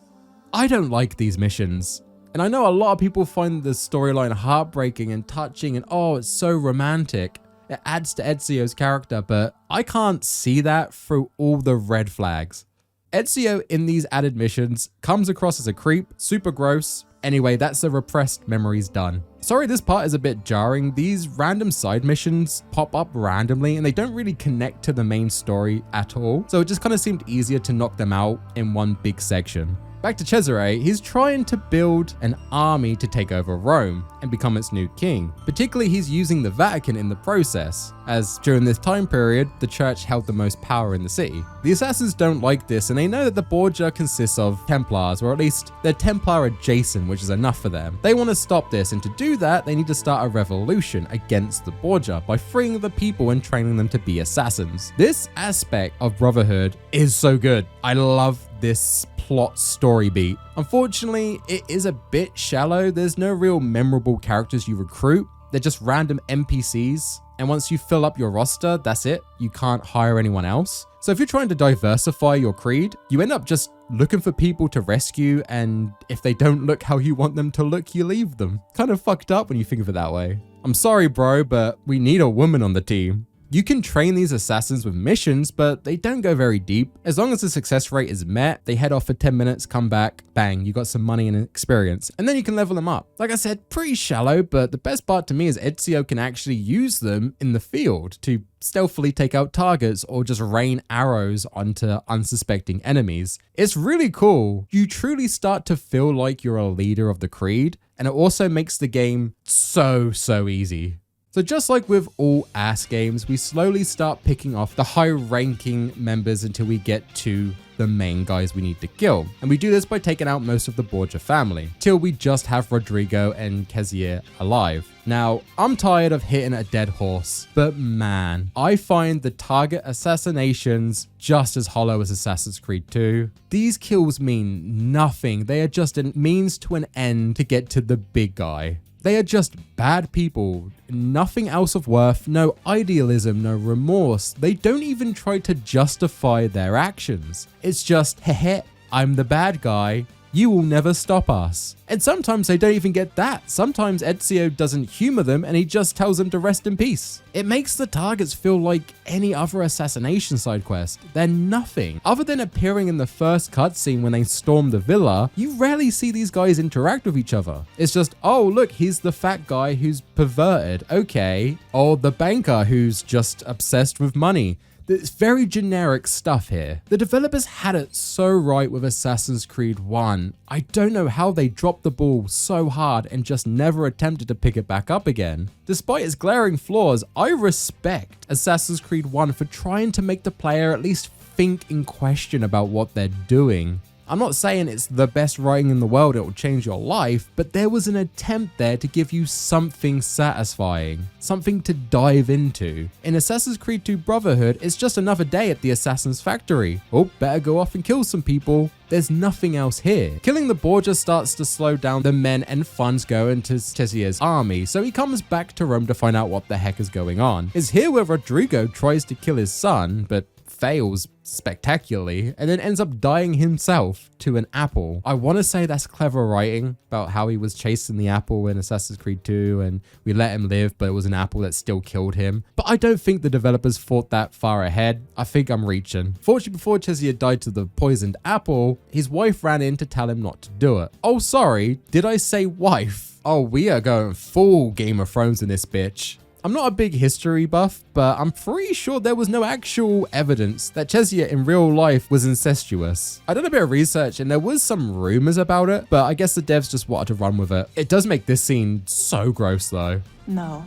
A: I don't like these missions. And I know a lot of people find the storyline heartbreaking and touching and, oh, it's so romantic. It adds to Ezio's character, but I can't see that through all the red flags. Ezio in these added missions comes across as a creep, super gross. Anyway, that's the repressed memories done. Sorry, this part is a bit jarring. These random side missions pop up randomly and they don't really connect to the main story at all. So it just kind of seemed easier to knock them out in one big section. Back to Cesare, he's trying to build an army to take over Rome and become its new king. Particularly, he's using the Vatican in the process, as during this time period, the church held the most power in the city. The assassins don't like this, and they know that the Borgia consists of Templars, or at least they're Templar adjacent, which is enough for them. They want to stop this, and to do that, they need to start a revolution against the Borgia by freeing the people and training them to be assassins. This aspect of Brotherhood is so good. I love this plot story beat. Unfortunately, it is a bit shallow. There's no real memorable characters you recruit. They're just random NPCs. And once you fill up your roster, that's it. You can't hire anyone else. So if you're trying to diversify your creed, you end up just looking for people to rescue, and if they don't look how you want them to look, you leave them. Kind of fucked up when you think of it that way. I'm sorry, bro, but we need a woman on the team. You can train these assassins with missions, but they don't go very deep. As long as the success rate is met, they head off for 10 minutes, come back, bang, you got some money and experience, and then you can level them up. Like I said, pretty shallow, but the best part to me is Ezio can actually use them in the field to stealthily take out targets or just rain arrows onto unsuspecting enemies. It's really cool. You truly start to feel like you're a leader of the creed, and it also makes the game so easy. So just like with all ass games, we slowly start picking off the high-ranking members until we get to the main guys we need to kill. And we do this by taking out most of the Borgia family, till we just have Rodrigo and Kezia alive. Now, I'm tired of hitting a dead horse, but man, I find the target assassinations just as hollow as Assassin's Creed 2. These kills mean nothing. They are just a means to an end to get to the big guy. They are just bad people, nothing else of worth, no idealism, no remorse. They don't even try to justify their actions. It's just, heh, I'm the bad guy. You will never stop us. And sometimes they don't even get that. Sometimes Ezio doesn't humor them and he just tells them to rest in peace. It makes the targets feel like any other assassination side quest. They're nothing. Other than appearing in the first cutscene when they storm the villa, you rarely see these guys interact with each other. It's just, oh look, he's the fat guy who's perverted, okay. Or the banker who's just obsessed with money. It's very generic stuff here. The developers had it so right with Assassin's Creed 1. I don't know how they dropped the ball so hard and just never attempted to pick it back up again. Despite its glaring flaws, I respect Assassin's Creed 1 for trying to make the player at least think and question about what they're doing. I'm not saying it's the best writing in the world, it will change your life, but there was an attempt there to give you something satisfying, something to dive into. In Assassin's Creed 2 Brotherhood, it's just another day at the Assassin's factory. Oh, better go off and kill some people. There's nothing else here. Killing the Borgia starts to slow down the men and funds going to Cezia's army, so he comes back to Rome to find out what the heck is going on. It's here where Rodrigo tries to kill his son, but fails spectacularly and then ends up dying himself to an apple. I want to say that's clever writing about how he was chasing the apple in Assassin's Creed 2 and we let him live, but it was an apple that still killed him. But I don't think the developers thought that far ahead. I think I'm reaching. Fortunately, before Cezia died to the poisoned apple, his wife ran in to tell him not to do it. Oh, sorry, did I say wife? Oh, we are going full Game of Thrones in this bitch. I'm not a big history buff, but I'm pretty sure there was no actual evidence that Cezia in real life was incestuous. I did a bit of research and there was some rumors about it, but I guess the devs just wanted to run with it. It does make this scene so gross though.
I: No.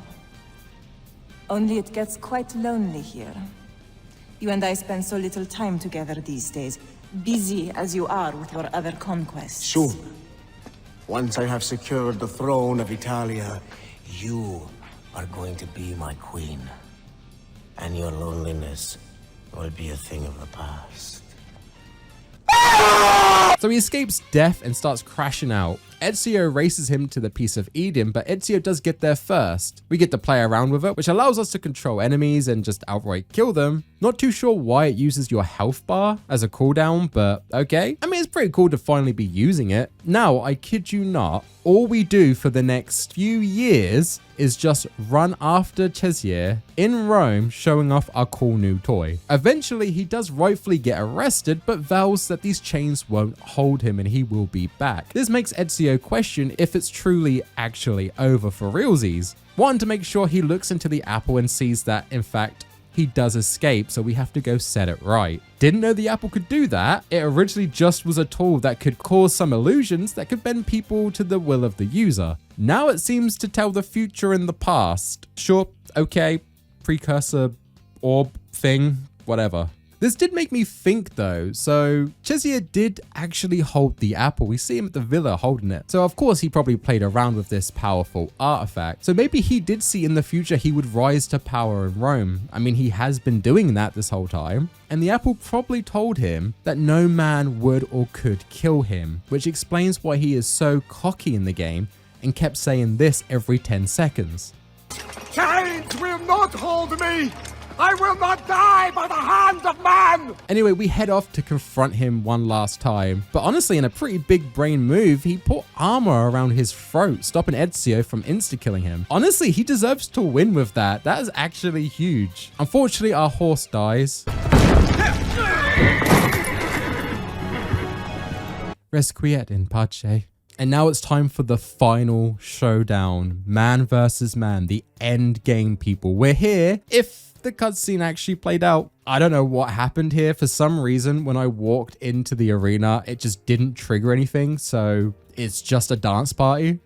I: Only it gets quite lonely here. You and I spend so little time together these days, busy as you are with your other conquests.
H: Soon, once I have secured the throne of Italia, you are going to be my queen, and your loneliness will be a thing of the past.
A: So he escapes death and starts crashing out. Ezio races him to the Piece of Eden, but Ezio does get there first. We get to play around with it, which allows us to control enemies and just outright kill them. Not too sure why it uses your health bar as a cooldown, but okay. I mean, it's pretty cool to finally be using it. Now, I kid you not, all we do for the next few years is just run after Cezia in Rome, showing off our cool new toy. Eventually, he does rightfully get arrested, but vows that these chains won't hold him and he will be back. This makes Ezio question if it's truly actually over for realsies. One, to make sure he looks into the apple and sees that, in fact, he does escape, so we have to go set it right. Didn't know the apple could do that. It originally just was a tool that could cause some illusions that could bend people to the will of the user. Now it seems to tell the future and the past. Sure, okay, precursor, orb, thing, whatever. This did make me think though, so Cezia did actually hold the apple. We see him at the villa holding it. So of course he probably played around with this powerful artifact. So maybe he did see in the future he would rise to power in Rome. I mean, he has been doing that this whole time. And the apple probably told him that no man would or could kill him, which explains why he is so cocky in the game and kept saying this every 10 seconds.
J: Chains will not hold me! I will not die by the hand of man!
A: Anyway, we head off to confront him one last time. But honestly, in a pretty big brain move, he put armor around his throat, stopping Ezio from insta-killing him. Honestly, he deserves to win with that. That is actually huge. Unfortunately, our horse dies. Resquiet in pace. And now it's time for the final showdown. Man versus man, the end game, people. We're here. If the cutscene actually played out, I don't know what happened here. For some reason, when I walked into the arena, it just didn't trigger anything. So it's just a dance party.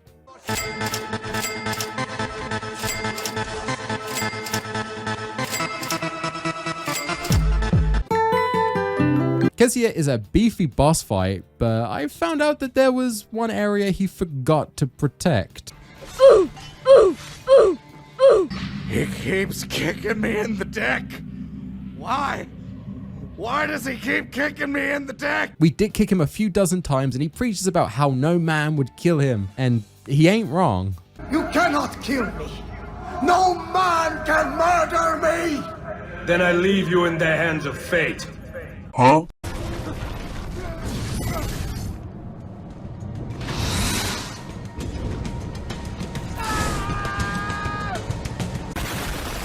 A: Cezia is a beefy boss fight, but I found out that there was one area he forgot to protect.
J: Ooh, ooh, ooh, ooh. He keeps kicking me in the dick. Why? Why does he keep kicking me in the dick?
A: We did kick him a few dozen times and he preaches about how no man would kill him, and he ain't wrong.
J: You cannot kill me. No man can murder me.
S: Then I leave you in the hands of fate.
J: Huh?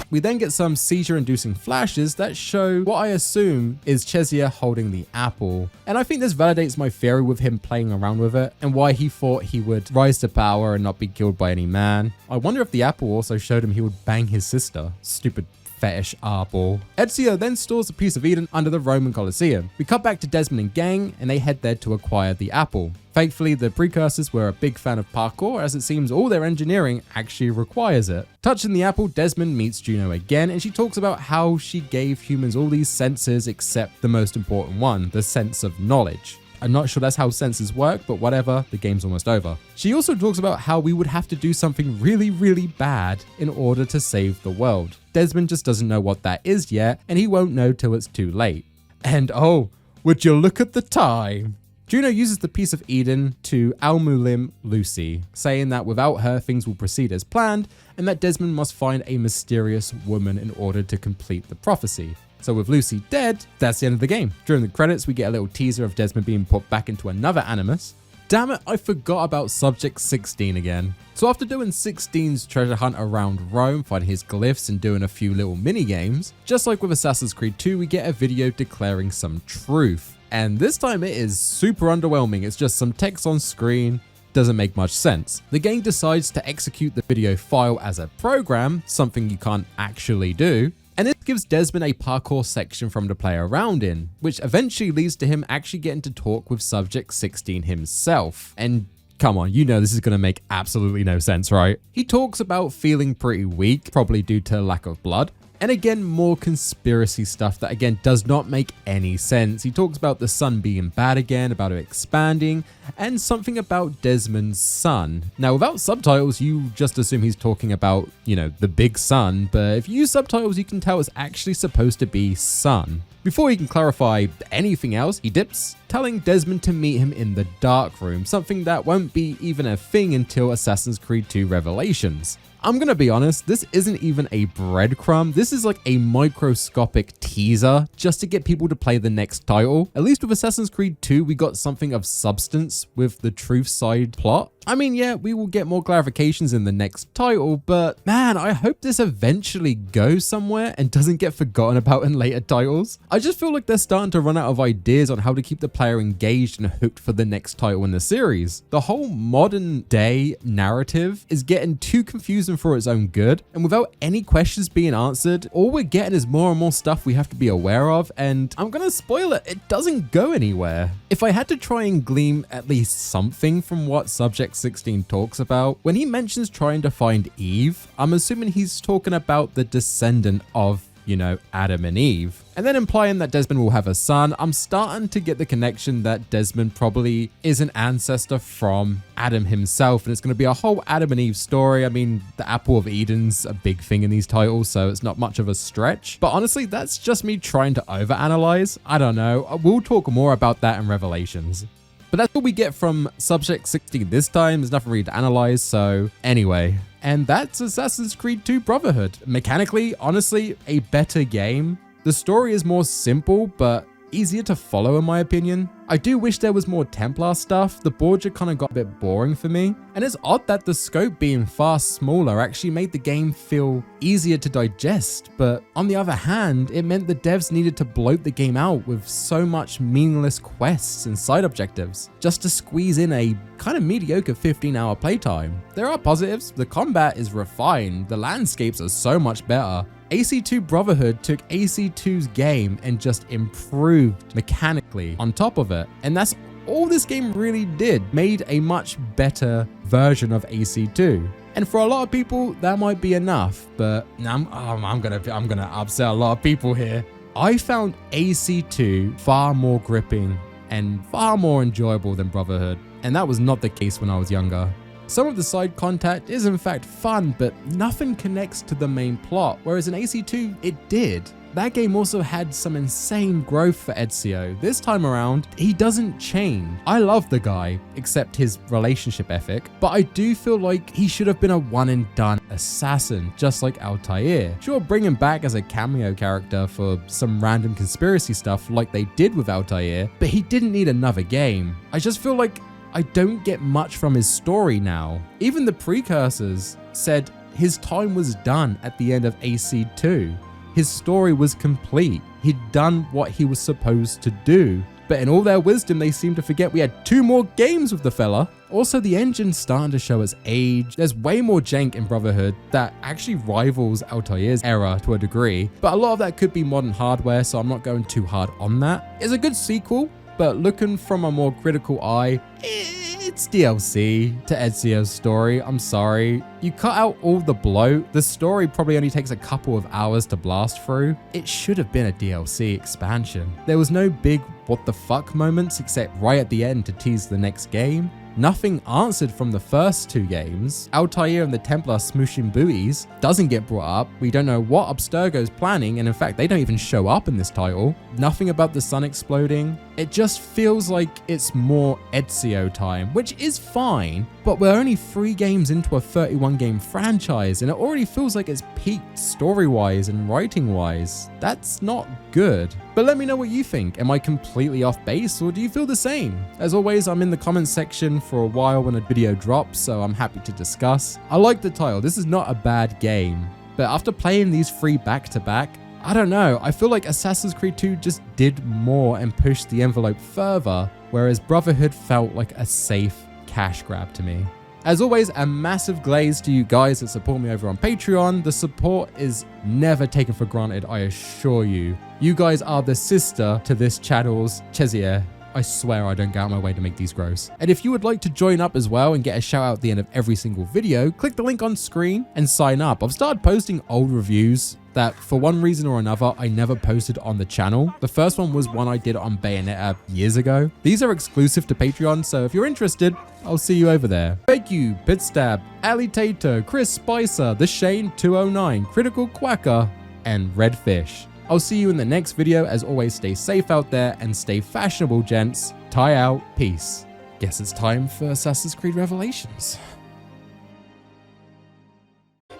A: We then get some seizure-inducing flashes that show what I assume is Cezia holding the apple. And I think this validates my theory with him playing around with it and why he thought he would rise to power and not be killed by any man. I wonder if the apple also showed him he would bang his sister. Stupid fetish arbor. Ezio then stores a piece of Eden under the Roman Colosseum. We cut back to Desmond and gang, and they head there to acquire the apple. Thankfully, the precursors were a big fan of parkour, as it seems all their engineering actually requires it. Touching the apple, Desmond meets Juno again, and she talks about how she gave humans all these senses except the most important one, the sense of knowledge. I'm not sure that's how senses work, but whatever, the game's almost over. She also talks about how we would have to do something really, really bad in order to save the world. Desmond just doesn't know what that is yet, and he won't know till it's too late. And oh, would you look at the time? Juno uses the piece of Eden to Al-Mulim Lucy, saying that without her, things will proceed as planned, and that Desmond must find a mysterious woman in order to complete the prophecy. So with Lucy dead, that's the end of the game. During the credits, we get a little teaser of Desmond being put back into another Animus. Damn it, I forgot about Subject 16 again. So after doing 16's treasure hunt around Rome, finding his glyphs and doing a few little mini games, just like with Assassin's Creed 2, we get a video declaring some truth. And this time it is super underwhelming. It's just some text on screen. Doesn't make much sense. The game decides to execute the video file as a program, something you can't actually do. And it gives Desmond a parkour section from to play around in, which eventually leads to him actually getting to talk with Subject 16 himself. And come on, you know this is going to make absolutely no sense, right? He talks about feeling pretty weak, probably due to lack of blood. And again, more conspiracy stuff that again does not make any sense. He talks about the sun being bad again, about it expanding, and something about Desmond's son. Now, without subtitles, you just assume he's talking about, you know, the big sun, but if you use subtitles, you can tell it's actually supposed to be sun. Before he can clarify anything else, he dips, telling Desmond to meet him in the dark room, something that won't be even a thing until Assassin's Creed 2 Revelations. I'm gonna be honest, this isn't even a breadcrumb. This is like a microscopic teaser just to get people to play the next title. At least with Assassin's Creed 2, we got something of substance with the truth side plot. I mean, yeah, we will get more clarifications in the next title, but man, I hope this eventually goes somewhere and doesn't get forgotten about in later titles. I just feel like they're starting to run out of ideas on how to keep the player engaged and hooked for the next title in the series. The whole modern day narrative is getting too confusing for its own good, and without any questions being answered, all we're getting is more and more stuff we have to be aware of, and I'm gonna spoil it, it doesn't go anywhere. If I had to try and glean at least something from what Subject 16 talks about, when he mentions trying to find Eve, I'm assuming he's talking about the descendant of, you know, Adam and Eve. And then implying that Desmond will have a son, I'm starting to get the connection that Desmond probably is an ancestor from Adam himself, and it's going to be a whole Adam and Eve story. I mean, the Apple of Eden's a big thing in these titles, so it's not much of a stretch. But honestly, that's just me trying to overanalyze. I don't know. We'll talk more about that in Revelations. But that's what we get from Subject 16 this time. There's nothing really to analyze, so anyway. And that's Assassin's Creed 2 Brotherhood. Mechanically, honestly, a better game. The story is more simple, but easier to follow in my opinion. I do wish there was more Templar stuff. The board just kind of got a bit boring for me. And it's odd that the scope being far smaller actually made the game feel easier to digest. But on the other hand, it meant the devs needed to bloat the game out with so much meaningless quests and side objectives just to squeeze in a kind of mediocre 15-hour playtime. There are positives. The combat is refined. The landscapes are so much better. AC2 Brotherhood took AC2's game and just improved mechanically on top of it. And that's all this game really did, made a much better version of AC2. And for a lot of people, that might be enough, but I'm gonna upset a lot of people here. I found AC2 far more gripping and far more enjoyable than Brotherhood. And that was not the case when I was younger. Some of the side content is in fact fun, but nothing connects to the main plot, whereas in AC2, it did. That game also had some insane growth for Ezio. This time around, he doesn't change. I love the guy, except his relationship ethic, but I do feel like he should have been a one and done assassin, just like Altair. Sure, bring him back as a cameo character for some random conspiracy stuff like they did with Altair, but he didn't need another game. I just feel like I don't get much from his story now. Even the precursors said his time was done at the end of AC2. His story was complete. He'd done what he was supposed to do. but in all their wisdom, they seem to forget we had 2 more games with the fella. Also, the engine's starting to show its age. There's way more jank in Brotherhood that actually rivals Altair's era to a degree, but a lot of that could be modern hardware, so I'm not going too hard on that. It's a good sequel, but looking from a more critical eye, it's DLC to Ezio's story. I'm sorry. You cut out all the bloat. The story probably only takes a couple of hours to blast through. It should have been a DLC expansion. There was no big what the fuck moments except right at the end to tease the next game. Nothing answered from the first 2 games. Altair and the Templar smooshing booties doesn't get brought up. We don't know what Abstergo's planning, and in fact, they don't even show up in this title. Nothing about the sun exploding. It just feels like it's more Ezio time, which is fine, but we're only 3 games into a 31 game franchise, and it already feels like it's peaked story-wise and writing-wise. That's not good. But let me know what you think. Am I completely off base, or do you feel the same? As always, I'm in the comments section for a while when a video drops, so I'm happy to discuss. I like the title. This is not a bad game, but after playing these 3 back-to-back, I don't know, I feel like Assassin's Creed 2 just did more and pushed the envelope further, whereas Brotherhood felt like a safe cash grab to me. As always, a massive glaze to you guys that support me over on Patreon. The support is never taken for granted, I assure you. You guys are the sister to this channel's Chezier. I swear I don't go out my way to make these gross. And if you would like to join up as well and get a shout out at the end of every single video, click the link on screen and sign up. I've started posting old reviews that for one reason or another I never posted on the channel. The first one was one I did on Bayonetta years ago. These are exclusive to Patreon, so if you're interested, I'll see you over there. Thank you, Bitstab, Alitator, Chris Spicer, The Shane 209, Critical Quacker, and Redfish. I'll see you in the next video. As always, stay safe out there and stay fashionable, gents. Tie out, peace. Guess it's time for Assassin's Creed Revelations.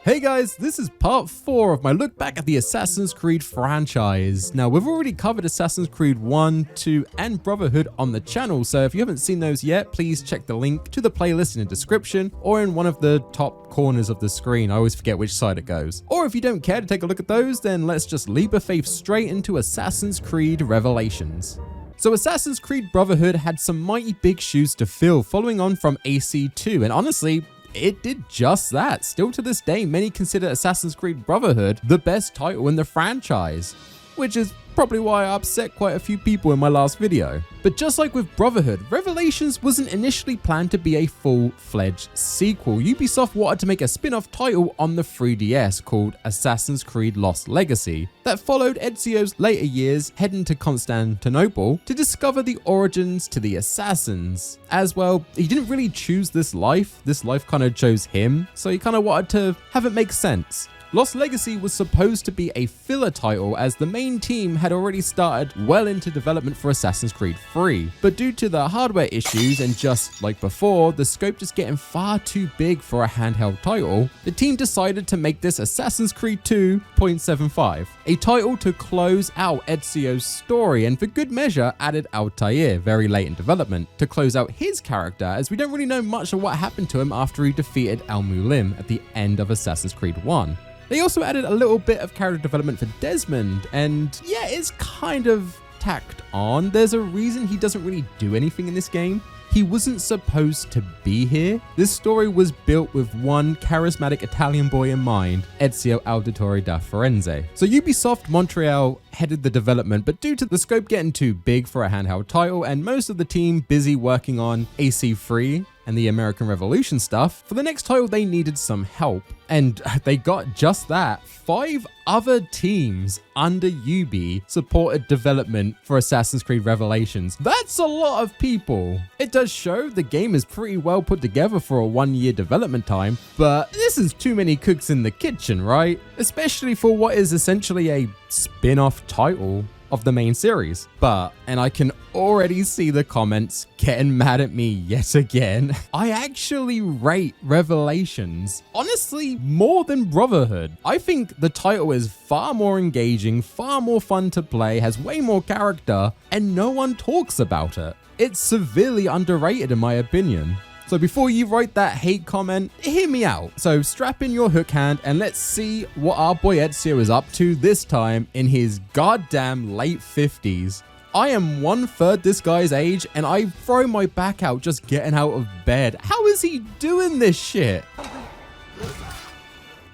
A: Hey guys, this is part 4 of my look back at the Assassin's Creed franchise. Now, we've already covered Assassin's Creed 1, 2, and Brotherhood on the channel, so if you haven't seen those yet, please check the link to the playlist in the description or in one of the top corners of the screen. I always forget which side it goes. Or if you don't care to take a look at those, then let's just leap of faith straight into Assassin's Creed Revelations. So Assassin's Creed Brotherhood had some mighty big shoes to fill following on from AC2, and honestly, it did just that. Still to this day, many consider Assassin's Creed Brotherhood the best title in the franchise, which is probably why I upset quite a few people in my last video. But just like with Brotherhood, Revelations wasn't initially planned to be a full-fledged sequel. Ubisoft wanted to make a spin-off title on the 3DS called Assassin's Creed Lost Legacy that followed Ezio's later years heading to Constantinople to discover the origins to the assassins. As well, he didn't really choose this life kind of chose him, so he kind of wanted to have it make sense. Lost Legacy was supposed to be a filler title as the main team had already started well into development for Assassin's Creed 3, but due to the hardware issues and just like before, the scope just getting far too big for a handheld title, the team decided to make this Assassin's Creed 2.75, a title to close out Ezio's story and for good measure added Altair very late in development to close out his character, as we don't really know much of what happened to him after he defeated Al-Mulim at the end of Assassin's Creed 1. They also added a little bit of character development for Desmond, and yeah, it's kind of tacked on. There's a reason he doesn't really do anything in this game. He wasn't supposed to be here. This story was built with one charismatic Italian boy in mind, Ezio Auditore da Firenze. So Ubisoft Montreal headed the development, but due to the scope getting too big for a handheld title and most of the team busy working on AC3 and the American Revolution stuff, for the next title they needed some help. And they got just that. 5 other teams under Ubi supported development for Assassin's Creed Revelations. That's a lot of people. It does show the game is pretty well put together for a 1-year development time, but this is too many cooks in the kitchen, right? Especially for what is essentially a spin-off title of the main series. But, and I can already see the comments getting mad at me yet again, I actually rate Revelations, honestly, more than Brotherhood. I think the title is far more engaging, far more fun to play, has way more character, and no one talks about it. It's severely underrated in my opinion. So before you write that hate comment, hear me out. So strap in your hook hand and let's see what our boy Ezio is up to this time in his goddamn late 50s. I am 1/3 this guy's age and I throw my back out just getting out of bed. How is he doing this shit?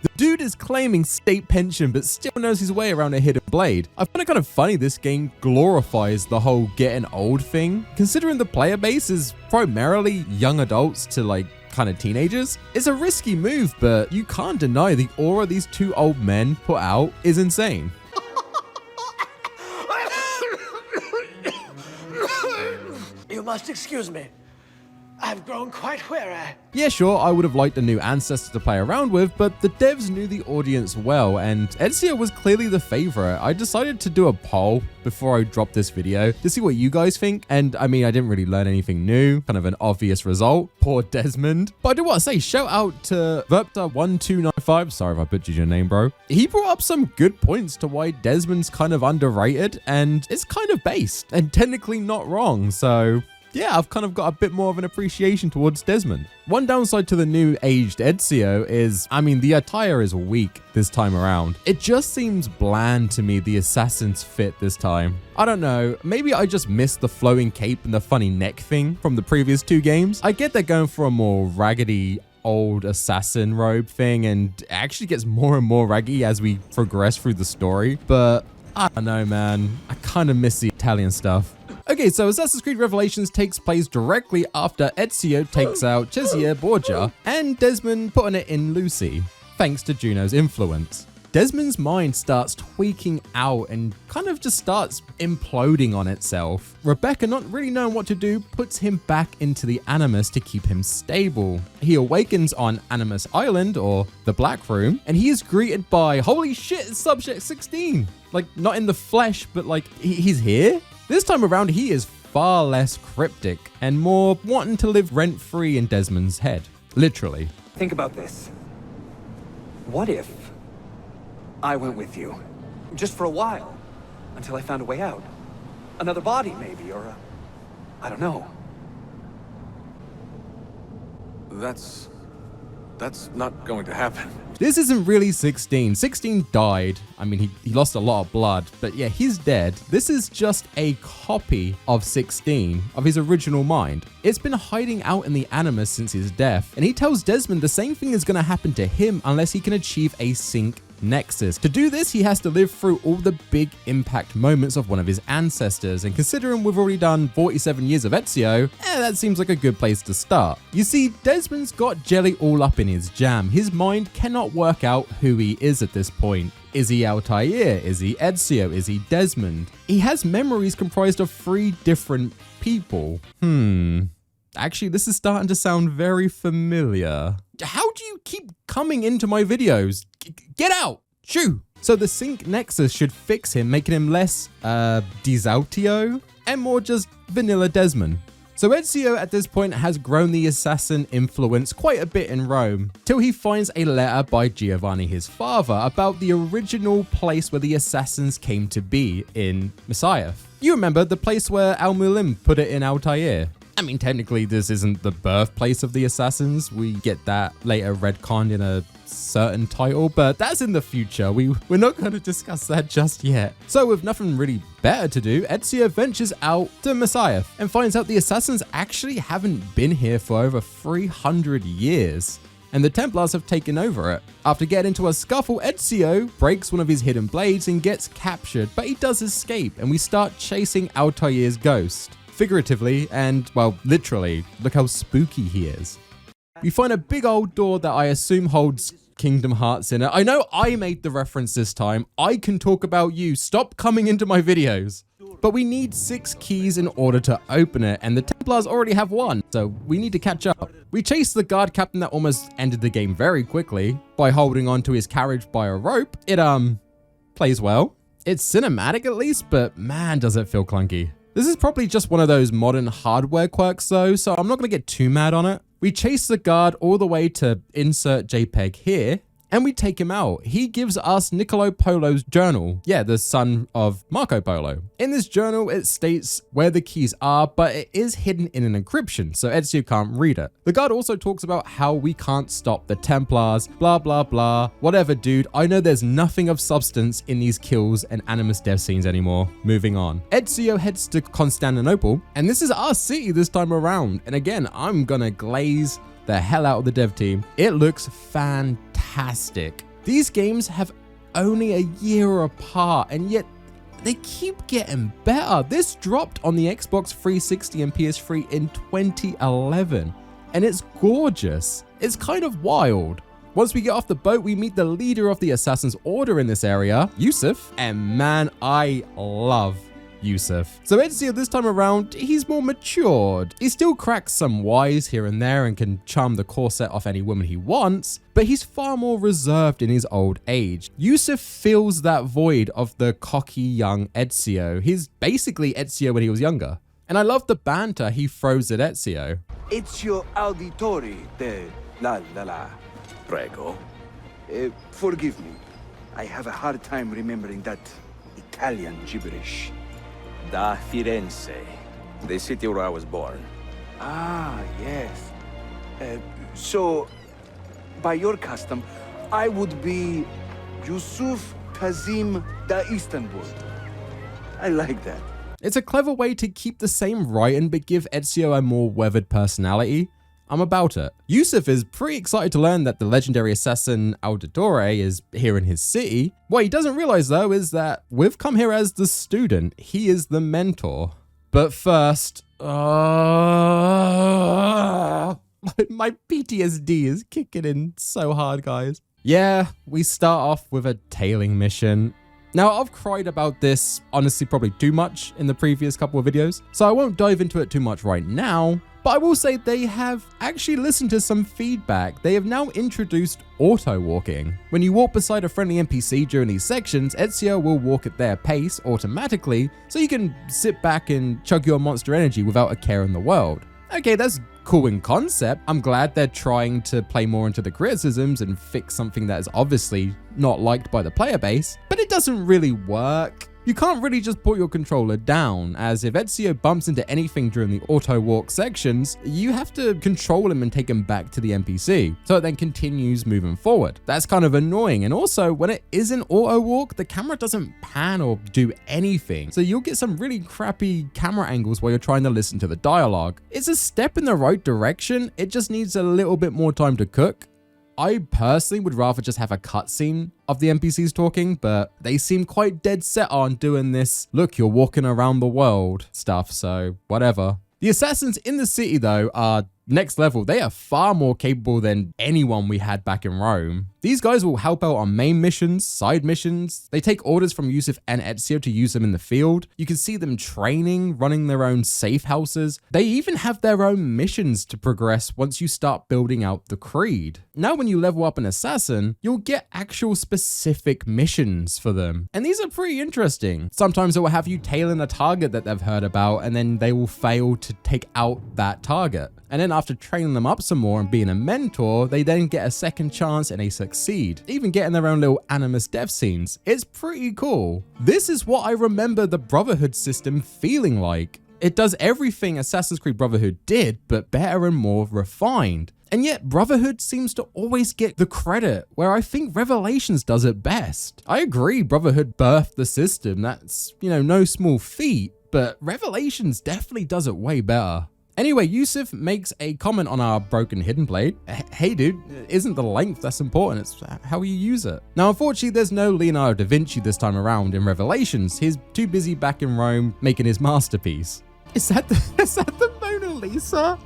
A: The dude is claiming state pension but still knows his way around a hidden blade. I find it kind of funny this game glorifies the whole getting old thing, considering the player base is primarily young adults to like kind of teenagers. It's a risky move, but you can't deny the aura these two old men put out is insane.
B: You must excuse me. I've grown quite weary.
A: Yeah, sure, I would have liked a new ancestor to play around with, but the devs knew the audience well, and Ezio was clearly the favorite. I decided to do a poll before I dropped this video to see what you guys think, and I mean, I didn't really learn anything new, kind of an obvious result. Poor Desmond. But I do want to say, shout out to Verpta1295, sorry if I butchered your name, bro. He brought up some good points to why Desmond's kind of underrated, and it's kind of based, and technically not wrong, so yeah, I've kind of got a bit more of an appreciation towards Desmond. One downside to the new aged Ezio is, I mean, the attire is weak this time around. It just seems bland to me, the assassin's fit this time. I don't know, maybe I just missed the flowing cape and the funny neck thing from the previous two games. I get they're going for a more raggedy old assassin robe thing, and it actually gets more and more raggy as we progress through the story, but I don't know, man. I kind of miss the Italian stuff. Okay, so Assassin's Creed Revelations takes place directly after Ezio takes out Cesare Borgia and Desmond putting it in Lucy, thanks to Juno's influence. Desmond's mind starts tweaking out and kind of just starts imploding on itself. Rebecca, not really knowing what to do, puts him back into the Animus to keep him stable. He awakens on Animus Island, or the Black Room, and he is greeted by, holy shit, it's Subject 16! Like, not in the flesh, but like, he's here? This time around, he is far less cryptic and more wanting to live rent-free in Desmond's head. Literally.
F: Think about this. What if I went with you? Just for a while. Until I found a way out. Another body, maybe, or I don't know.
U: That's not going to happen.
A: This isn't really 16. 16 died. I mean, he lost a lot of blood, but yeah, he's dead. This is just a copy of 16, of his original mind. It's been hiding out in the Animus since his death, and he tells Desmond the same thing is going to happen to him unless he can achieve a sync nexus. To do this, he has to live through all the big impact moments of one of his ancestors, and considering we've already done 47 years of Ezio, that seems like a good place to start. You see, Desmond's got jelly all up in his jam. His mind cannot work out who he is at this point. Is he Altair? Is he Ezio? Is he Desmond? He has memories comprised of 3 different people. Actually, this is starting to sound very familiar. How do you keep coming into my videos? Get out! Shoo! So the sync nexus should fix him, making him less, Desautio, and more just vanilla Desmond. So Ezio at this point has grown the assassin influence quite a bit in Rome, till he finds a letter by Giovanni, his father, about the original place where the assassins came to be in Messiah. You remember the place where Al-Mulim put it in Altair? I mean, technically this isn't the birthplace of the assassins. We get that later retconned in a certain title, but that's in the future. We're not going to discuss that just yet. So with nothing really better to do, Ezio ventures out to Messiah and finds out the assassins actually haven't been here for over 300 years. And the Templars have taken over it. After getting into a scuffle, Ezio breaks one of his hidden blades and gets captured, but he does escape, and we start chasing Altair's ghost. Figuratively and, well, literally. Look how spooky he is. We find a big old door that I assume holds Kingdom Hearts in it. I know I made the reference this time. I can talk about you. Stop coming into my videos. But we need 6 keys in order to open it, and the Templars already have 1, so we need to catch up. We chase the guard captain that almost ended the game very quickly by holding onto his carriage by a rope. It, plays well. It's cinematic at least, but man, does it feel clunky. This is probably just one of those modern hardware quirks though, so I'm not going to get too mad on it. We chase the guard all the way to insert JPEG here, and we take him out. He gives us Niccolo Polo's journal. Yeah, the son of Marco Polo. In this journal, it states where the keys are, but it is hidden in an encryption, so Ezio can't read it. The guard also talks about how we can't stop the Templars, blah, blah, blah. Whatever, dude. I know there's nothing of substance in these kills and animus death scenes anymore. Moving on. Ezio heads to Constantinople, and this is our city this time around. And again, I'm gonna glaze the hell out of the dev team. It looks fantastic. These games have only a year apart, and yet they keep getting better. This dropped on the Xbox 360 and PS3 in 2011, and it's gorgeous. It's kind of wild. Once we get off the boat, we meet the leader of the Assassin's Order in this area, Yusuf, and man, I love Yusuf. So Ezio this time around, he's more matured. He still cracks some wise here and there and can charm the corset off any woman he wants, but he's far more reserved in his old age. Yusuf fills that void of the cocky young Ezio. He's basically Ezio when he was younger. And I love the banter he throws at Ezio.
D: Ezio Auditore de la. Prego. Forgive me. I have a hard time remembering that Italian gibberish.
V: Da Firenze, the city where I was born.
D: Ah, yes. So, by your custom, I would be Yusuf Kazim da Istanbul. I like that.
A: It's a clever way to keep the same writing but give Ezio a more weathered personality. I'm about it. Yusuf is pretty excited to learn that the legendary assassin Auditore is here in his city. What he doesn't realize though is that we've come here as the student. He is the mentor. But first, my PTSD is kicking in so hard, guys. Yeah, we start off with a tailing mission. Now, I've cried about this, honestly, probably too much in the previous couple of videos, so I won't dive into it too much right now. But I will say they have actually listened to some feedback. They have now introduced auto walking. When you walk beside a friendly NPC during these sections, Ezio will walk at their pace automatically, so you can sit back and chug your monster energy without a care in the world. Okay, that's cool in concept. I'm glad they're trying to play more into the criticisms and fix something that is obviously not liked by the player base, but it doesn't really work. You can't really just put your controller down, as if Ezio bumps into anything during the auto walk sections, you have to control him and take him back to the NPC, so it then continues moving forward. That's kind of annoying, and also when it is an auto walk, the camera doesn't pan or do anything, so you'll get some really crappy camera angles while you're trying to listen to the dialogue. It's a step in the right direction, it just needs a little bit more time to cook. I personally would rather just have a cutscene of the NPCs talking, but they seem quite dead set on doing this, look, you're walking around the world stuff, so whatever. The assassins in the city, though, are next level. They are far more capable than anyone we had back in Rome. These guys will help out on main missions, side missions. They take orders from Yusuf and Ezio to use them in the field. You can see them training, running their own safe houses. They even have their own missions to progress once you start building out the creed. Now when you level up an assassin, you'll get actual specific missions for them. And these are pretty interesting. Sometimes it will have you tailing a target that they've heard about, and then they will fail to take out that target. And then after training them up some more and being a mentor, they then get a second chance and they succeed, even getting their own little animus death scenes. It's pretty cool. This is what I remember the Brotherhood system feeling like. It does everything Assassin's Creed Brotherhood did, but better and more refined. And yet Brotherhood seems to always get the credit, where I think Revelations does it best. I agree Brotherhood birthed the system, that's, no small feat, but Revelations definitely does it way better. Anyway, Yusuf makes a comment on our broken hidden blade. Hey dude, it isn't the length that's important, it's how you use it. Now unfortunately there's no Leonardo da Vinci this time around in Revelations. He's too busy back in Rome making his masterpiece. Is that the Mona Lisa?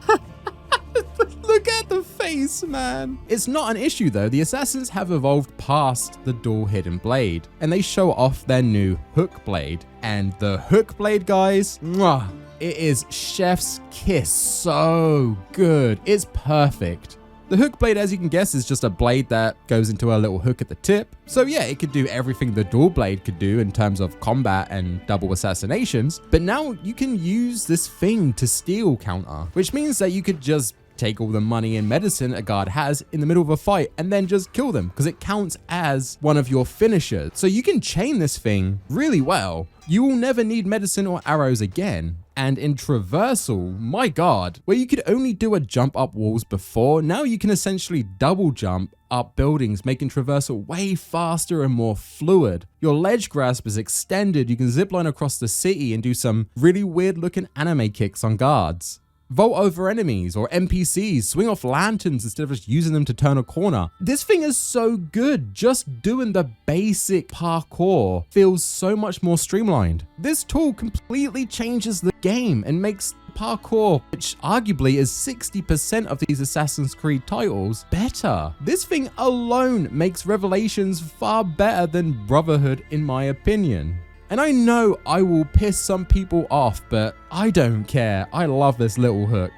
A: Look at the face, man. It's not an issue though. The assassins have evolved past the dual hidden blade and they show off their new hook blade. And the hook blade, guys, mwah, it is chef's kiss. So good. It's perfect. The hook blade, as you can guess, is just a blade that goes into a little hook at the tip. So yeah, it could do everything the dual blade could do in terms of combat and double assassinations. But now you can use this thing to steal counter, which means that you could just take all the money and medicine a guard has in the middle of a fight and then just kill them because it counts as one of your finishers. So you can chain this thing really well. You will never need medicine or arrows again. And in traversal, my god, where you could only do a jump up walls before, now you can essentially double jump up buildings, making traversal way faster and more fluid. Your ledge grasp is extended, you can zipline across the city and do some really weird looking anime kicks on guards. Vault over enemies or NPCs, swing off lanterns instead of just using them to turn a corner. This thing is so good, just doing the basic parkour feels so much more streamlined. This tool completely changes the game and makes parkour, which arguably is 60% of these Assassin's Creed titles, better. This thing alone makes Revelations far better than Brotherhood in my opinion. And I know I will piss some people off, but I don't care. I love this little hook.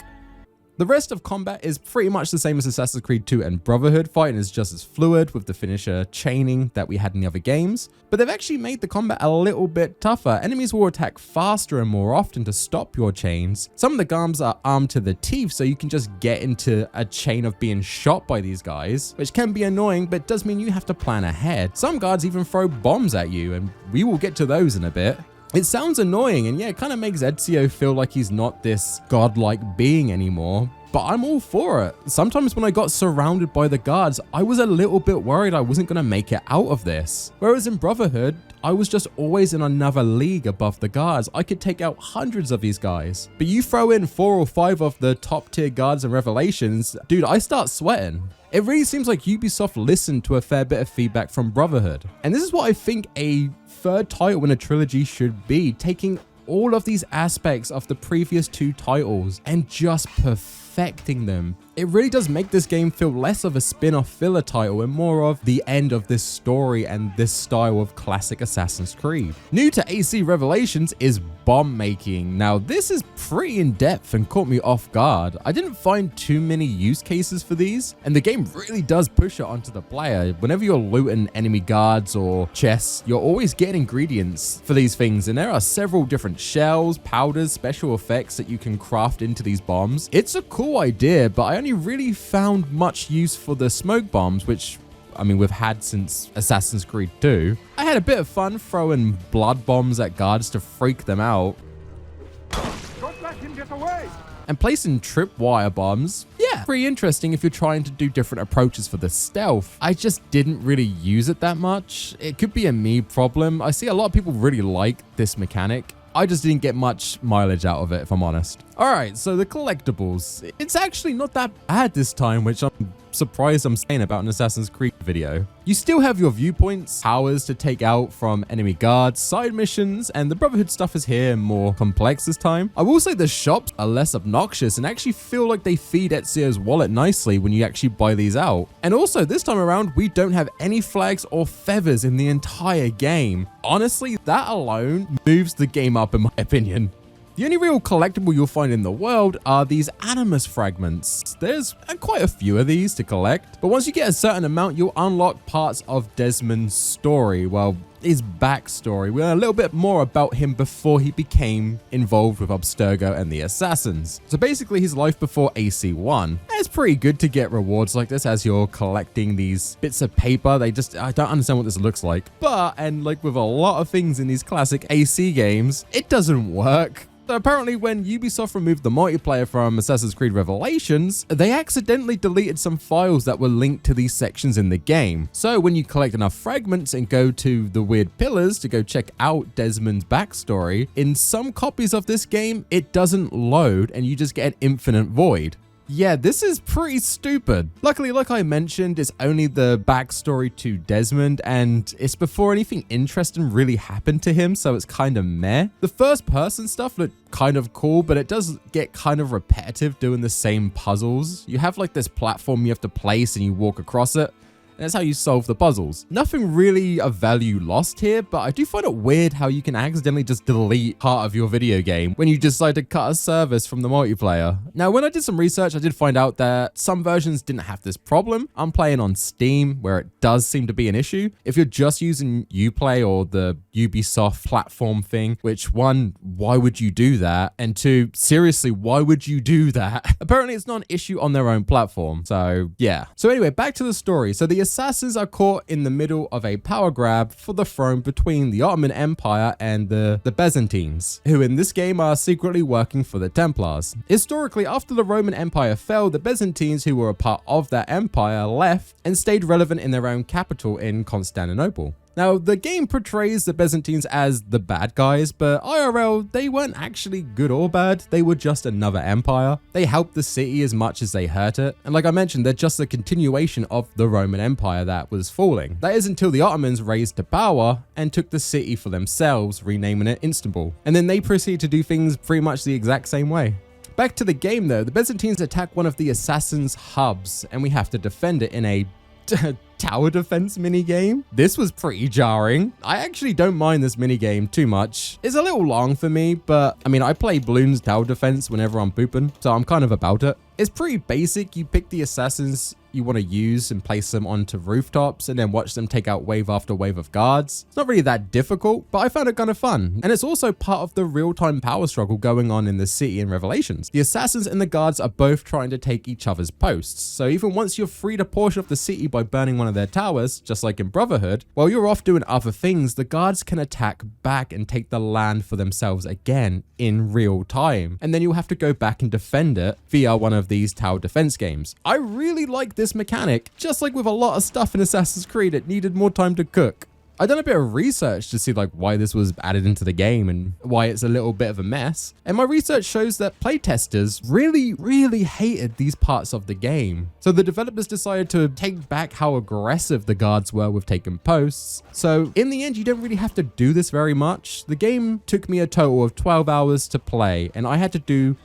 A: The rest of combat is pretty much the same as Assassin's Creed 2 and Brotherhood. Fighting is just as fluid with the finisher chaining that we had in the other games, but they've actually made the combat a little bit tougher. Enemies will attack faster and more often to stop your chains. Some of the guards are armed to the teeth, so you can just get into a chain of being shot by these guys, which can be annoying, but does mean you have to plan ahead. Some guards even throw bombs at you, and we will get to those in a bit. It sounds annoying, and yeah, it kind of makes Ezio feel like he's not this godlike being anymore, but I'm all for it. Sometimes when I got surrounded by the guards, I was a little bit worried I wasn't going to make it out of this. Whereas in Brotherhood, I was just always in another league above the guards. I could take out hundreds of these guys. But you throw in 4 or 5 of the top tier guards and Revelations, dude, I start sweating. It really seems like Ubisoft listened to a fair bit of feedback from Brotherhood. And this is what I think a third title in a trilogy should be, taking all of these aspects of the previous 2 titles and just perfecting them. It really does make this game feel less of a spin-off filler title and more of the end of this story and this style of classic Assassin's Creed. New to AC Revelations is bomb making. Now this is pretty in-depth and caught me off guard. I didn't find too many use cases for these, and the game really does push it onto the player. Whenever you're looting enemy guards or chests, you're always getting ingredients for these things, and there are several different shells, powders, special effects that you can craft into these bombs. It's a cool idea, but I only really found much use for the smoke bombs, which I mean we've had since Assassin's Creed 2. I had a bit of fun throwing blood bombs at guards to freak them out.
J: Don't let him get away!
A: And placing tripwire bombs, yeah, pretty interesting if you're trying to do different approaches for the stealth. I just didn't really use it that much. It could be a me problem. I see a lot of people really like this mechanic. I just didn't get much mileage out of it, if I'm honest. All right, so the collectibles. It's actually not that bad this time, which I'm surprised I'm saying about an Assassin's Creed video. You still have your viewpoints, powers to take out from enemy guards, side missions, and the Brotherhood stuff is here and more complex this time. I will say the shops are less obnoxious and actually feel like they feed Ezio's wallet nicely when you actually buy these out. And also this time around, we don't have any flags or feathers in the entire game. Honestly, that alone moves the game up in my opinion. The only real collectible you'll find in the world are these animus fragments. There's quite a few of these to collect, but once you get a certain amount, you'll unlock parts of Desmond's story. Well, his backstory. We learn a little bit more about him before he became involved with Abstergo and the Assassins. So basically his life before AC1. It's pretty good to get rewards like this as you're collecting these bits of paper. I don't understand what this looks like. But, and like with a lot of things in these classic AC games, it doesn't work. So apparently when Ubisoft removed the multiplayer from Assassin's Creed Revelations, they accidentally deleted some files that were linked to these sections in the game. So when you collect enough fragments and go to the weird pillars to go check out Desmond's backstory, in some copies of this game, it doesn't load and you just get an infinite void. Yeah, this is pretty stupid. Luckily, like I mentioned, it's only the backstory to Desmond, and it's before anything interesting really happened to him, so it's kind of meh. The first person stuff looked kind of cool, but it does get kind of repetitive doing the same puzzles. You have like this platform you have to place and you walk across it. and that's how you solve the puzzles. Nothing really of value lost here, but I do find it weird how you can accidentally just delete part of your video game when you decide to cut a service from the multiplayer. Now, when I did some research, I did find out that some versions didn't have this problem. I'm playing on Steam, where it does seem to be an issue. If you're just using Uplay or the Ubisoft platform thing, which one, why would you do that? And two, seriously, why would you do that? Apparently it's not an issue on their own platform. So yeah. So anyway, back to the story. So the assassins are caught in the middle of a power grab for the throne between the Ottoman Empire and the Byzantines, who in this game are secretly working for the Templars. Historically, after the Roman Empire fell, the Byzantines, who were a part of that empire, left and stayed relevant in their own capital in Constantinople. Now, the game portrays the Byzantines as the bad guys, but IRL, they weren't actually good or bad, they were just another empire. They helped the city as much as they hurt it, and like I mentioned, they're just a continuation of the Roman Empire that was falling. That is until the Ottomans raised to power and took the city for themselves, renaming it Istanbul. And then they proceeded to do things pretty much the exact same way. Back to the game though, the Byzantines attack one of the assassins' hubs, and we have to defend it in a tower defense minigame. This was pretty jarring. I actually don't mind this minigame too much. It's a little long for me, but I mean, I play Bloons tower defense whenever I'm pooping, so I'm kind of about it. It's pretty basic. You pick the assassins you want to use and place them onto rooftops and then watch them take out wave after wave of guards. It's not really that difficult, but I found it kind of fun. And it's also part of the real-time power struggle going on in the city in Revelations. The assassins and the guards are both trying to take each other's posts. So even once you've freed a portion of the city by burning one of their towers, just like in Brotherhood, while you're off doing other things, the guards can attack back and take the land for themselves again in real time. And then you'll have to go back and defend it via one of these tower defense games. I really like this mechanic. Just like with a lot of stuff in Assassin's Creed, it needed more time to cook. I done a bit of research to see like why this was added into the game and why it's a little bit of a mess. And my research shows that playtesters really hated these parts of the game. So the developers decided to take back how aggressive the guards were with taking posts. So in the end, you don't really have to do this very much. The game took me a total of 12 hours to play, and I had to do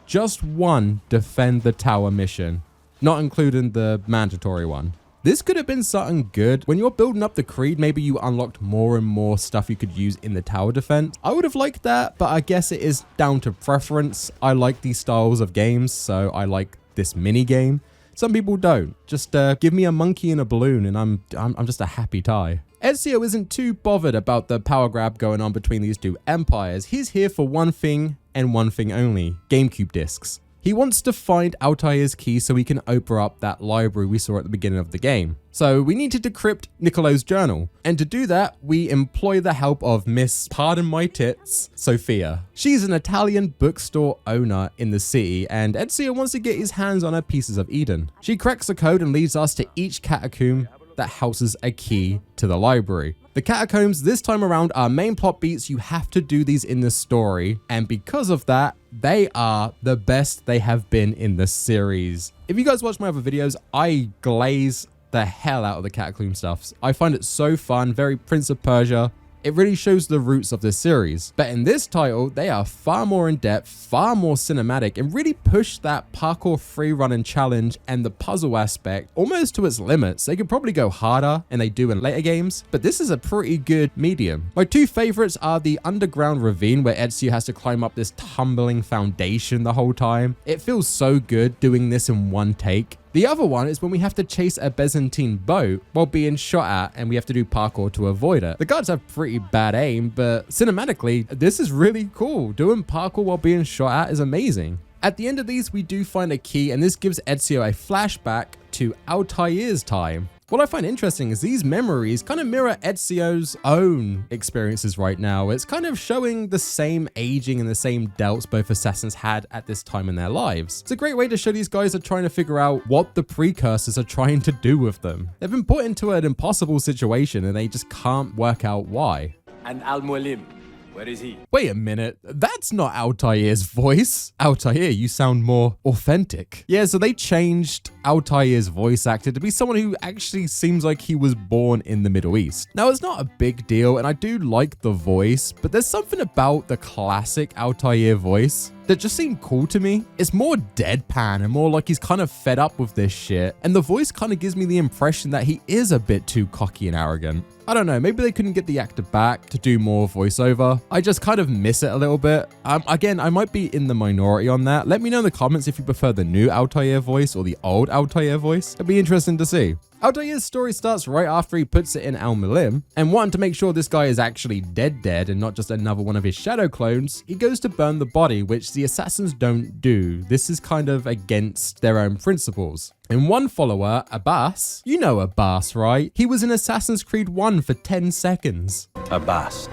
A: just one defend the tower mission, not including the mandatory one. This could have been something good. When you're building up the Creed, maybe you unlocked more and more stuff you could use in the tower defense. I would have liked that, but I guess it is down to preference. I like these styles of games, so I like this mini game. Some people don't. Just give me a monkey and a balloon and I'm just a happy tie. Ezio isn't too bothered about the power grab going on between these two empires. He's here for one thing and one thing only: GameCube discs. He wants to find Altair's key so he can open up that library we saw at the beginning of the game. So we need to decrypt Niccolo's journal. And to do that, we employ the help of Miss, pardon my tits, Sophia. She's an Italian bookstore owner in the city, and Ezio wants to get his hands on her pieces of Eden. She cracks the code and leads us to each catacomb that houses a key to the library. The catacombs this time around are main plot beats. You have to do these in the story, and because of that, they are the best they have been in the series. If you guys watch my other videos, I glaze the hell out of the catacomb stuff. I find it so fun, very Prince of Persia. It really shows the roots of this series. But in this title, they are far more in depth, far more cinematic, and really push that parkour free run and challenge and the puzzle aspect almost to its limits. They could probably go harder, and they do in later games, but this is a pretty good medium. My two favorites are the underground ravine, where Ezio has to climb up this tumbling foundation the whole time. It feels so good doing this in one take. The other one is when we have to chase a Byzantine boat while being shot at, and we have to do parkour to avoid it. The guards have pretty bad aim, but cinematically, this is really cool. Doing parkour while being shot at is amazing. At the end of these, we do find a key, and this gives Ezio a flashback to Altair's time. What I find interesting is these memories kind of mirror Ezio's own experiences right now. It's kind of showing the same aging and the same doubts both assassins had at this time in their lives. It's a great way to show these guys are trying to figure out what the precursors are trying to do with them. They've been put into an impossible situation and they just can't work out why.
V: And Al-Mualim, where is he?
A: Wait a minute, that's not Altair's voice. Altair, you sound more authentic. Yeah, so they changed Altair's voice actor to be someone who actually seems like he was born in the Middle East. Now, it's not a big deal, and I do like the voice, but there's something about the classic Altair voice that just seemed cool to me. It's more deadpan and more like he's kind of fed up with this shit, and the voice kind of gives me the impression that he is a bit too cocky and arrogant. I don't know, maybe they couldn't get the actor back to do more voiceover. I just kind of miss it a little bit. Again, I might be in the minority on that. Let me know in the comments if you prefer the new Altair voice or the old Altair voice. It'd be interesting to see. Altair's story starts right after he puts it in Al-Mulim, and wanting to make sure this guy is actually dead and not just another one of his shadow clones, he goes to burn the body, which the assassins don't do. This is kind of against their own principles. And one follower, Abbas, you know Abbas, right? He was in Assassin's Creed 1 for 10 seconds.
V: Abbas,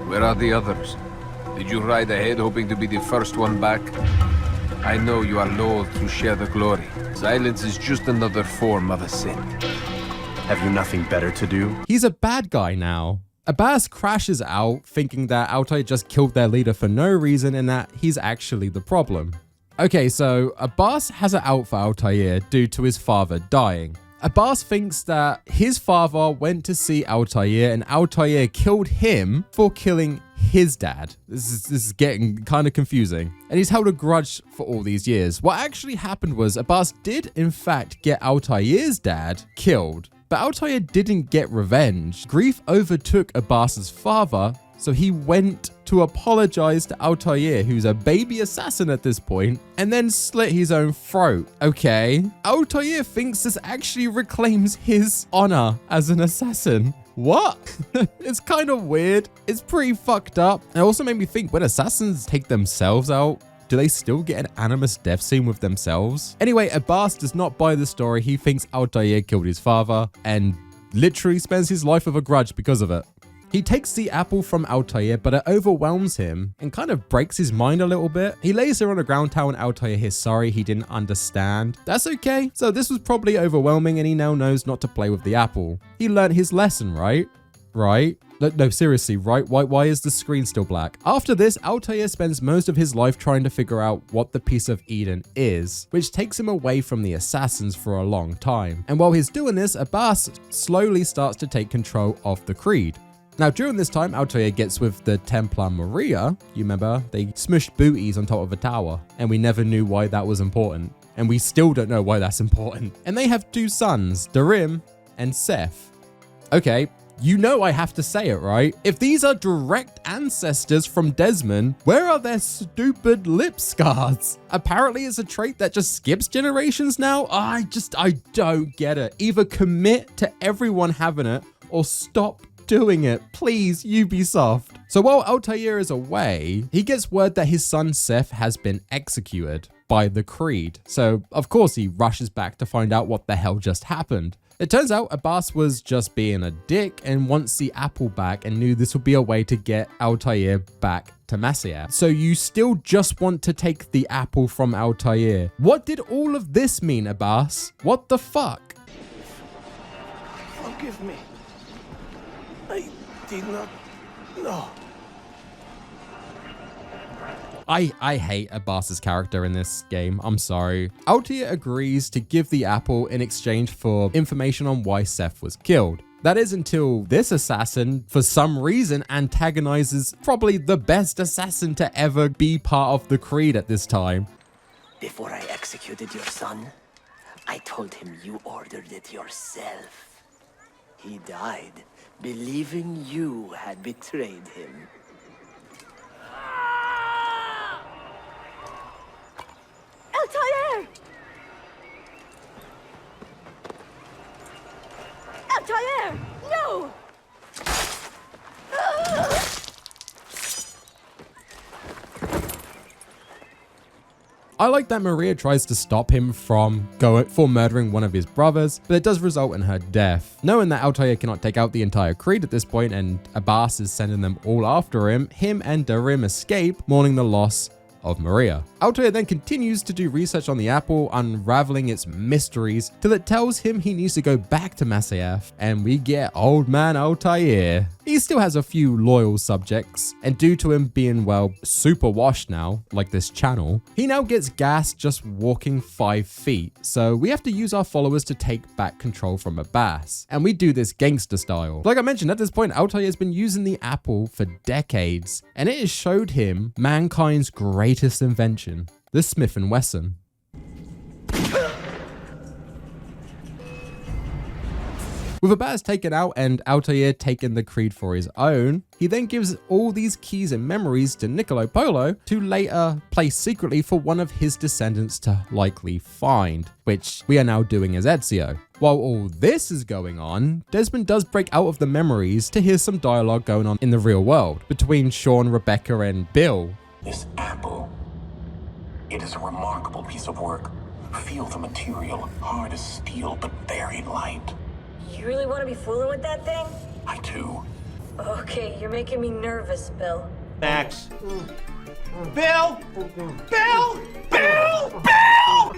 V: where are the others? Did you ride ahead hoping to be the first one back? I know you are loath to share the glory. Silence is just another form of a sin.
E: Have you nothing better to do?
A: He's a bad guy now. Abbas crashes out, thinking that Altair just killed their leader for no reason and that he's actually the problem. Okay, so Abbas has it out for Altair due to his father dying. Abbas thinks that his father went to see Altair and Altair killed him for killing his dad. This is getting kind of confusing. And he's held a grudge for all these years. What actually happened was Abbas did in fact get Altair's dad killed, but Altair didn't get revenge. Grief overtook Abbas's father, so he went to apologize to Altair, who's a baby assassin at this point, and then slit his own throat. Okay. Altair thinks this actually reclaims his honor as an assassin. What? It's kind of weird. It's pretty fucked up. It also made me think, when assassins take themselves out, do they still get an animus death scene with themselves? Anyway, Abbas does not buy the story. He thinks Altair killed his father and literally spends his life with a grudge because of it. He takes the apple from Altair, but it overwhelms him and kind of breaks his mind a little bit. He lays her on a ground towel and Altair hears sorry he didn't understand. That's okay. So this was probably overwhelming and he now knows not to play with the apple. He learned his lesson, right? Right? No, seriously, right? Why is the screen still black? After this, Altair spends most of his life trying to figure out what the piece of Eden is, which takes him away from the assassins for a long time. And while he's doing this, Abbas slowly starts to take control of the Creed. Now, during this time, Altair gets with the Templar Maria. You remember? They smushed booties on top of a tower, and we never knew why that was important. And we still don't know why that's important. And they have two sons, Darim and Seth. Okay, you know I have to say it, right? If these are direct ancestors from Desmond, where are their stupid lip scars? Apparently it's a trait that just skips generations now. I don't get it. Either commit to everyone having it or stop doing it, please, Ubisoft. So while Altair is away, he gets word that his son Seth has been executed by the Creed. So of course he rushes back to find out what the hell just happened. It turns out Abbas was just being a dick and wants the apple back and knew this would be a way to get Altair back to Masyaf. So you still just want to take the apple from Altair. What did all of this mean, Abbas? What the fuck?
B: Forgive me. I did not know.
A: I hate Abbas's character in this game. I'm sorry. Altair agrees to give the apple in exchange for information on why Seth was killed. That is until this assassin, for some reason, antagonizes probably the best assassin to ever be part of the Creed at this time.
G: Before I executed your son, I told him you ordered it yourself. He died, believing you had betrayed him.
O: Altair! Altair! No!
A: I like that Maria tries to stop him from murdering one of his brothers, but it does result in her death. Knowing that Altair cannot take out the entire Creed at this point and Abbas is sending them all after him and Darim escape, mourning the loss of Maria. Altair then continues to do research on the apple, unraveling its mysteries, till it tells him he needs to go back to Masyaf, and we get old man Altair. He still has a few loyal subjects, and due to him being, well, super washed now, like this channel, he now gets gassed just walking 5 feet, so we have to use our followers to take back control from Abbas, and we do this gangster style. Like I mentioned, at this point, Altair has been using the apple for decades, and it has showed him mankind's greatest invention, the Smith & Wesson. With Abbas taken out and Altair taking the creed for his own, he then gives all these keys and memories to Niccolo Polo to later place secretly for one of his descendants to likely find, which we are now doing as Ezio. While all this is going on, Desmond does break out of the memories to hear some dialogue going on in the real world between Sean, Rebecca, and Bill.
N: This apple, it is a remarkable piece of work. Feel the material, hard as steel but very light.
Q: You really want to be fooling with that thing?
N: I do.
Q: Okay, you're making me nervous, Bill.
N: Max.
B: Bill! Bill! Bill! Bill!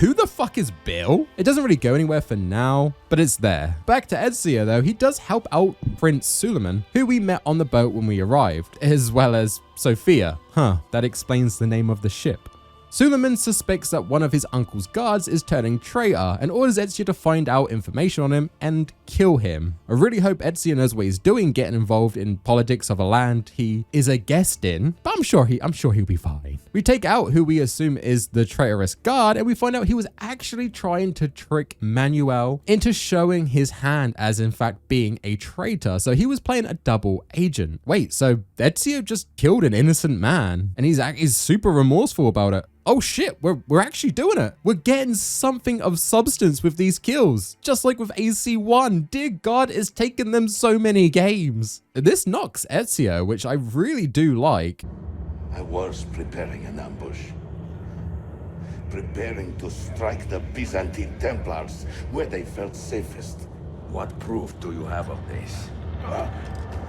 A: Who the fuck is Bill? It doesn't really go anywhere for now, but it's there. Back to Ezio though, he does help out Prince Suleiman, who we met on the boat when we arrived, as well as Sophia. That explains the name of the ship. Suleiman suspects that one of his uncle's guards is turning traitor and orders Ezio to find out information on him and kill him. I really hope Ezio knows what he's doing getting involved in politics of a land he is a guest in, but I'm sure he'll be fine. We take out who we assume is the traitorous guard and we find out he was actually trying to trick Manuel into showing his hand as in fact being a traitor, so he was playing a double agent. Wait, so Ezio just killed an innocent man and he's super remorseful about it. Oh shit, we're actually doing it. We're getting something of substance with these kills. Just like with AC1, dear God, it's taken them so many games. This knocks Ezio, which I really do like.
W: I was preparing an ambush. Preparing to strike the Byzantine Templars where they felt safest.
N: What proof do you have of this?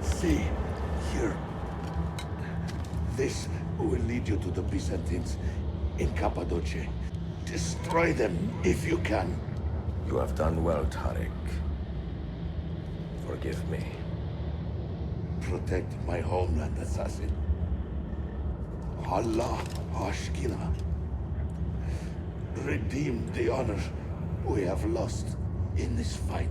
W: See, here. This will lead you to the Byzantines in Cappadocia. Destroy them if you can.
N: You have done well, Tariq. Forgive me.
W: Protect my homeland, assassin. Allah Ashkina. Redeem the honor we have lost in this fight.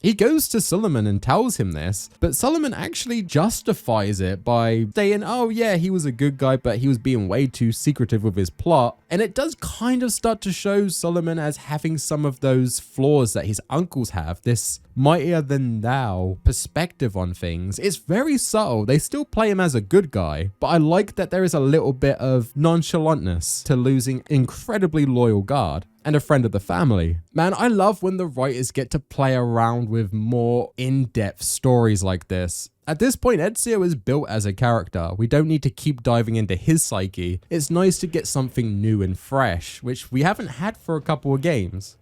A: He goes to Suleiman and tells him this, but Suleiman actually justifies it by saying, oh yeah, he was a good guy, but he was being way too secretive with his plot. And it does kind of start to show Suleiman as having some of those flaws that his uncles have, this mightier than thou perspective on things. It's very subtle. They still play him as a good guy, but I like that there is a little bit of nonchalantness to losing incredibly loyal guard and a friend of the family. Man, I love when the writers get to play around with more in-depth stories like this. At this point, Ezio is built as a character. We don't need to keep diving into his psyche. It's nice to get something new and fresh, which we haven't had for a couple of games.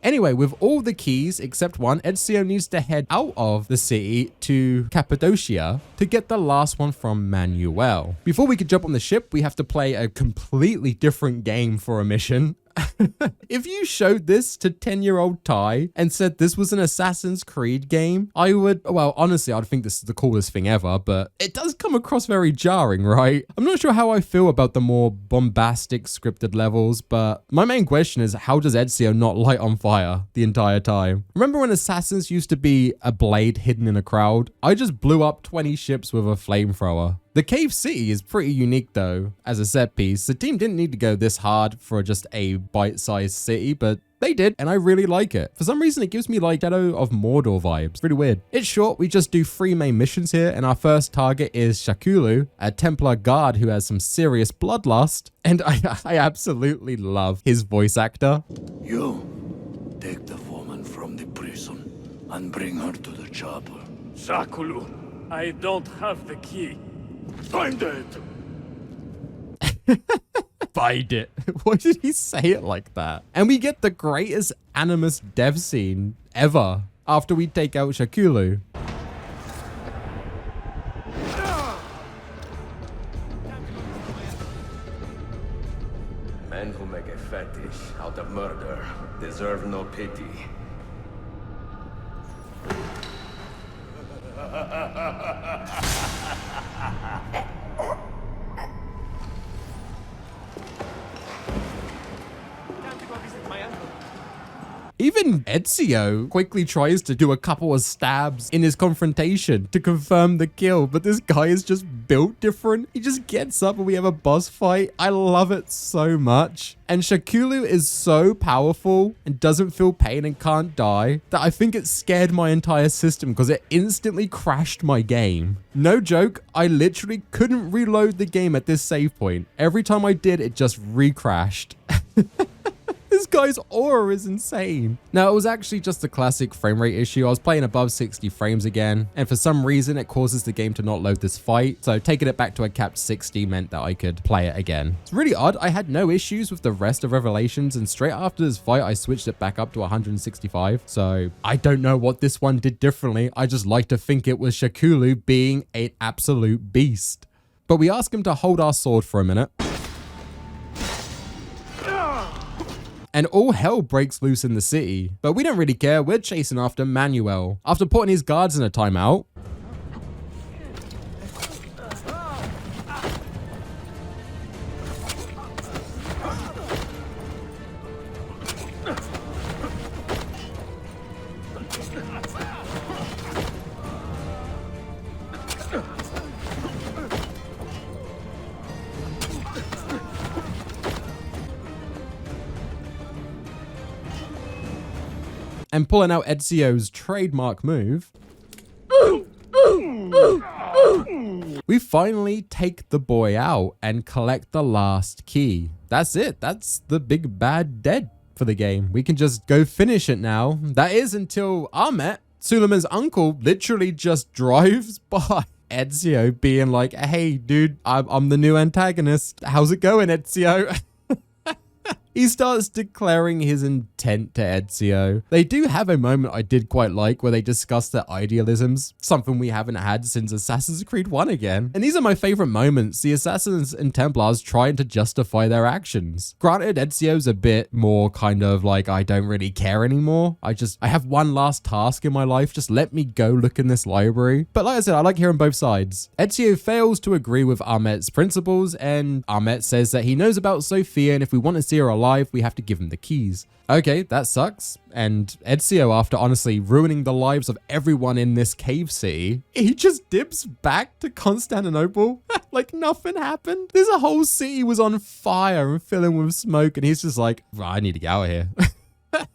A: Anyway, with all the keys except one, Ezio needs to head out of the city to Cappadocia to get the last one from Manuel. Before we could jump on the ship, we have to play a completely different game for a mission. If you showed this to 10-year-old Ty and said this was an Assassin's Creed game, I would, well, honestly, I'd think this is the coolest thing ever, but it does come across very jarring, right? I'm not sure how I feel about the more bombastic scripted levels, but my main question is, how does Ezio not light on fire the entire time? Remember when Assassins used to be a blade hidden in a crowd? I just blew up 20 ships with a flamethrower. The cave city is pretty unique though, as a set piece. The team didn't need to go this hard for just a bite-sized city, but they did, and I really like it. For some reason, it gives me like Shadow of Mordor vibes. Pretty weird. It's short, we just do 3 main missions here, and our first target is Shakulu, a Templar guard who has some serious bloodlust, and I absolutely love his voice actor.
W: You take the woman from the prison and bring her to the chapel.
X: Shakulu, I don't have the key.
W: Find it!
A: Find it. Why did he say it like that? And we get the greatest Animus dev scene ever after we take out Shakulu.
X: deserve no pity.
A: Even Ezio quickly tries to do a couple of stabs in his confrontation to confirm the kill, but this guy is just built different. He just gets up and we have a boss fight. I love it so much. And Shakulu is so powerful and doesn't feel pain and can't die that I think it scared my entire system because it instantly crashed my game. No joke, I literally couldn't reload the game at this save point. Every time I did, it just re-crashed. This guy's aura is insane. Now, it was actually just a classic frame rate issue. I was playing above 60 frames again, and for some reason, it causes the game to not load this fight. So taking it back to a capped 60 meant that I could play it again. It's really odd. I had no issues with the rest of Revelations, and straight after this fight, I switched it back up to 165. So I don't know what this one did differently. I just like to think it was Shakulu being an absolute beast. But we ask him to hold our sword for a minute. And all hell breaks loose in the city. But we don't really care, we're chasing after Manuel. After putting his guards in a timeout, and pulling out Ezio's trademark move, we finally take the boy out and collect the last key. That's it. That's the big bad dead for the game. We can just go finish it now. That is until Ahmet, Suleiman's uncle, literally just drives by Ezio being like, hey, dude, I'm the new antagonist. How's it going, Ezio? He starts declaring his intent to Ezio. They do have a moment I did quite like where they discuss their idealisms, something we haven't had since Assassin's Creed 1 again. And these are my favorite moments, the Assassins and Templars trying to justify their actions. Granted, Ezio's a bit more kind of like, I don't really care anymore. I have one last task in my life, just let me go look in this library. But like I said, I like hearing both sides. Ezio fails to agree with Ahmet's principles, and Ahmet says that he knows about Sophia, and if we want to see her alive, we have to give him the keys. Okay, that sucks. And Ezio, after honestly ruining the lives of everyone in this cave city, he just dips back to Constantinople like nothing happened. This whole city was on fire and filling with smoke, and he's just like, I need to get out of here.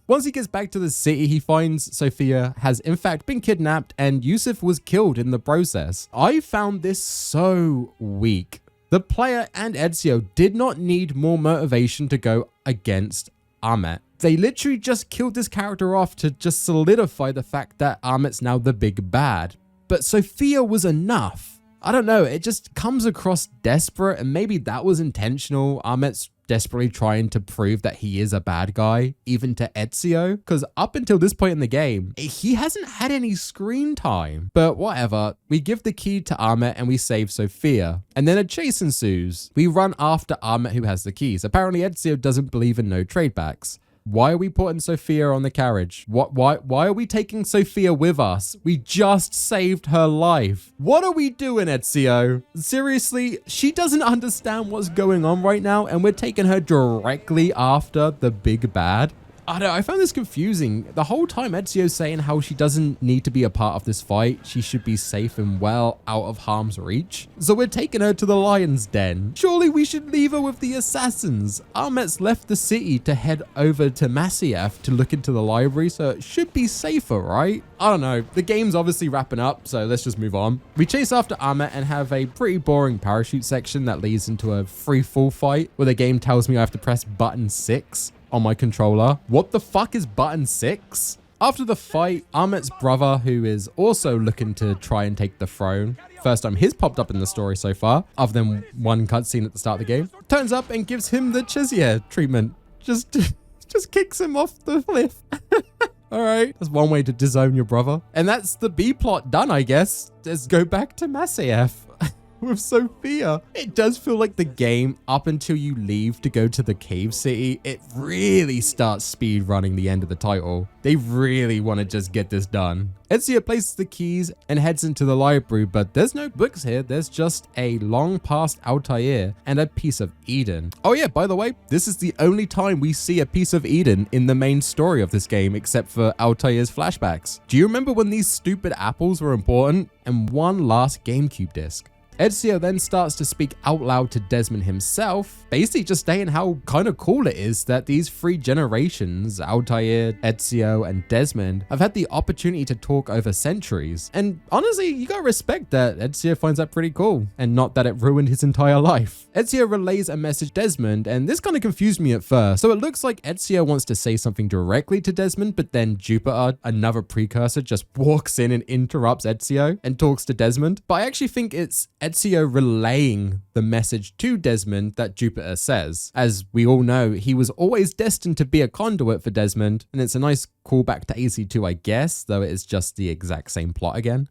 A: Once he gets back to the city, he finds Sophia has in fact been kidnapped and Yusuf was killed in the process. I found this so weak. The player and Ezio did not need more motivation to go against Ahmet. They literally just killed this character off to just solidify the fact that Ahmet's now the big bad. But Sophia was enough. I don't know, it just comes across desperate, and maybe that was intentional. Ahmet's desperately trying to prove that he is a bad guy, even to Ezio, because up until this point in the game, he hasn't had any screen time. But whatever, we give the key to Ahmet and we save Sophia. And then a chase ensues. We run after Ahmet, who has the keys. Apparently Ezio doesn't believe in no tradebacks. Why are we putting Sophia on the carriage? Why are we taking Sophia with us? We just saved her life. What are we doing, Ezio? Seriously, she doesn't understand what's going on right now, and we're taking her directly after the big bad. I don't know, I found this confusing. The whole time Ezio's saying how she doesn't need to be a part of this fight. She should be safe and well out of harm's reach. So we're taking her to the lion's den. Surely we should leave her with the assassins. Ahmet's left the city to head over to Masyaf to look into the library, so it should be safer, right? I don't know. The game's obviously wrapping up, so let's just move on. We chase after Ahmet and have a pretty boring parachute section that leads into a free fall fight where the game tells me I have to press button 6 on my controller. What the fuck is button 6? After the fight, Ahmet's brother, who is also looking to try and take the throne, first time he's popped up in the story so far, other than one cutscene at the start of the game, turns up and gives him the Chesier treatment. Just kicks him off the cliff. All right, that's one way to disown your brother. And that's the B plot done, I guess. Let's go back to Masyaf. with Sophia. It does feel like the game, up until you leave to go to the cave city, it really starts speed running the end of the title. They really want to just get this done. Ezio places the keys and heads into the library, but there's no books here. There's just a long past Altair and a piece of Eden. Oh yeah, by the way, this is the only time we see a piece of Eden in the main story of this game, except for Altair's flashbacks. Do you remember when these stupid apples were important? And one last GameCube disc. Ezio then starts to speak out loud to Desmond himself, basically just stating how kind of cool it is that these three generations, Altair, Ezio, and Desmond, have had the opportunity to talk over centuries. And honestly, you gotta respect that Ezio finds that pretty cool, and not that it ruined his entire life. Ezio relays a message to Desmond, and this kind of confused me at first. So it looks like Ezio wants to say something directly to Desmond, but then Jupiter, another precursor, just walks in and interrupts Ezio and talks to Desmond. But I actually think it's Ezio relaying the message to Desmond that Jupiter says. As we all know, he was always destined to be a conduit for Desmond, and it's a nice callback to AC2, I guess, though it is just the exact same plot again.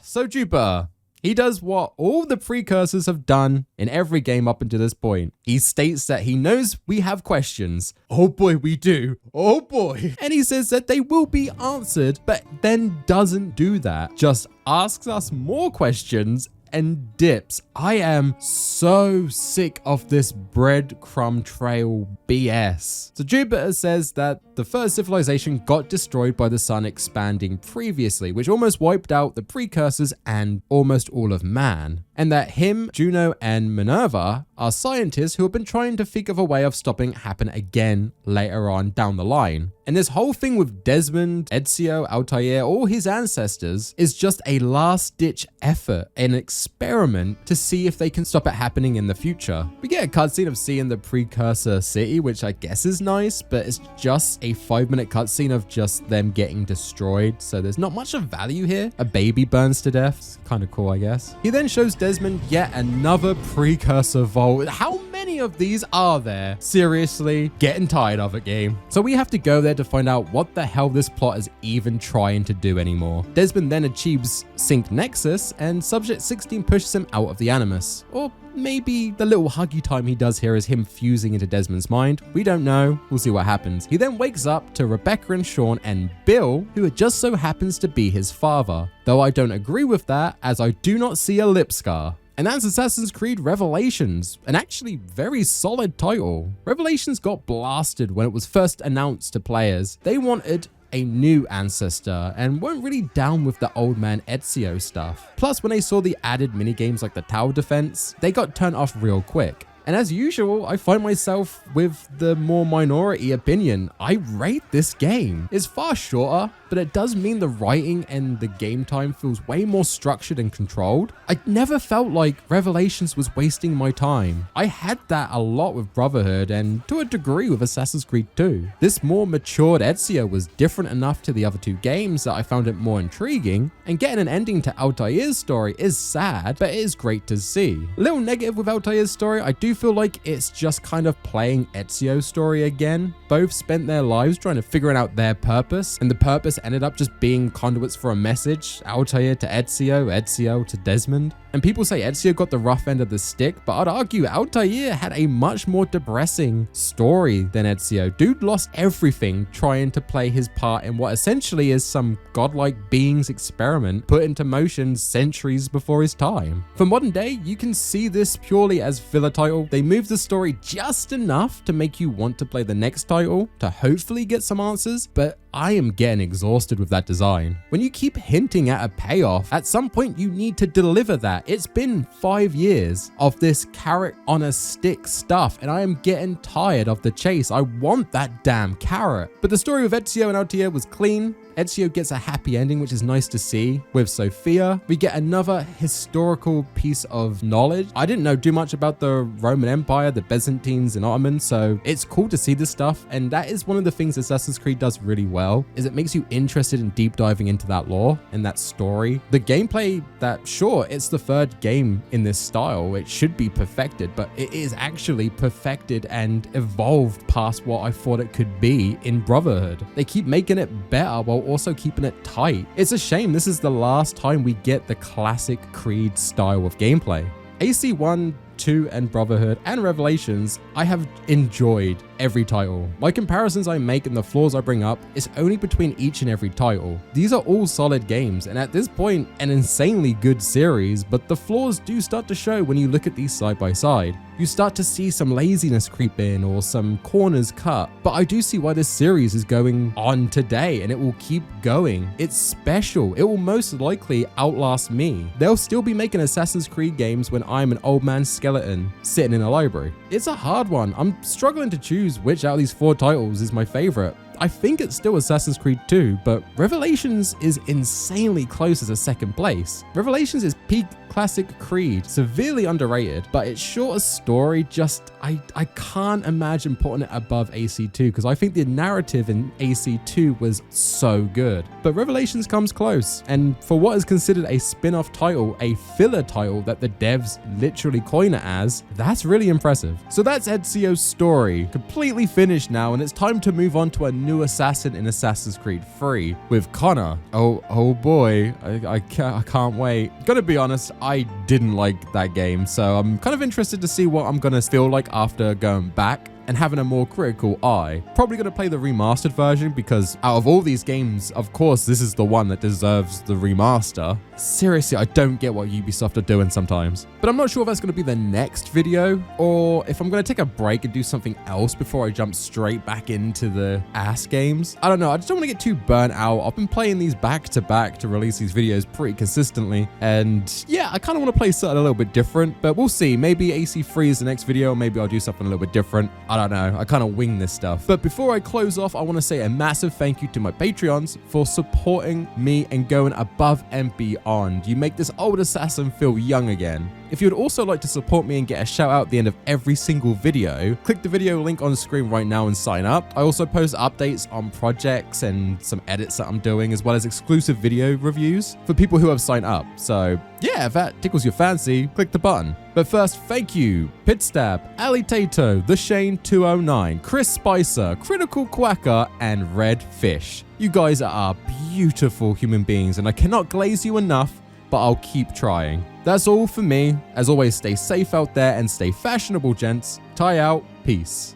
A: So Jupiter, he does what all the precursors have done in every game up until this point. He states that he knows we have questions. Oh boy, we do. Oh boy. And he says that they will be answered, but then doesn't do that. Just asks us more questions and dips. I am so sick of this breadcrumb trail BS. So Jupiter says that the first civilization got destroyed by the sun expanding previously, which almost wiped out the precursors and almost all of man. And that him, Juno, and Minerva are scientists who have been trying to think of a way of stopping it happen again later on down the line. And this whole thing with Desmond, Ezio, Altair, all his ancestors is just a last-ditch effort, an experiment to see if they can stop it happening in the future. We get a cutscene of seeing the precursor city, which I guess is nice, but it's just a 5-minute cutscene of just them getting destroyed, so there's not much of value here. A baby burns to death. It's kind of cool, I guess. He then shows Desmond yet another precursor vault. How many of these are there? Seriously, getting tired of it, game. So we have to go there to find out what the hell this plot is even trying to do anymore. Desmond then achieves Sync Nexus, and Subject 16 pushes him out of the Animus. Or maybe the little huggy time he does here is him fusing into Desmond's mind. We don't know. We'll see what happens. He then wakes up to Rebecca and Sean and Bill, who it just so happens to be his father. Though I don't agree with that, as I do not see a lip scar. And that's Assassin's Creed Revelations, an actually very solid title. Revelations got blasted when it was first announced to players. They wanted a new ancestor and weren't really down with the old man Ezio stuff. Plus, when they saw the added minigames like the tower defense, they got turned off real quick. And as usual, I find myself with the more minority opinion. I rate this game. It's far shorter, but it does mean the writing and the game time feels way more structured and controlled. I never felt like Revelations was wasting my time. I had that a lot with Brotherhood and to a degree with Assassin's Creed 2. This more matured Ezio was different enough to the other two games that I found it more intriguing, and getting an ending to Altair's story is sad, but it is great to see. A little negative with Altair's story, I do feel like it's just kind of playing Ezio's story again. Both spent their lives trying to figure out their purpose, and the purpose ended up just being conduits for a message. Altair to Ezio, Ezio to Desmond. And people say Ezio got the rough end of the stick, but I'd argue Altair had a much more depressing story than Ezio. Dude lost everything trying to play his part in what essentially is some godlike being's experiment put into motion centuries before his time. For modern day, you can see this purely as filler title. They move the story just enough to make you want to play the next title to hopefully get some answers, but I am getting exhausted with that design. When you keep hinting at a payoff, at some point you need to deliver that. It's been 5 years of this carrot on a stick stuff, and I am getting tired of the chase. I want that damn carrot. But the story with Ezio and Altair was clean. Ezio gets a happy ending, which is nice to see. With Sophia, we get another historical piece of knowledge. I didn't know too much about the Roman Empire, the Byzantines and Ottomans, so it's cool to see this stuff. And that is one of the things Assassin's Creed does really well, is it makes you interested in deep diving into that lore and that story. The gameplay, that sure, it's the third game in this style. It should be perfected, but it is actually perfected and evolved past what I thought it could be in Brotherhood. They keep making it better while also keeping it tight. It's a shame this is the last time we get the classic Creed style of gameplay. AC1, 2, and Brotherhood and Revelations, I have enjoyed every title. My comparisons I make and the flaws I bring up is only between each and every title. These are all solid games, and at this point, an insanely good series, but the flaws do start to show when you look at these side by side. You start to see some laziness creep in or some corners cut, but I do see why this series is going on today, and it will keep going. It's special. It will most likely outlast me. They'll still be making Assassin's Creed games when I'm an old man skeleton sitting in a library. It's a hard one. I'm struggling to choose which out of these 4 titles is my favorite. I think it's still Assassin's Creed 2, but Revelations is insanely close as a second place. Revelations is peak classic Creed, severely underrated, but its shorter story just, I can't imagine putting it above AC2 because I think the narrative in AC2 was so good. But Revelations comes close, and for what is considered a spin-off title, a filler title that the devs literally coin it as, that's really impressive. So that's Ezio's story, completely finished now, and it's time to move on to a new assassin in Assassin's Creed 3 with Connor. Oh boy, I can't wait. Gotta be honest, I didn't like that game, so I'm kind of interested to see what I'm gonna feel like after going back and having a more critical eye. Probably gonna play the remastered version because out of all these games, of course, this is the one that deserves the remaster. Seriously, I don't get what Ubisoft are doing sometimes. But I'm not sure if that's gonna be the next video or if I'm gonna take a break and do something else before I jump straight back into the ass games. I don't know, I just don't wanna get too burnt out. I've been playing these back to back to release these videos pretty consistently. And yeah, I kinda wanna play something a little bit different, but we'll see. Maybe AC3 is the next video, or maybe I'll do something a little bit different. I don't know, I kind of wing this stuff. But before I close off, I want to say a massive thank you to my Patreons for supporting me and going above and beyond. You make this old assassin feel young again. If you'd also like to support me and get a shout out at the end of every single video, click the video link on the screen right now and sign up. I also post updates on projects and some edits that I'm doing, as well as exclusive video reviews for people who have signed up. So yeah, if that tickles your fancy, click the button. But first, thank you, Pitstab, Ali Tato, The Shane 209, Chris Spicer, Critical Quacker, and Red Fish. You guys are beautiful human beings, and I cannot glaze you enough, but I'll keep trying. That's all for me. As always, stay safe out there and stay fashionable, gents. Tie out. Peace.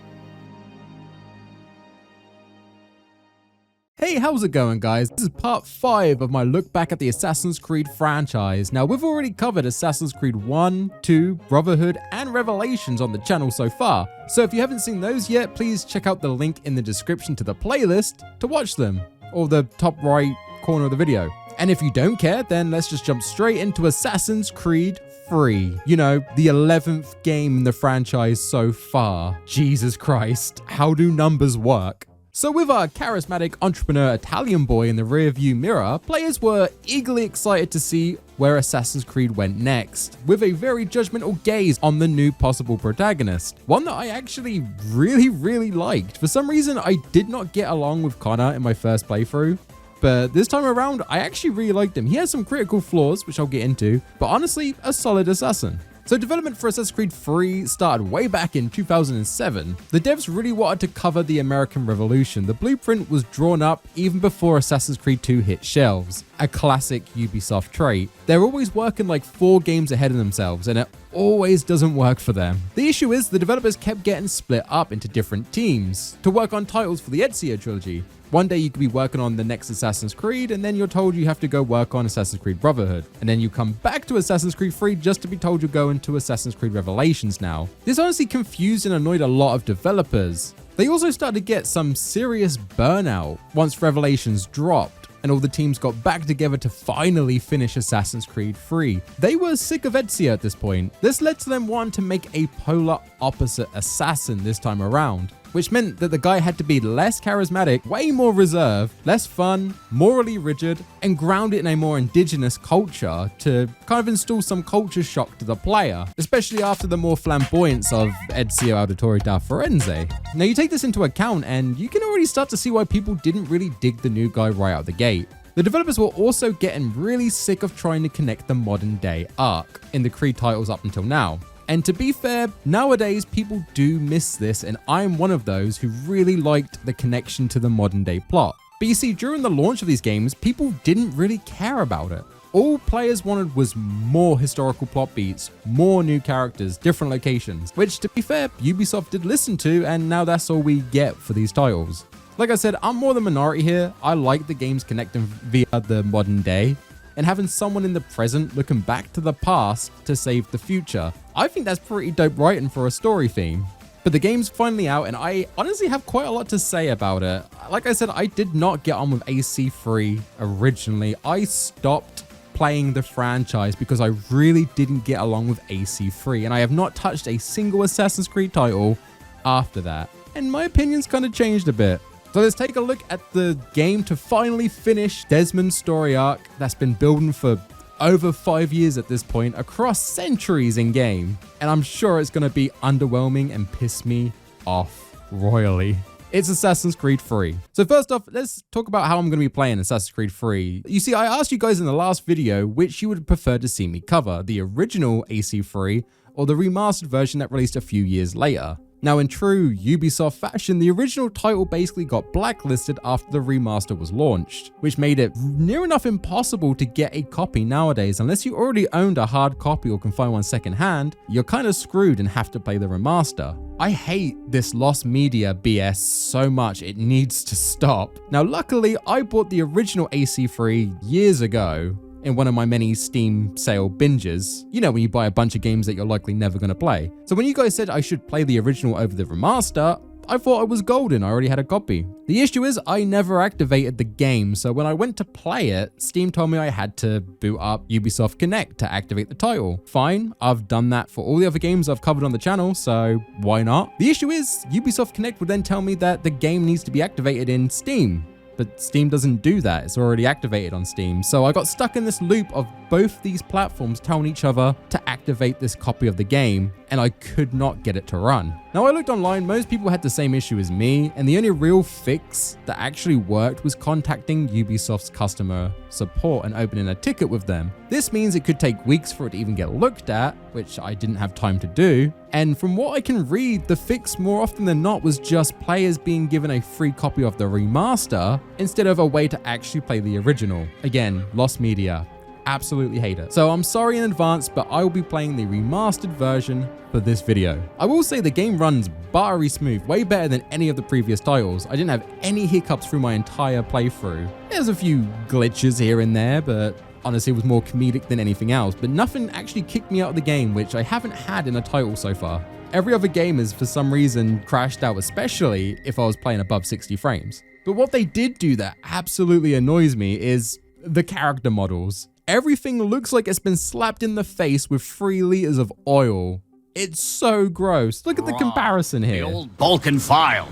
A: Hey, how's it going, guys? This is part 5 of my look back at the Assassin's Creed franchise. Now, we've already covered Assassin's Creed 1, 2, Brotherhood, and Revelations on the channel so far. So if you haven't seen those yet, please check out the link in the description to the playlist to watch them, or the top right corner of the video. And if you don't care, then let's just jump straight into Assassin's Creed 3. You know, the 11th game in the franchise so far. Jesus Christ, how do numbers work? So with our charismatic entrepreneur Italian boy in the rearview mirror, players were eagerly excited to see where Assassin's Creed went next, with a very judgmental gaze on the new possible protagonist. One that I actually really liked. For some reason, I did not get along with Connor in my first playthrough, but this time around, I actually really liked him. He has some critical flaws, which I'll get into, but honestly, a solid assassin. So development for Assassin's Creed 3 started way back in 2007. The devs really wanted to cover the American Revolution. The blueprint was drawn up even before Assassin's Creed 2 hit shelves, a classic Ubisoft trait. They're always working like 4 games ahead of themselves, and it always doesn't work for them. The issue is the developers kept getting split up into different teams to work on titles for the Ezio trilogy. One day you could be working on the next Assassin's Creed, and then you're told you have to go work on Assassin's Creed Brotherhood. And then you come back to Assassin's Creed 3 just to be told you're going to Assassin's Creed Revelations now. This honestly confused and annoyed a lot of developers. They also started to get some serious burnout once Revelations dropped, and all the teams got back together to finally finish Assassin's Creed 3. They were sick of Ezio at this point. This led to them wanting to make a polar opposite assassin this time around, which meant that the guy had to be less charismatic, way more reserved, less fun, morally rigid, and grounded in a more indigenous culture to kind of install some culture shock to the player, especially after the more flamboyance of Ezio Auditore da Firenze. Now you take this into account and you can already start to see why people didn't really dig the new guy right out the gate. The developers were also getting really sick of trying to connect the modern day arc in the Creed titles up until now. And to be fair, nowadays people do miss this, and I'm one of those who really liked the connection to the modern day plot. But you see, during the launch of these games, people didn't really care about it. All players wanted was more historical plot beats, more new characters, different locations, which to be fair, Ubisoft did listen to, and now that's all we get for these titles. Like I said, I'm more the minority here. I like the games connecting via the modern day, and having someone in the present looking back to the past to save the future. I think that's pretty dope writing for a story theme. But the game's finally out, and I honestly have quite a lot to say about it. Like I said, I did not get on with AC3 originally. I stopped playing the franchise because I really didn't get along with AC3, and I have not touched a single Assassin's Creed title after that. And my opinion's kind of changed a bit. So let's take a look at the game to finally finish Desmond's story arc that's been building for over 5 years at this point, across centuries in game. And I'm sure it's going to be underwhelming and piss me off royally. It's Assassin's Creed 3. So first off, let's talk about how I'm going to be playing Assassin's Creed 3. You see, I asked you guys in the last video which you would prefer to see me cover, the original AC3 or the remastered version that released a few years later. Now, in true Ubisoft fashion, the original title basically got blacklisted after the remaster was launched, which made it near enough impossible to get a copy nowadays. Unless you already owned a hard copy or can find one secondhand, you're kind of screwed and have to play the remaster. I hate this lost media BS so much, it needs to stop. Now, luckily, I bought the original AC3 years ago in one of my many Steam sale binges. You know, when you buy a bunch of games that you're likely never going to play. So when you guys said I should play the original over the remaster, I thought I was golden. I already had a copy. The issue is I never activated the game, so when I went to play it, Steam told me I had to boot up Ubisoft Connect to activate the title. Fine, I've done that for all the other games I've covered on the channel, so why not? The issue is Ubisoft Connect would then tell me that the game needs to be activated in Steam. But Steam doesn't do that, it's already activated on Steam. So I got stuck in this loop of both these platforms telling each other to activate this copy of the game, and I could not get it to run. Now I looked online, most people had the same issue as me, and the only real fix that actually worked was contacting Ubisoft's customer support and opening a ticket with them. This means it could take weeks for it to even get looked at, which I didn't have time to do. And from what I can read, the fix more often than not was just players being given a free copy of the remaster instead of a way to actually play the original. Again, lost media. Absolutely hate it. So I'm sorry in advance, but I will be playing the remastered version for this video. I will say the game runs buttery smooth, way better than any of the previous titles. I didn't have any hiccups through my entire playthrough. There's a few glitches here and there, but honestly it was more comedic than anything else, but nothing actually kicked me out of the game, which I haven't had in a title so far. Every other game has for some reason crashed out, especially if I was playing above 60 frames. But what they did do that absolutely annoys me is the character models. Everything looks like it's been slapped in the face with 3 liters of oil. It's so gross. Look at the comparison here.
C: The old Balkan file.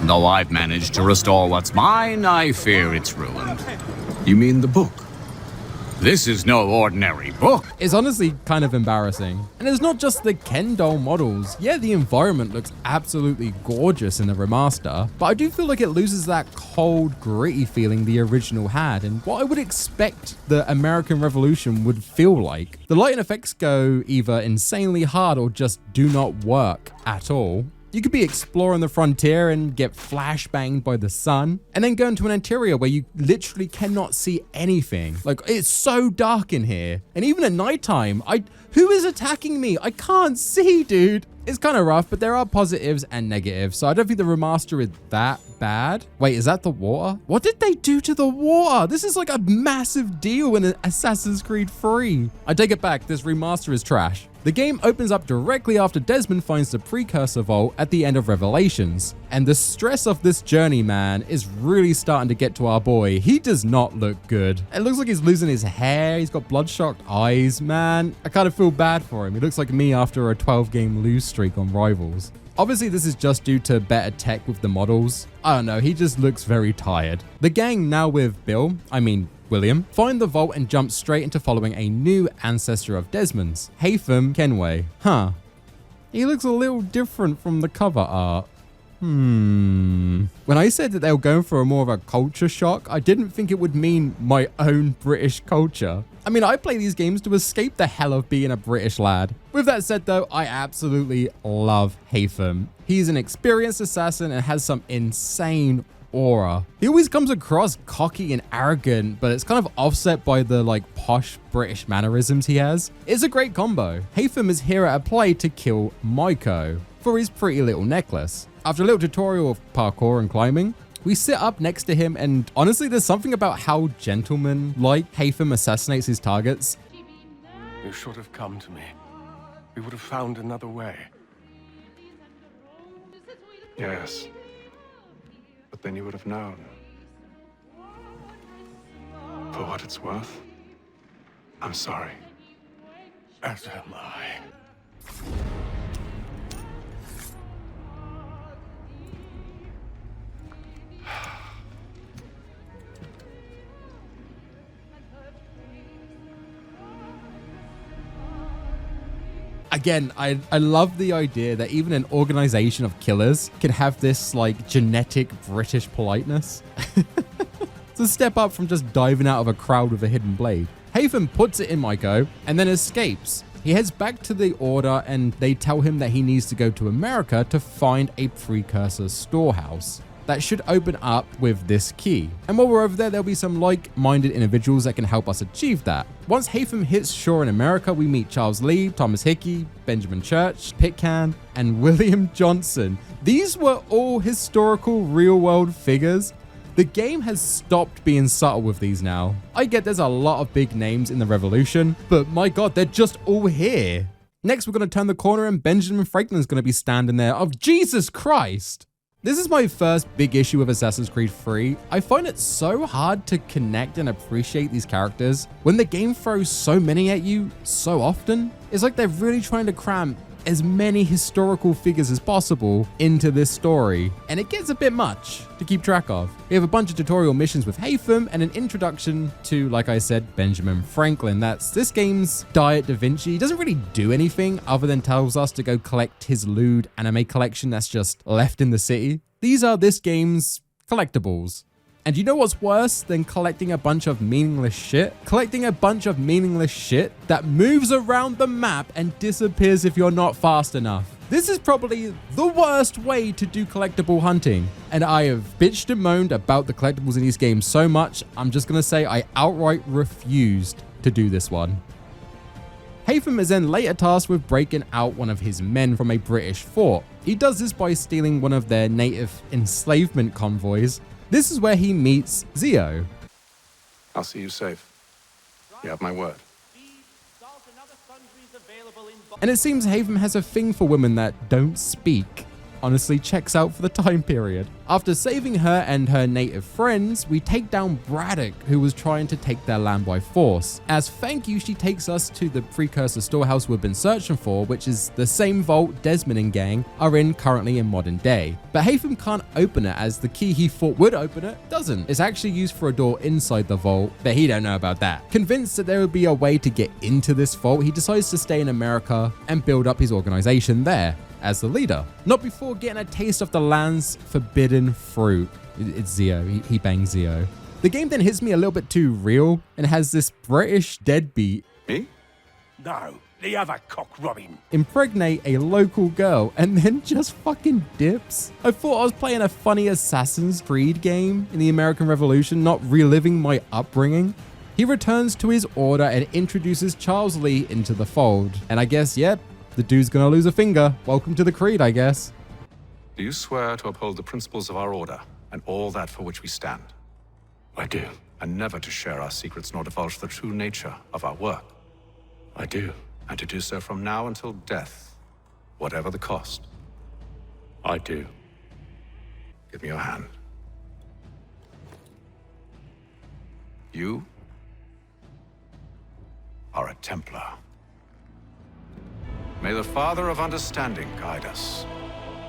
C: Though I've managed to restore what's mine, I fear it's ruined. You mean the book? This is no ordinary book.
A: It's honestly kind of embarrassing. And it's not just the Ken doll models. Yeah, the environment looks absolutely gorgeous in the remaster, but I do feel like it loses that cold, gritty feeling the original had, and what I would expect the American Revolution would feel like. The lighting effects go either insanely hard or just do not work at all. You could be exploring the frontier and get flashbanged by the sun, and then go into an interior where you literally cannot see anything. Like, it's so dark in here. And even at nighttime, who is attacking me? I can't see, dude. It's kind of rough, but there are positives and negatives, so I don't think the remaster is that bad. Wait, is that the water? What did they do to the water? This is like a massive deal in Assassin's Creed 3. I take it back, this remaster is trash. The game opens up directly after Desmond finds the precursor vault at the end of Revelations. And the stress of this journey, man, is really starting to get to our boy. He does not look good. It looks like he's losing his hair. He's got bloodshot eyes, man. I kind of feel bad for him. He looks like me after a 12-game lose streak on Rivals. Obviously, this is just due to better tech with the models. I don't know, he just looks very tired. The gang, now with William, find the vault and jump straight into following a new ancestor of Desmond's, Haytham Kenway. He looks a little different from the cover art. When I said that they were going for more of a culture shock, I didn't think it would mean my own British culture. I mean, I play these games to escape the hell of being a British lad. With that said though, I absolutely love Haytham. He's an experienced assassin and has some insane aura. He always comes across cocky and arrogant, but it's kind of offset by the like posh British mannerisms he has. It's a great combo. Haytham is here at a play to kill Maiko for his pretty little necklace. After a little tutorial of parkour and climbing, we sit up next to him, and honestly, there's something about how gentleman-like Haytham assassinates his targets.
K: You should have come to me. We would have found another way. Yes. But then you would have known. For what it's worth, I'm sorry. As am I.
A: Again, I love the idea that even an organization of killers can have this like genetic British politeness. It's a step up from just diving out of a crowd with a hidden blade. Haytham puts it in Maiko and then escapes. He heads back to the Order and they tell him that he needs to go to America to find a precursor storehouse that should open up with this key. And while we're over there, there'll be some like-minded individuals that can help us achieve that. Once Haytham hits shore in America, we meet Charles Lee, Thomas Hickey, Benjamin Church, Pitcairn, and William Johnson. These were all historical real-world figures. The game has stopped being subtle with these now. I get there's a lot of big names in the Revolution, but my god, they're just all here. Next, we're going to turn the corner and Benjamin Franklin's going to be standing there. Oh, Jesus Christ! This is my first big issue with Assassin's Creed 3. I find it so hard to connect and appreciate these characters when the game throws so many at you so often. It's like they're really trying to cram as many historical figures as possible into this story, and it gets a bit much to keep track of. We have a bunch of tutorial missions with Haytham and an introduction to, like I said, Benjamin Franklin. That's this game's Diet Da Vinci. He doesn't really do anything other than tells us to go collect his lewd anime collection that's just left in the city. These are this game's collectibles. And you know what's worse than collecting a bunch of meaningless shit? Collecting a bunch of meaningless shit that moves around the map and disappears if you're not fast enough. This is probably the worst way to do collectible hunting. And I have bitched and moaned about the collectibles in these games so much, I'm just gonna say I outright refused to do this one. Haytham is then later tasked with breaking out one of his men from a British fort. He does this by stealing one of their native enslavement convoys. This is where he meets Ezio.
K: I'll see you safe. You have my word.
A: And it seems Haytham has a thing for women that don't speak. Honestly, checks out for the time period. After saving her and her native friends, we take down Braddock, who was trying to take their land by force. As thank you, she takes us to the precursor storehouse we've been searching for, which is the same vault Desmond and gang are in currently in modern day. But Haytham can't open it, as the key he thought would open it doesn't. It's actually used for a door inside the vault, but he don't know about that. Convinced that there would be a way to get into this vault, he decides to stay in America and build up his organization there as the leader. Not before getting a taste of the land's forbidden fruit. It's Ezio, he bangs Ezio. The game then hits me a little bit too real and has this British deadbeat.
K: Me?
J: No, the other cock robbing.
A: Impregnate a local girl and then just fucking dips. I thought I was playing a funny Assassin's Creed game in the American Revolution, not reliving my upbringing. He returns to his order and introduces Charles Lee into the fold. And I guess, yep, the dude's gonna lose a finger. Welcome to the Creed, I guess.
K: Do you swear to uphold the principles of our order and all that for which we stand?
J: I do.
K: And never to share our secrets nor divulge the true nature of our work?
J: I do.
K: And to do so from now until death, whatever the cost?
J: I do.
K: Give me your hand. You are a Templar. May the Father of Understanding guide us.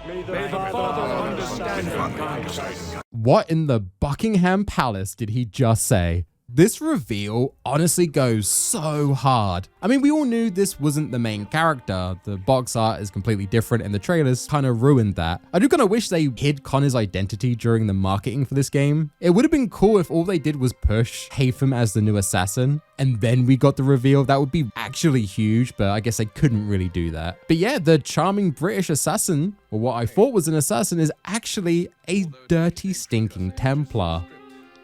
J: May the Father of Understanding guide us.
A: What in the Buckingham Palace did he just say? This reveal honestly goes so hard. I mean, we all knew this wasn't the main character. The box art is completely different and the trailers kind of ruined that. I do kind of wish they hid Connor's identity during the marketing for this game. It would have been cool if all they did was push Haytham as the new assassin and then we got the reveal. That would be actually huge, but I guess they couldn't really do that. But yeah, the charming British assassin, or what I thought was an assassin, is actually a dirty, stinking Templar.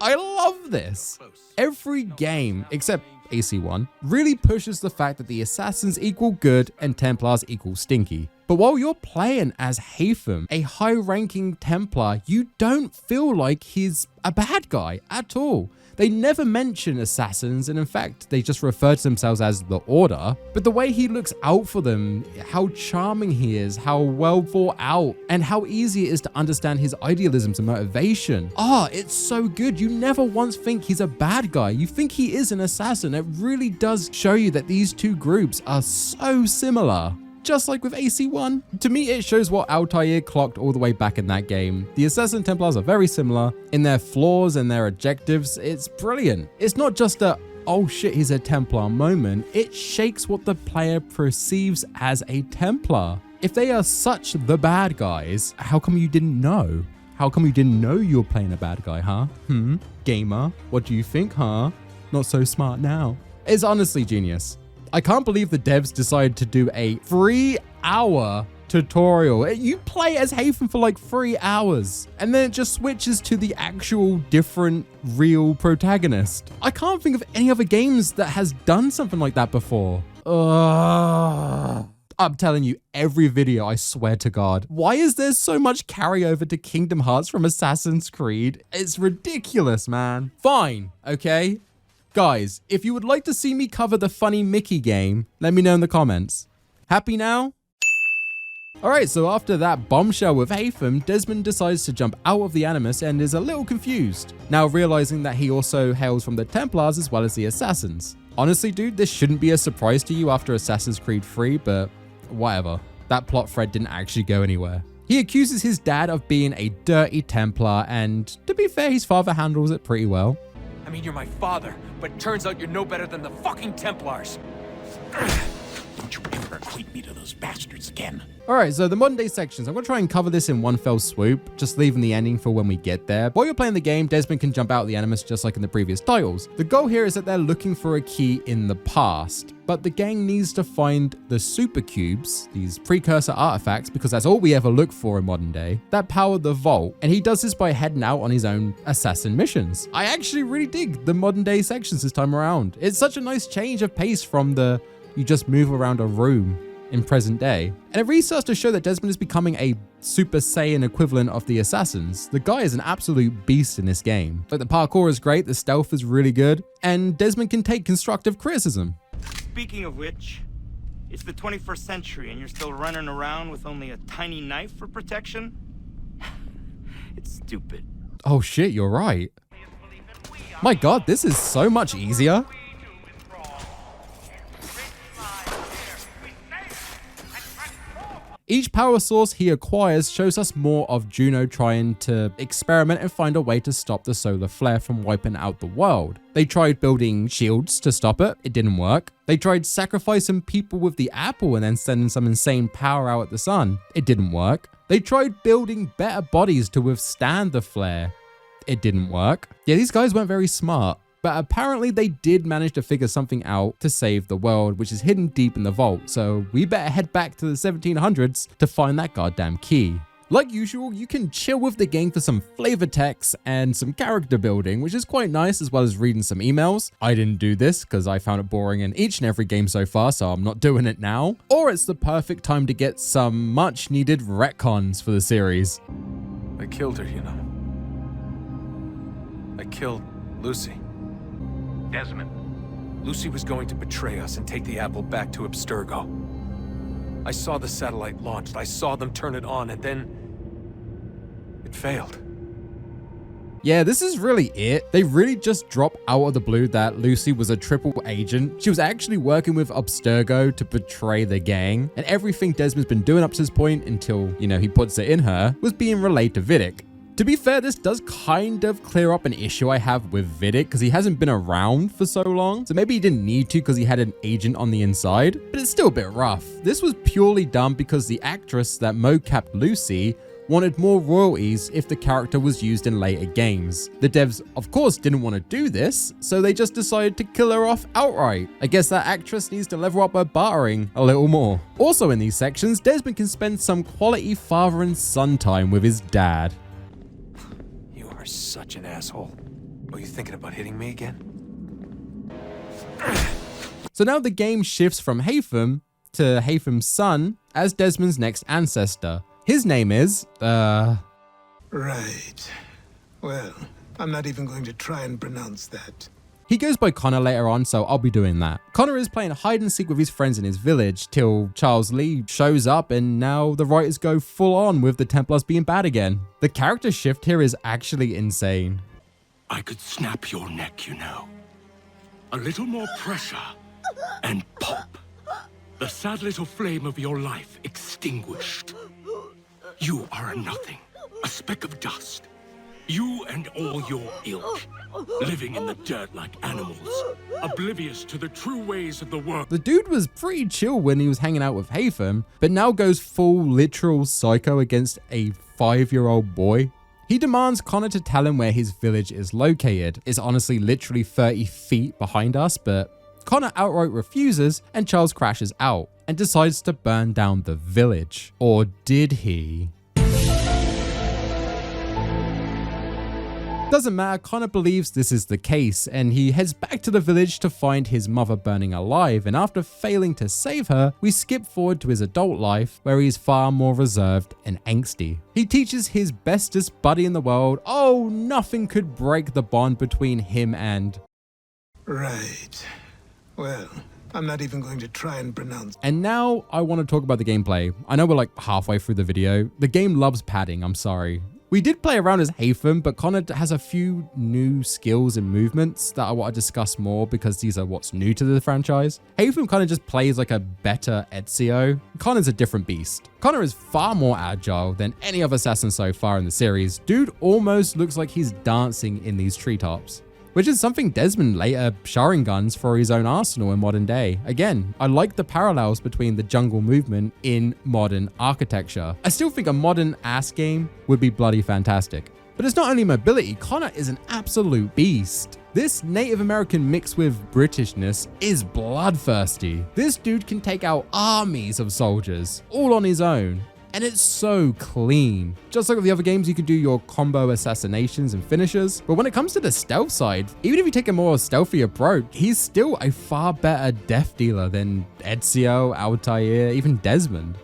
A: I love this. Every game, except AC1, really pushes the fact that the assassins equal good and Templars equal stinky. But while you're playing as Haytham, a high-ranking Templar, you don't feel like he's a bad guy at all. They never mention assassins, and in fact, they just refer to themselves as the Order. But the way he looks out for them, how charming he is, how well thought out, and how easy it is to understand his idealisms and motivation. It's so good. You never once think he's a bad guy. You think he is an assassin. It really does show you that these two groups are so similar. Just like with AC1. To me, it shows what Altair clocked all the way back in that game. The Assassin Templars are very similar in their flaws and their objectives. It's brilliant. It's not just a, oh shit, he's a Templar moment. It shakes what the player perceives as a Templar. If they are such the bad guys, how come you didn't know? How come you didn't know you were playing a bad guy, huh? Gamer, what do you think, huh? Not so smart now. It's honestly genius. I can't believe the devs decided to do a 3-hour tutorial. You play as Haytham for like 3 hours and then it just switches to the actual different real protagonist. I can't think of any other games that has done something like that before. I'm telling you, every video, I swear to God. Why is there so much carryover to Kingdom Hearts from Assassin's Creed? It's ridiculous, man. Fine, okay? Guys, if you would like to see me cover the funny Mickey game, let me know in the comments. Happy now? Alright, so after that bombshell with Haytham, Desmond decides to jump out of the Animus and is a little confused, now realizing that he also hails from the Templars as well as the Assassins. Honestly, dude, this shouldn't be a surprise to you after Assassin's Creed 3, but whatever. That plot thread didn't actually go anywhere. He accuses his dad of being a dirty Templar, and to be fair, his father handles it pretty well.
F: I mean, you're my father, but turns out you're no better than the fucking Templars.
W: Don't you ever equate me to those bastards again.
A: Alright, so the modern day sections, I'm going to try and cover this in one fell swoop, just leaving the ending for when we get there. While you're playing the game, Desmond can jump out of the Animus just like in the previous titles. The goal here is that they're looking for a key in the past, but the gang needs to find the super cubes, these precursor artifacts, because that's all we ever look for in modern day, that power the vault, and he does this by heading out on his own assassin missions. I actually really dig the modern day sections this time around. It's such a nice change of pace from the you just move around a room in present day. And it really starts to show that Desmond is becoming a Super Saiyan equivalent of the Assassins. The guy is an absolute beast in this game. Like, the parkour is great, the stealth is really good, and Desmond can take constructive criticism.
M: Speaking of which, it's the 21st century and you're still running around with only a tiny knife for protection? It's stupid.
A: Oh shit, you're right. My god, this is so much easier. Each power source he acquires shows us more of Juno trying to experiment and find a way to stop the solar flare from wiping out the world. They tried building shields to stop it, it didn't work. They tried sacrificing people with the apple and then sending some insane power out at the sun, it didn't work. They tried building better bodies to withstand the flare, it didn't work. Yeah, these guys weren't very smart. But apparently they did manage to figure something out to save the world, which is hidden deep in the vault, so we better head back to the 1700s to find that goddamn key. Like usual, you can chill with the game for some flavor text and some character building, which is quite nice, as well as reading some emails. I didn't do this because I found it boring in each and every game so far, so I'm not doing it now. Or it's the perfect time to get some much needed retcons for the series.
V: I killed her, you know. I killed Lucy.
F: Desmond. Lucy was going to betray us and take the apple back to Abstergo. I saw the satellite launched, I saw them turn it on, and then it failed.
A: Yeah, this is really it. They really just drop out of the blue that Lucy was a triple agent. She was actually working with Abstergo to betray the gang, and everything Desmond's been doing up to this point until, you know, he puts it in her, was being relayed to Vidic. To be fair, this does kind of clear up an issue I have with Vidic because he hasn't been around for so long. So maybe he didn't need to because he had an agent on the inside, but it's still a bit rough. This was purely done because the actress that mocapped Lucy wanted more royalties if the character was used in later games. The devs, of course, didn't want to do this, so they just decided to kill her off outright. I guess that actress needs to level up her bartering a little more. Also in these sections, Desmond can spend some quality father and son time with his dad.
U: You are such an asshole. Are you thinking about hitting me again?
A: So now the game shifts from Haytham to Haytham's son as Desmond's next ancestor. His name is,
L: Right. Well, I'm not even going to try and pronounce that.
A: He goes by Connor later on, so I'll be doing that. Connor is playing hide and seek with his friends in his village till Charles Lee shows up and now the writers go full on with the Templars being bad again. The character shift here is actually insane.
K: I could snap your neck, you know. A little more pressure and pop. The sad little flame of your life extinguished. You are a nothing, a speck of dust. You and all your ilk, living in the dirt like animals, oblivious to the true ways of the world.
A: The dude was pretty chill when he was hanging out with Haytham, but now goes full literal psycho against a 5-year-old boy. He demands Connor to tell him where his village is located. It's honestly literally 30 feet behind us, but Connor outright refuses and Charles crashes out and decides to burn down the village. Or did he? Doesn't matter, Connor believes this is the case and he heads back to the village to find his mother burning alive, and after failing to save her, we skip forward to his adult life where he's far more reserved and angsty. He teaches his bestest buddy in the world, oh, nothing could break the bond between him and...
L: Right. Well, I'm not even going to try and pronounce.
A: And now I want to talk about the gameplay. I know we're like halfway through the video. The game loves padding, I'm sorry. We did play around as Haytham, but Connor has a few new skills and movements that I want to discuss more because these are what's new to the franchise. Haytham kind of just plays like a better Ezio. Connor's a different beast. Connor is far more agile than any other assassin so far in the series. Dude almost looks like he's dancing in these treetops, which is something Desmond later Sharinguns for his own arsenal in modern day. Again, I like the parallels between the jungle movement in modern architecture. I still think a modern ass game would be bloody fantastic. But it's not only mobility, Connor is an absolute beast. This Native American mixed with Britishness is bloodthirsty. This dude can take out armies of soldiers all on his own. And it's so clean. Just like with the other games, you can do your combo assassinations and finishers. But when it comes to the stealth side, even if you take a more stealthy approach, he's still a far better death dealer than Ezio, Altair, even Desmond.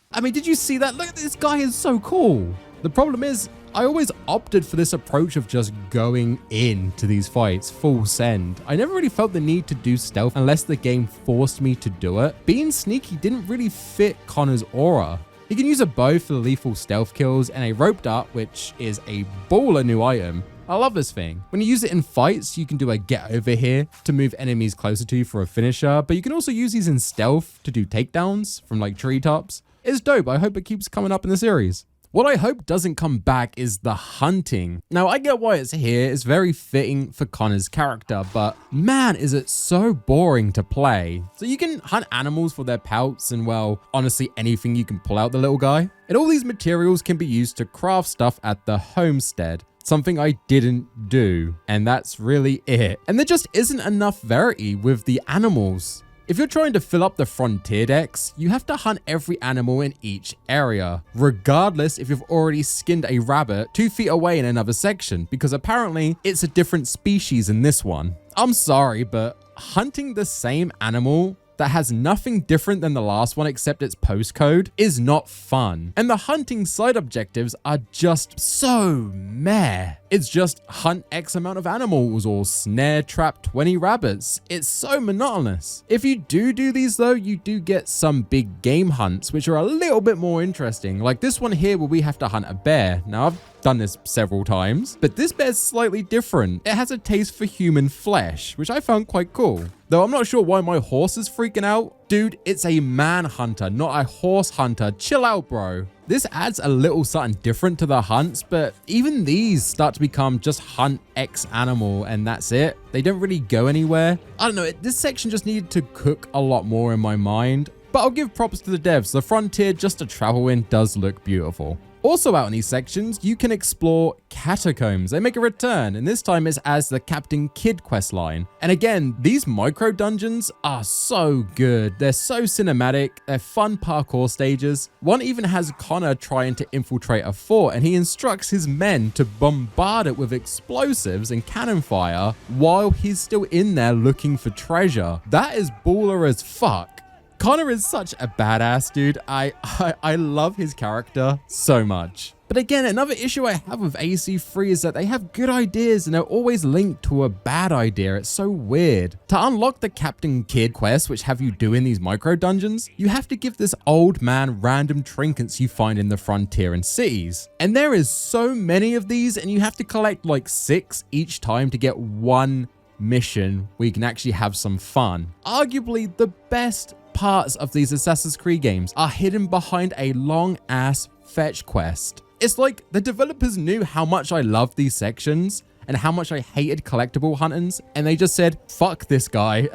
A: I mean, did you see that? Look, this guy is so cool. The problem is, I always opted for this approach of just going into these fights full send. I never really felt the need to do stealth unless the game forced me to do it. Being sneaky didn't really fit Connor's aura. He can use a bow for lethal stealth kills and a rope dart, which is a baller new item. I love this thing. When you use it in fights, you can do a get over here to move enemies closer to you for a finisher, but you can also use these in stealth to do takedowns from like treetops. It's dope. I hope it keeps coming up in the series. What I hope doesn't come back is the hunting. Now, I get why it's here. It's very fitting for Connor's character, but man, is it so boring to play. So you can hunt animals for their pelts and, well, honestly, anything you can pull out the little guy. And all these materials can be used to craft stuff at the homestead. Something I didn't do, and that's really it. And there just isn't enough variety with the animals. If you're trying to fill up the frontier decks, you have to hunt every animal in each area, regardless if you've already skinned a rabbit 2 feet away in another section, because apparently it's a different species in this one. I'm sorry, but hunting the same animal that has nothing different than the last one except its postcode is not fun. And the hunting side objectives are just so meh. It's just hunt X amount of animals or snare trap 20 rabbits. It's so monotonous. If you do these though, you do get some big game hunts, which are a little bit more interesting. Like this one here where we have to hunt a bear. Now I've done this several times, but this bear's slightly different. It has a taste for human flesh, which I found quite cool. Though I'm not sure why my horse is freaking out. Dude, it's a manhunter, not a horse hunter. Chill out, bro. This adds a little something different to the hunts, but even these start to become just hunt X animal and that's it. They don't really go anywhere. I don't know, this section just needed to cook a lot more in my mind, but I'll give props to the devs. The frontier just to travel in does look beautiful. Also out in these sections, you can explore catacombs. They make a return, and this time it's as the Captain Kidd questline. And again, these micro dungeons are so good. They're so cinematic. They're fun parkour stages. One even has Connor trying to infiltrate a fort, and he instructs his men to bombard it with explosives and cannon fire while he's still in there looking for treasure. That is baller as fuck. Connor is such a badass, dude. I love his character so much. But again, another issue I have with AC3 is that they have good ideas and they're always linked to a bad idea. It's so weird. To unlock the Captain Kidd quest, which have you doing these micro dungeons, you have to give this old man random trinkets you find in the frontier and cities. And there is so many of these, and you have to collect like 6 each time to get one mission where you can actually have some fun. Arguably the best parts of these Assassin's Creed games are hidden behind a long ass fetch quest. It's like the developers knew how much I loved these sections and how much I hated collectible huntings, and they just said, fuck this guy.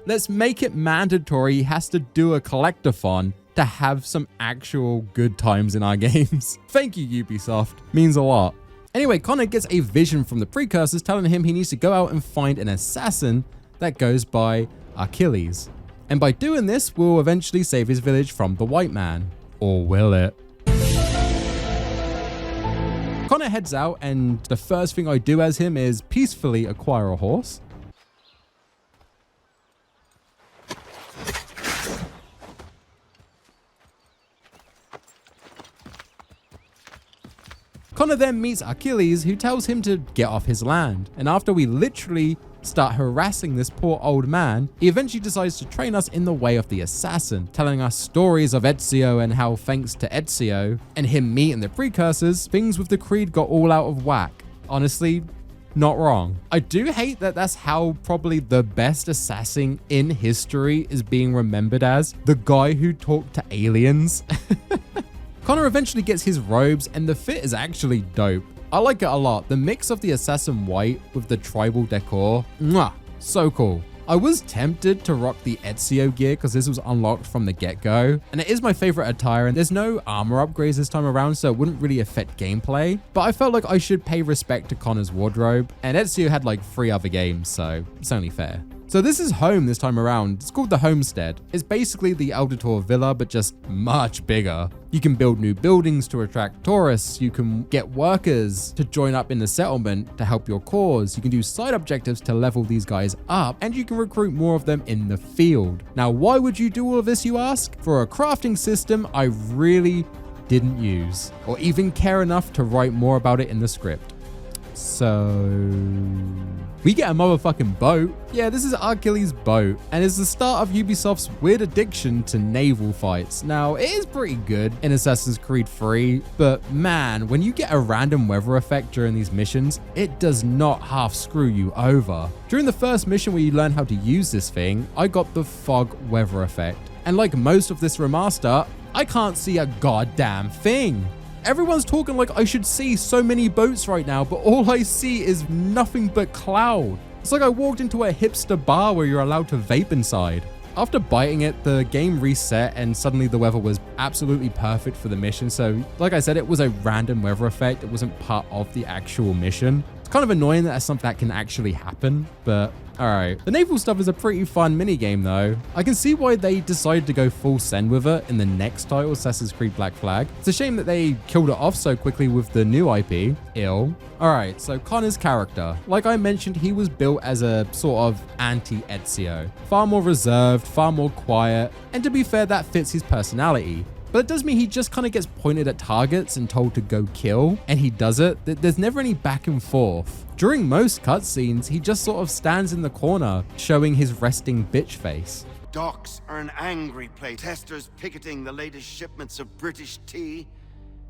A: Let's make it mandatory he has to do a collectathon to have some actual good times in our games. Thank you, Ubisoft. Means a lot. Anyway, Connor gets a vision from the precursors telling him he needs to go out and find an assassin that goes by Achilles. And by doing this, we'll eventually save his village from the white man. Or will it? Connor heads out, and the first thing I do as him is peacefully acquire a horse. Connor then meets Achilles, who tells him to get off his land. And after we literally start harassing this poor old man, he eventually decides to train us in the way of the assassin, telling us stories of Ezio and how thanks to Ezio and him meeting the precursors, things with the Creed got all out of whack. Honestly, not wrong. I do hate that that's how probably the best assassin in history is being remembered as, the guy who talked to aliens. Connor eventually gets his robes, and the fit is actually dope. I like it a lot. The mix of the assassin white with the tribal decor, mwah, so cool. I was tempted to rock the Ezio gear because this was unlocked from the get-go, and it is my favorite attire, and there's no armor upgrades this time around, so it wouldn't really affect gameplay, but I felt like I should pay respect to Connor's wardrobe, and Ezio had like 3 other games, so it's only fair. So this is home this time around. It's called the Homestead. It's basically the Auditore villa, but just much bigger. You can build new buildings to attract tourists. You can get workers to join up in the settlement to help your cause. You can do side objectives to level these guys up, and you can recruit more of them in the field. Now, why would you do all of this, you ask? For a crafting system I really didn't use, or even care enough to write more about it in the script. So we get a motherfucking boat. Yeah, this is Achilles' boat, and it's the start of Ubisoft's weird addiction to naval fights. Now, it is pretty good in Assassin's Creed 3, but man, when you get a random weather effect during these missions, it does not half screw you over. During the first mission where you learn how to use this thing, I got the fog weather effect. And like most of this remaster, I can't see a goddamn thing. Everyone's talking like I should see so many boats right now, but all I see is nothing but cloud. It's like I walked into a hipster bar where you're allowed to vape inside. After biting it, the game reset and suddenly the weather was absolutely perfect for the mission. So like I said, it was a random weather effect. It wasn't part of the actual mission. It's kind of annoying that that's something that can actually happen, but Alright, the naval stuff is a pretty fun minigame though. I can see why they decided to go full send with it in the next title, Assassin's Creed Black Flag. It's a shame that they killed it off so quickly with the new IP. Alright, so Connor's character. Like I mentioned, he was built as a sort of anti-Ezio. Far more reserved, far more quiet, and to be fair, that fits his personality. But it does mean he just kind of gets pointed at targets and told to go kill, and he does it. There's never any back and forth. During most cutscenes, he just sort of stands in the corner, showing his resting bitch face.
W: Docks are an angry place. Testers picketing the latest shipments of British tea.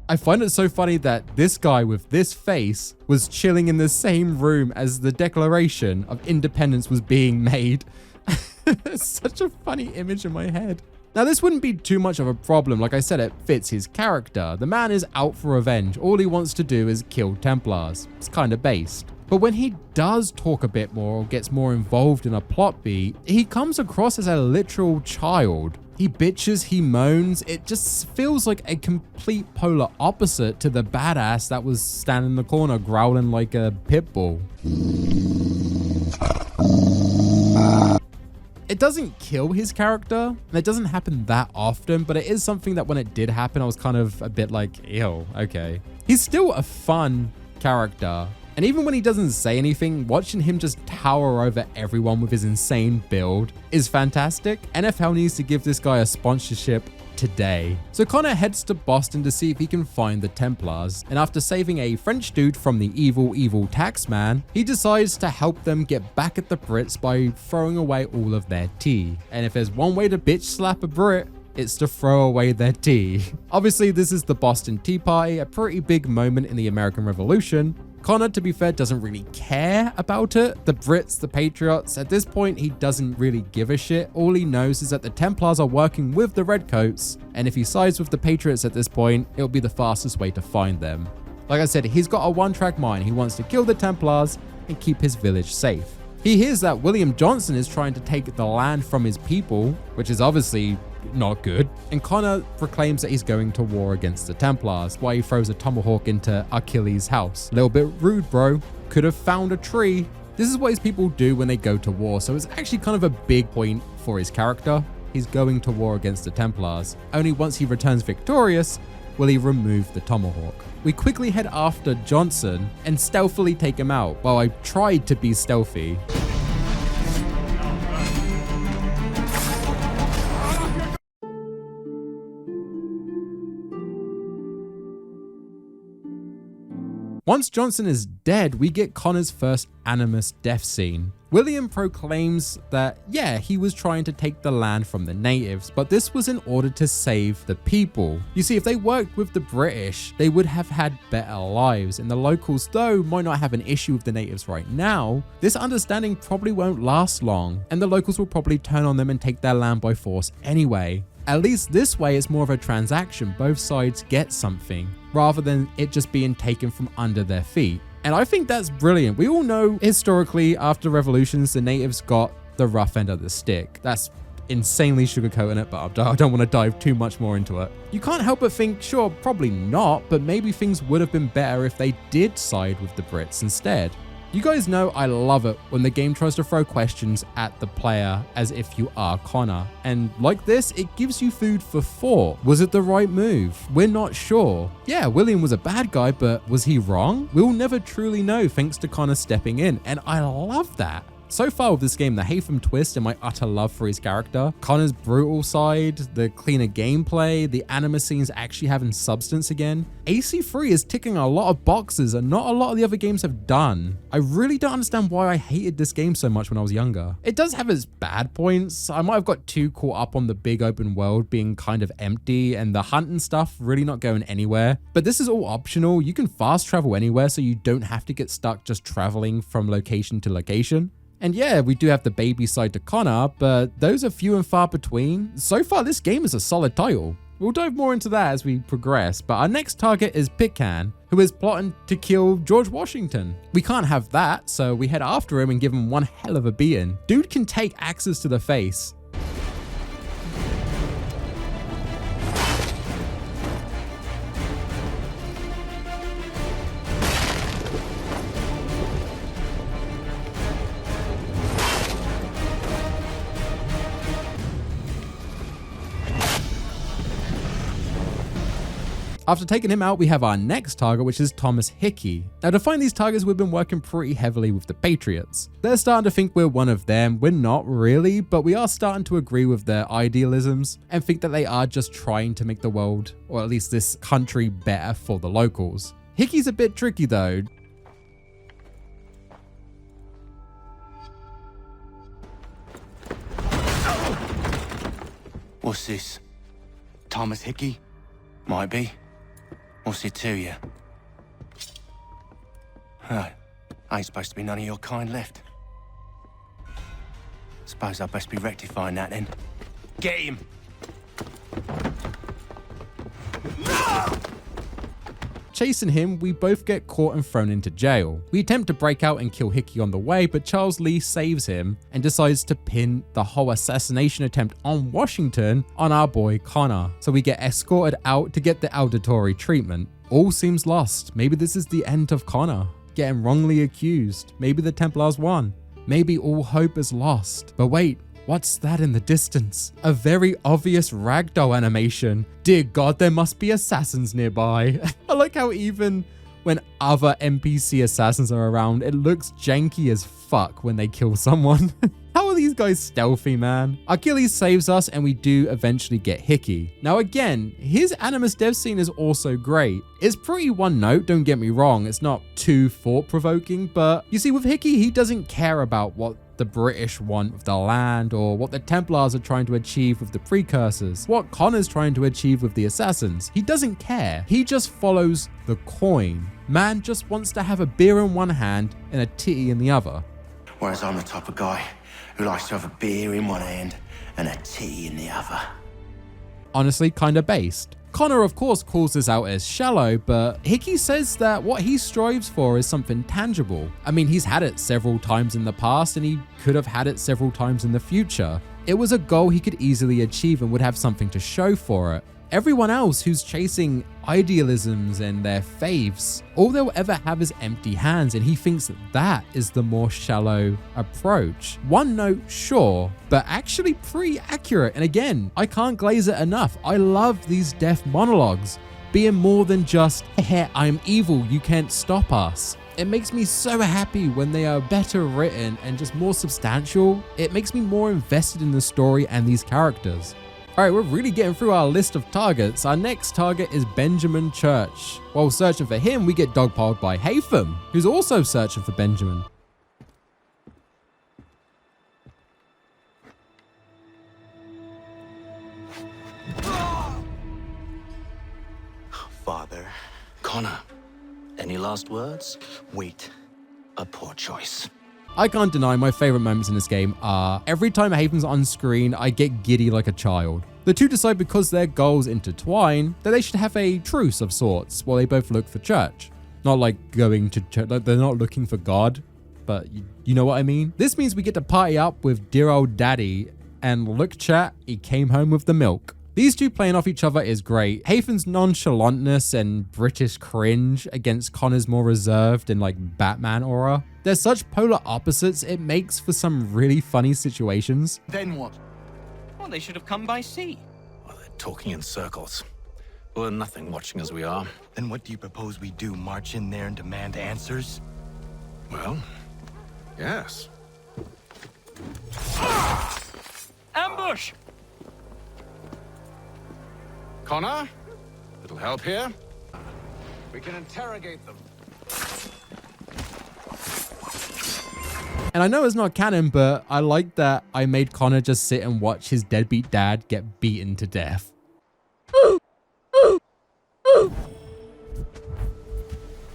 A: I find it so funny that this guy with this face was chilling in the same room as the Declaration of Independence was being made. It's such a funny image in my head. Now, this wouldn't be too much of a problem. Like I said, it fits his character. The man is out for revenge. All he wants to do is kill Templars. It's kind of based. But when he does talk a bit more or gets more involved in a plot beat, he comes across as a literal child. He bitches, he moans. It just feels like a complete polar opposite to the badass that was standing in the corner growling like a pit bull. It doesn't kill his character, and it doesn't happen that often, but it is something that when it did happen, I was kind of a bit like, ew, okay. He's still a fun character, and even when he doesn't say anything, watching him just tower over everyone with his insane build is fantastic. NFL needs to give this guy a sponsorship today. So Connor heads to Boston to see if he can find the Templars, and after saving a French dude from the evil tax man, he decides to help them get back at the Brits by throwing away all of their tea. And if there's one way to bitch slap a Brit, it's to throw away their tea. Obviously, this is the Boston Tea Party, a pretty big moment in the American Revolution. Connor, to be fair, doesn't really care about it. The Brits, the Patriots, at this point, he doesn't really give a shit. All he knows is that the Templars are working with the Redcoats, and if he sides with the Patriots at this point, it'll be the fastest way to find them. Like I said, he's got a one-track mind. He wants to kill the Templars and keep his village safe. He hears that William Johnson is trying to take the land from his people, which is obviously not good, and Connor proclaims that he's going to war against the Templars while he throws a tomahawk into Achilles' house. A little bit rude, bro. Could have found a tree. This is what his people do when they go to war, so it's actually kind of a big point for his character. He's going to war against the Templars. Only once he returns victorious will he remove the tomahawk. We quickly head after Johnson and stealthily take him out. Well, I tried to be stealthy. Once Johnson is dead, we get Connor's first Animus death scene. William proclaims that, yeah, he was trying to take the land from the natives, but this was in order to save the people. You see, if they worked with the British, they would have had better lives, and the locals, though, might not have an issue with the natives right now, this understanding probably won't last long, and the locals will probably turn on them and take their land by force anyway. At least this way, it's more of a transaction. Both sides get something, rather than it just being taken from under their feet. And I think that's brilliant. We all know historically, after revolutions, the natives got the rough end of the stick. That's insanely sugarcoating it, but I don't want to dive too much more into it. You can't help but think, sure, probably not, but maybe things would have been better if they did side with the Brits instead. You guys know I love it when the game tries to throw questions at the player as if you are Connor. And like this, it gives you food for thought. Was it the right move? We're not sure. Yeah, William was a bad guy, but was he wrong? We'll never truly know thanks to Connor stepping in, and I love that. So far with this game, the Haytham twist and my utter love for his character, Connor's brutal side, the cleaner gameplay, the anima scenes actually having substance again. AC3 is ticking a lot of boxes and not a lot of the other games have done. I really don't understand why I hated this game so much when I was younger. It does have its bad points. I might have got too caught up on the big open world being kind of empty and the hunt and stuff really not going anywhere. But this is all optional. You can fast travel anywhere so you don't have to get stuck just traveling from location to location. And yeah, we do have the baby side to Connor, but those are few and far between. So far, this game is a solid title. We'll dive more into that as we progress, but our next target is Pitcairn, who is plotting to kill George Washington. We can't have that, so we head after him and give him one hell of a beating. Dude can take axes to the face. After taking him out, we have our next target, which is Thomas Hickey. Now, to find these targets, we've been working pretty heavily with the Patriots. They're starting to think we're one of them. We're not really, but we are starting to agree with their idealisms and think that they are just trying to make the world, or at least this country, better for the locals. Hickey's a bit tricky though.
I: What's this? Thomas Hickey? Might be. What's it to you? Right. Ain't supposed to be none of your kind left. Suppose I best be rectifying that then. Get him!
A: Chasing him, we both get caught and thrown into jail. We attempt to break out and kill Hickey on the way, but Charles Lee saves him and decides to pin the whole assassination attempt on Washington on our boy Connor. So we get escorted out to get the Auditore treatment. All seems lost. Maybe this is the end of Connor, getting wrongly accused. Maybe the Templars won. Maybe all hope is lost. But wait, what's that in the distance? A very obvious ragdoll animation. Dear God, there must be assassins nearby. I like how even when other NPC assassins are around, it looks janky as fuck when they kill someone. How are these guys stealthy, man? Achilles saves us and we do eventually get Hickey. Now again, his Animus dev scene is also great. It's pretty one note, don't get me wrong. It's not too thought-provoking, but you see with Hickey, he doesn't care about what the British want with the land or what the Templars are trying to achieve with the precursors, what Connor's trying to achieve with the assassins. He doesn't care. He just follows the coin. Man just wants to have a beer in one hand and a titty in the other.
I: Whereas I'm the type of guy who likes to have a beer in one hand and a tea in the other.
A: Honestly, kinda based. Connor, of course, calls this out as shallow, but Hickey says that what he strives for is something tangible. I mean, he's had it several times in the past, and he could have had it several times in the future. It was a goal he could easily achieve and would have something to show for it. Everyone else who's chasing idealisms and their faiths, all they'll ever have is empty hands, and he thinks that that is the more shallow approach. One note, sure, but actually pretty accurate. And again, I can't glaze it enough. I love these death monologues being more than just, hey, I'm evil, you can't stop us. It makes me so happy when they are better written and just more substantial. It makes me more invested in the story and these characters. Alright, we're really getting through our list of targets. Our next target is Benjamin Church. While searching for him, we get dogpiled by Haytham, who's also searching for Benjamin.
I: Father. Connor, any last words? Wait. A poor choice.
A: I can't deny my favorite moments in this game are every time Haytham's on screen, I get giddy like a child. The two decide because their goals intertwine that they should have a truce of sorts while they both look for church. Not like going to church, like they're not looking for God, but you know what I mean? This means we get to party up with dear old daddy, and look chat, he came home with the milk. These two playing off each other is great. Haytham's nonchalantness and British cringe against Connor's more reserved and like Batman aura. They're such polar opposites, it makes for some really funny situations.
I: Then what?
P: Well, they should have come by sea.
U: Well, they're talking in circles. We'll learn nothing watching as we are.
I: Then what do you propose we do? March in there and demand answers?
U: Well, yes.
P: Ambush!
U: Connor, little help here. We can interrogate them.
A: And I know it's not canon, but I like that I made Connor just sit and watch his deadbeat dad get beaten to death.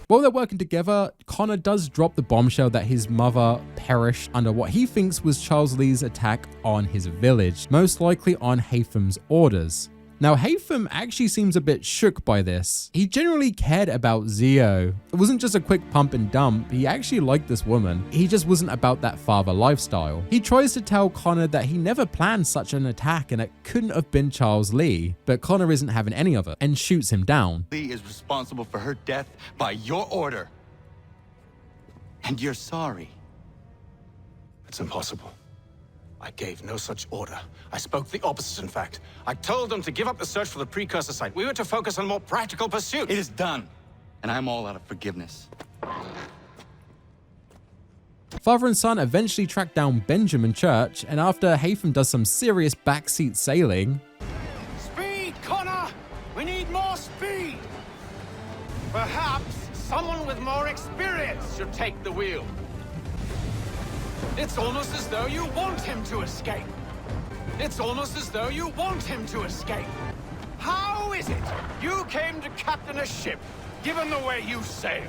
A: While they're working together, Connor does drop the bombshell that his mother perished under what he thinks was Charles Lee's attack on his village, most likely on Haytham's orders. Now, Haytham actually seems a bit shook by this. He generally cared about Ezio. It wasn't just a quick pump and dump. He actually liked this woman. He just wasn't about that father lifestyle. He tries to tell Connor that he never planned such an attack and it couldn't have been Charles Lee, but Connor isn't having any of it and shoots him down.
I: Lee is responsible for her death by your order. And you're sorry.
U: It's impossible.
I: I gave no such order. I spoke the opposite, in fact. I told them to give up the search for the precursor site. We were to focus on more practical pursuits.
H: It is done, and I'm all out of forgiveness.
A: Father and son eventually track down Benjamin Church, and after Haytham does some serious backseat sailing...
C: Speed, Connor! We need more speed! Perhaps someone with more experience should take the wheel. It's almost as though you want him to escape. It's almost as though you want him to escape. How is it you came to captain a ship, given the way you sail?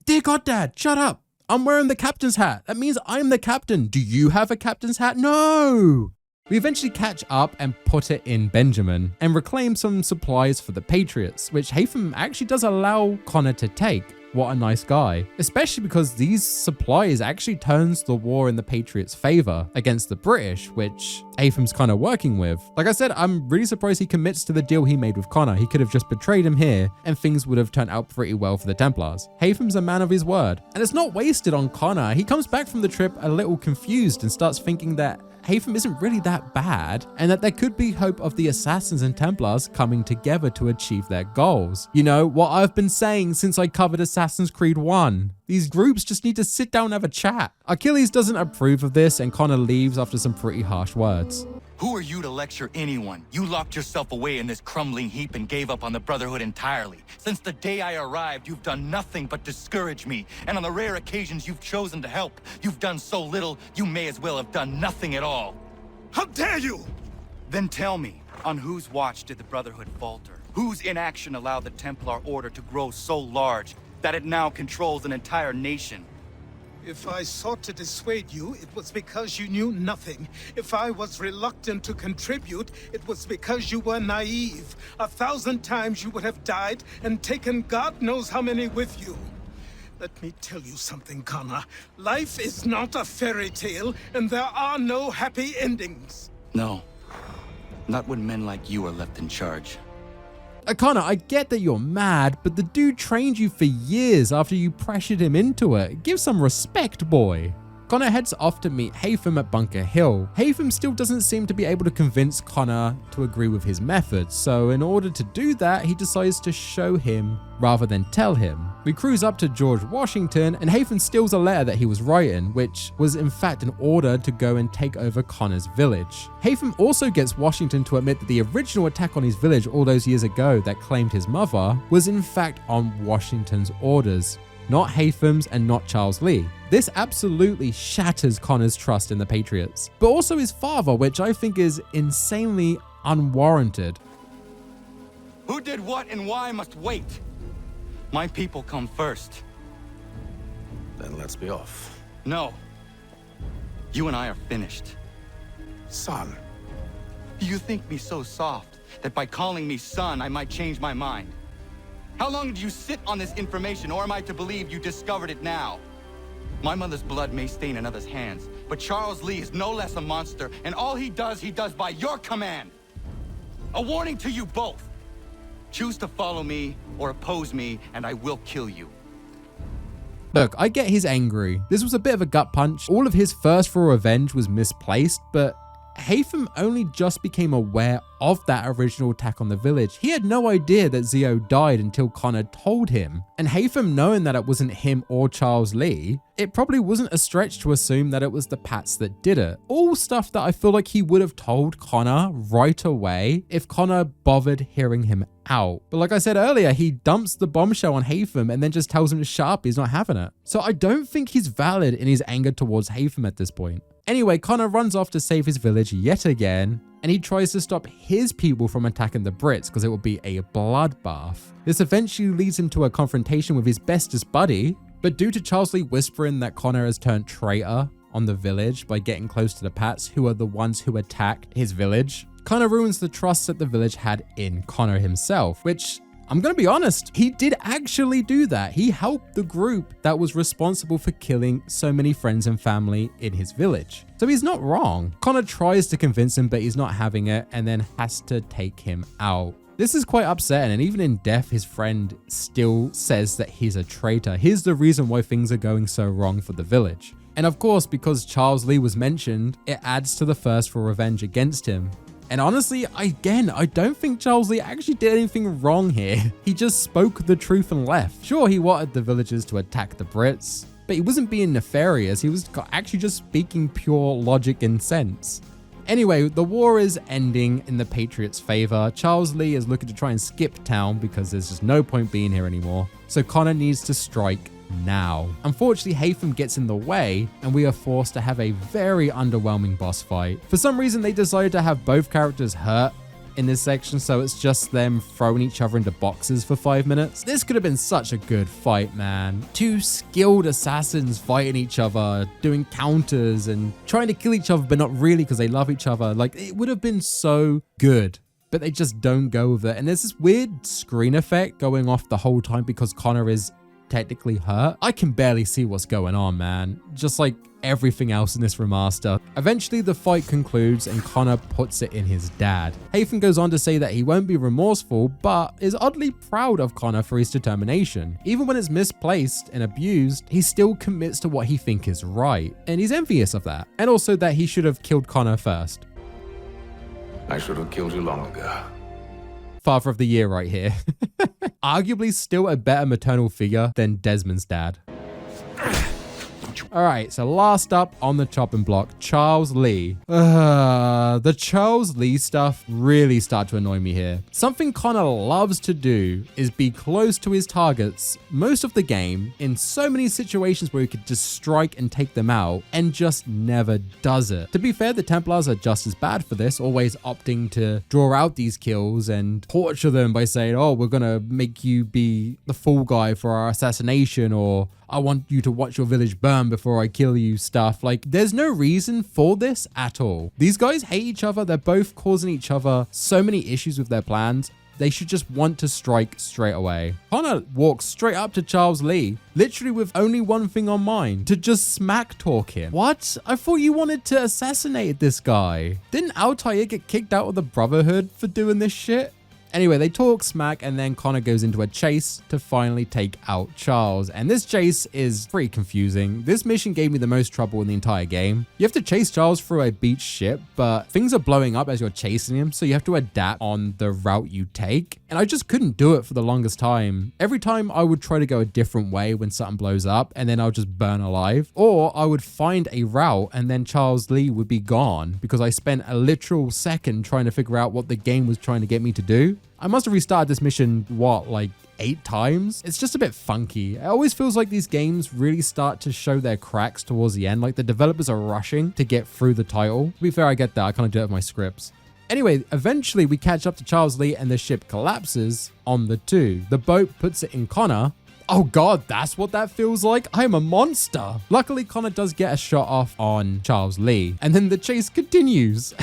A: Dear God, Dad, shut up! I'm wearing the captain's hat. That means I'm the captain. Do you have a captain's hat? No! We eventually catch up and put it in Benjamin and reclaim some supplies for the Patriots, which Haytham actually does allow Connor to take. What a nice guy. Especially because these supplies actually turns the war in the Patriots' favor against the British, which Haytham's kind of working with. Like I said, I'm really surprised he commits to the deal he made with Connor. He could have just betrayed him here and things would have turned out pretty well for the Templars. Haytham's a man of his word. And it's not wasted on Connor. He comes back from the trip a little confused and starts thinking that Haytham isn't really that bad, and that there could be hope of the Assassins and Templars coming together to achieve their goals. You know, what I've been saying since I covered Assassin's Creed 1. These groups just need to sit down and have a chat. Achilles doesn't approve of this, and Connor leaves after some pretty harsh words.
H: Who are you to lecture anyone? You locked yourself away in this crumbling heap and gave up on the Brotherhood entirely. Since the day I arrived, you've done nothing but discourage me. And on the rare occasions you've chosen to help, you've done so little, you may as well have done nothing at all.
J: How dare you!
H: Then tell me, on whose watch did the Brotherhood falter? Whose inaction allowed the Templar Order to grow so large that it now controls an entire nation?
L: If I sought to dissuade you, it was because you knew nothing. If I was reluctant to contribute, it was because you were naive. 1,000 times you would have died and taken God knows how many with you. Let me tell you something, Connor. Life is not a fairy tale, and there are no happy endings.
H: No. Not when men like you are left in charge.
A: Connor, I get that you're mad, but the dude trained you for years after you pressured him into it. Give some respect, boy. Connor heads off to meet Haytham at Bunker Hill. Haytham still doesn't seem to be able to convince Connor to agree with his methods, so in order to do that, he decides to show him rather than tell him. We cruise up to George Washington, and Haytham steals a letter that he was writing, which was in fact an order to go and take over Connor's village. Haytham also gets Washington to admit that the original attack on his village all those years ago that claimed his mother was in fact on Washington's orders, not Haytham's and not Charles Lee. This absolutely shatters Connor's trust in the Patriots, but also his father, which I think is insanely unwarranted.
H: Who did what and why must wait. My people come first.
I: Then let's be off.
H: No. You and I are finished.
I: Son.
H: Do you think me so soft that by calling me son, I might change my mind? How long did you sit on this information, or am I to believe you discovered it now? My mother's blood may stain another's hands, but Charles Lee is no less a monster, and all he does by your command. A warning to you both. Choose to follow me or oppose me, and I will kill you.
A: Look, I get he's angry. This was a bit of a gut punch. All of his thirst for revenge was misplaced, but Haytham only just became aware of that original attack on the village. He had no idea that Ezio died until Connor told him. And Haytham, knowing that it wasn't him or Charles Lee, it probably wasn't a stretch to assume that it was the Pats that did it. All stuff that I feel like he would have told Connor right away if Connor bothered hearing him out. But like I said earlier, he dumps the bombshell on Haytham and then just tells him to shut up, he's not having it. So I don't think he's valid in his anger towards Haytham at this point. Anyway, Connor runs off to save his village yet again, and he tries to stop his people from attacking the Brits because it will be a bloodbath. This eventually leads him to a confrontation with his bestest buddy, but due to Charles Lee whispering that Connor has turned traitor on the village by getting close to the Pats, who are the ones who attacked his village, Connor ruins the trust that the village had in Connor himself, which, I'm gonna be honest, he did actually do that. He helped the group that was responsible for killing so many friends and family in his village. So he's not wrong. Connor tries to convince him, but he's not having it and then has to take him out. This is quite upsetting, and even in death, his friend still says that he's a traitor. Here's the reason why things are going so wrong for the village. And of course, because Charles Lee was mentioned, it adds to the thirst for revenge against him. And honestly, I don't think Charles Lee actually did anything wrong here. He just spoke the truth and left. Sure, he wanted the villagers to attack the Brits, but he wasn't being nefarious. He was actually just speaking pure logic and sense. Anyway, the war is ending in the Patriots' favor. Charles Lee is looking to try and skip town because there's just no point being here anymore. So Connor needs to strike now. Unfortunately, Haytham gets in the way and we are forced to have a very underwhelming boss fight. For some reason, they decided to have both characters hurt in this section, so it's just them throwing each other into boxes for 5 minutes. This could have been such a good fight, man. Two skilled assassins fighting each other, doing counters and trying to kill each other, but not really because they love each other. Like, it would have been so good. But they just don't go with it. And there's this weird screen effect going off the whole time because Connor is technically hurt. I can barely see what's going on, man. Just like everything else in this remaster. Eventually the fight concludes and Connor puts it in his dad. Haytham goes on to say that he won't be remorseful, but is oddly proud of Connor for his determination. Even when it's misplaced and abused, he still commits to what he thinks is right. And he's envious of that. And also that he should have killed Connor first.
U: I should have killed you long ago.
A: Father of the Year right here. Arguably still a better maternal figure than Desmond's dad. All right, so last up on the chopping block, Charles Lee. The Charles Lee stuff really started to annoy me here. Something Connor loves to do is be close to his targets most of the game in so many situations where he could just strike and take them out and just never does it. To be fair, the Templars are just as bad for this, always opting to draw out these kills and torture them by saying, oh, we're gonna make you be the fall guy for our assassination, or I want you to watch your village burn before I kill you stuff. Like, there's no reason for this at all. These guys hate each other. They're both causing each other so many issues with their plans. They should just want to strike straight away. Connor walks straight up to Charles Lee, literally with only one thing on mind, to just smack talk him. What? I thought you wanted to assassinate this guy. Didn't Altair get kicked out of the Brotherhood for doing this shit? Anyway, they talk smack and then Connor goes into a chase to finally take out Charles. And this chase is pretty confusing. This mission gave me the most trouble in the entire game. You have to chase Charles through a beach ship, but things are blowing up as you're chasing him, so you have to adapt on the route you take. And I just couldn't do it for the longest time. Every time I would try to go a different way when something blows up and then I'll just burn alive. Or I would find a route and then Charles Lee would be gone because I spent a literal second trying to figure out what the game was trying to get me to do. I must have restarted this mission, like 8 times? It's just a bit funky. It always feels like these games really start to show their cracks towards the end, like the developers are rushing to get through the title. To be fair, I get that. I kind of do it with my scripts. Anyway, eventually we catch up to Charles Lee and the ship collapses on the 2. The boat puts it in Connor. Oh god, that's what that feels like? I'm a monster. Luckily, Connor does get a shot off on Charles Lee, and then the chase continues.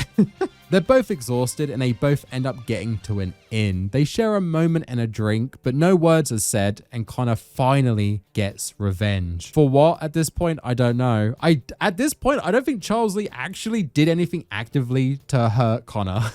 A: They're both exhausted and they both end up getting to an inn. They share a moment and a drink, but no words are said, and Connor finally gets revenge. For what at this point? I don't know. At this point, I don't think Charles Lee actually did anything actively to hurt Connor.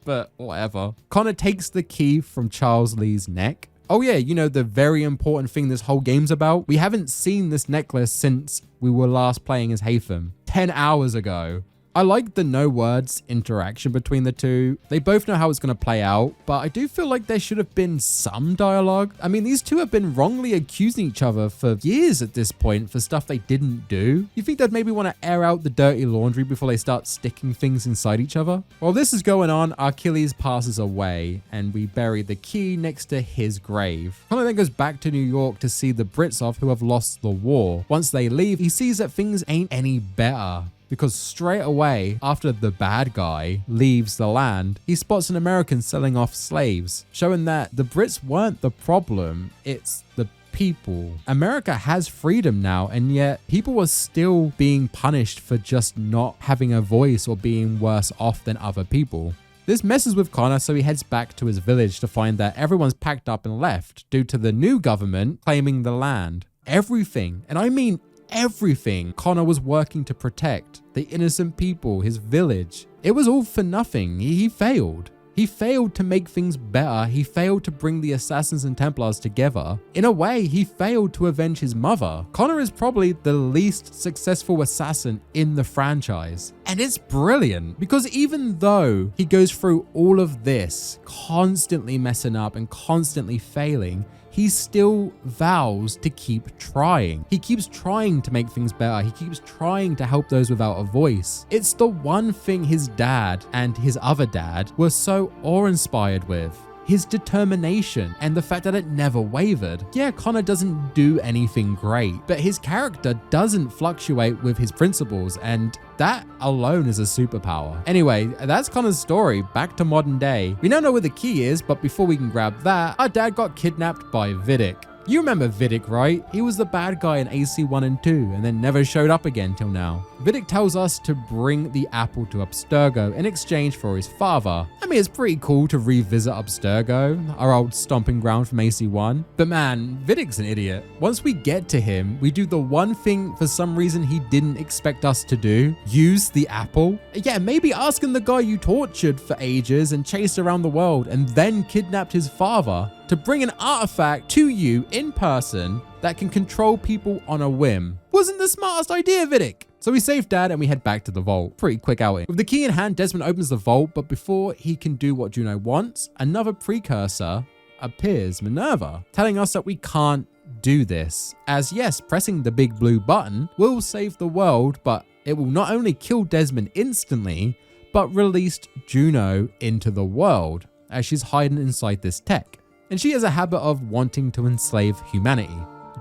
A: But whatever. Connor takes the key from Charles Lee's neck. Oh yeah, you know, the very important thing this whole game's about. We haven't seen this necklace since we were last playing as Haytham, 10 hours ago. I like the no words interaction between the two. They both know how it's going to play out, but I do feel like there should have been some dialogue. I mean, these two have been wrongly accusing each other for years at this point for stuff they didn't do. You think they'd maybe want to air out the dirty laundry before they start sticking things inside each other? While this is going on, Achilles passes away and we bury the key next to his grave. Connor then goes back to New York to see the Brits off who have lost the war. Once they leave, he sees that things ain't any better. Because straight away, after the bad guy leaves the land, he spots an American selling off slaves, showing that the Brits weren't the problem, it's the people. America has freedom now, and yet people are still being punished for just not having a voice or being worse off than other people. This messes with Connor, so he heads back to his village to find that everyone's packed up and left due to the new government claiming the land. Everything, and I mean everything Connor was working to protect, the innocent people, his village. It was all for nothing. He failed. He failed to make things better. He failed to bring the Assassins and Templars together. In a way, he failed to avenge his mother. Connor is probably the least successful assassin in the franchise. And it's brilliant because even though he goes through all of this, constantly messing up and constantly failing, he still vows to keep trying. He keeps trying to make things better. He keeps trying to help those without a voice. It's the one thing his dad and his other dad were so awe-inspired with. His determination and the fact that it never wavered. Yeah, Connor doesn't do anything great, but his character doesn't fluctuate with his principles, and that alone is a superpower. Anyway, that's Connor's story. Back to modern day. We now know where the key is, but before we can grab that, our dad got kidnapped by Vidic. You remember Vidic, right? He was the bad guy in AC 1 and 2 and then never showed up again till now. Vidic tells us to bring the apple to Abstergo in exchange for his father. I mean, it's pretty cool to revisit Abstergo, our old stomping ground from AC 1. But man, Vidic's an idiot. Once we get to him, we do the one thing for some reason he didn't expect us to do. Use the apple. Yeah, maybe asking the guy you tortured for ages and chased around the world and then kidnapped his father to bring an artifact to you in person that can control people on a whim. Wasn't the smartest idea, Vidic. So we save Dad and we head back to the vault. Pretty quick outing. With the key in hand, Desmond opens the vault, but before he can do what Juno wants, another precursor appears, Minerva, telling us that we can't do this. As yes, pressing the big blue button will save the world, but it will not only kill Desmond instantly, but released Juno into the world as she's hiding inside this tech. And she has a habit of wanting to enslave humanity.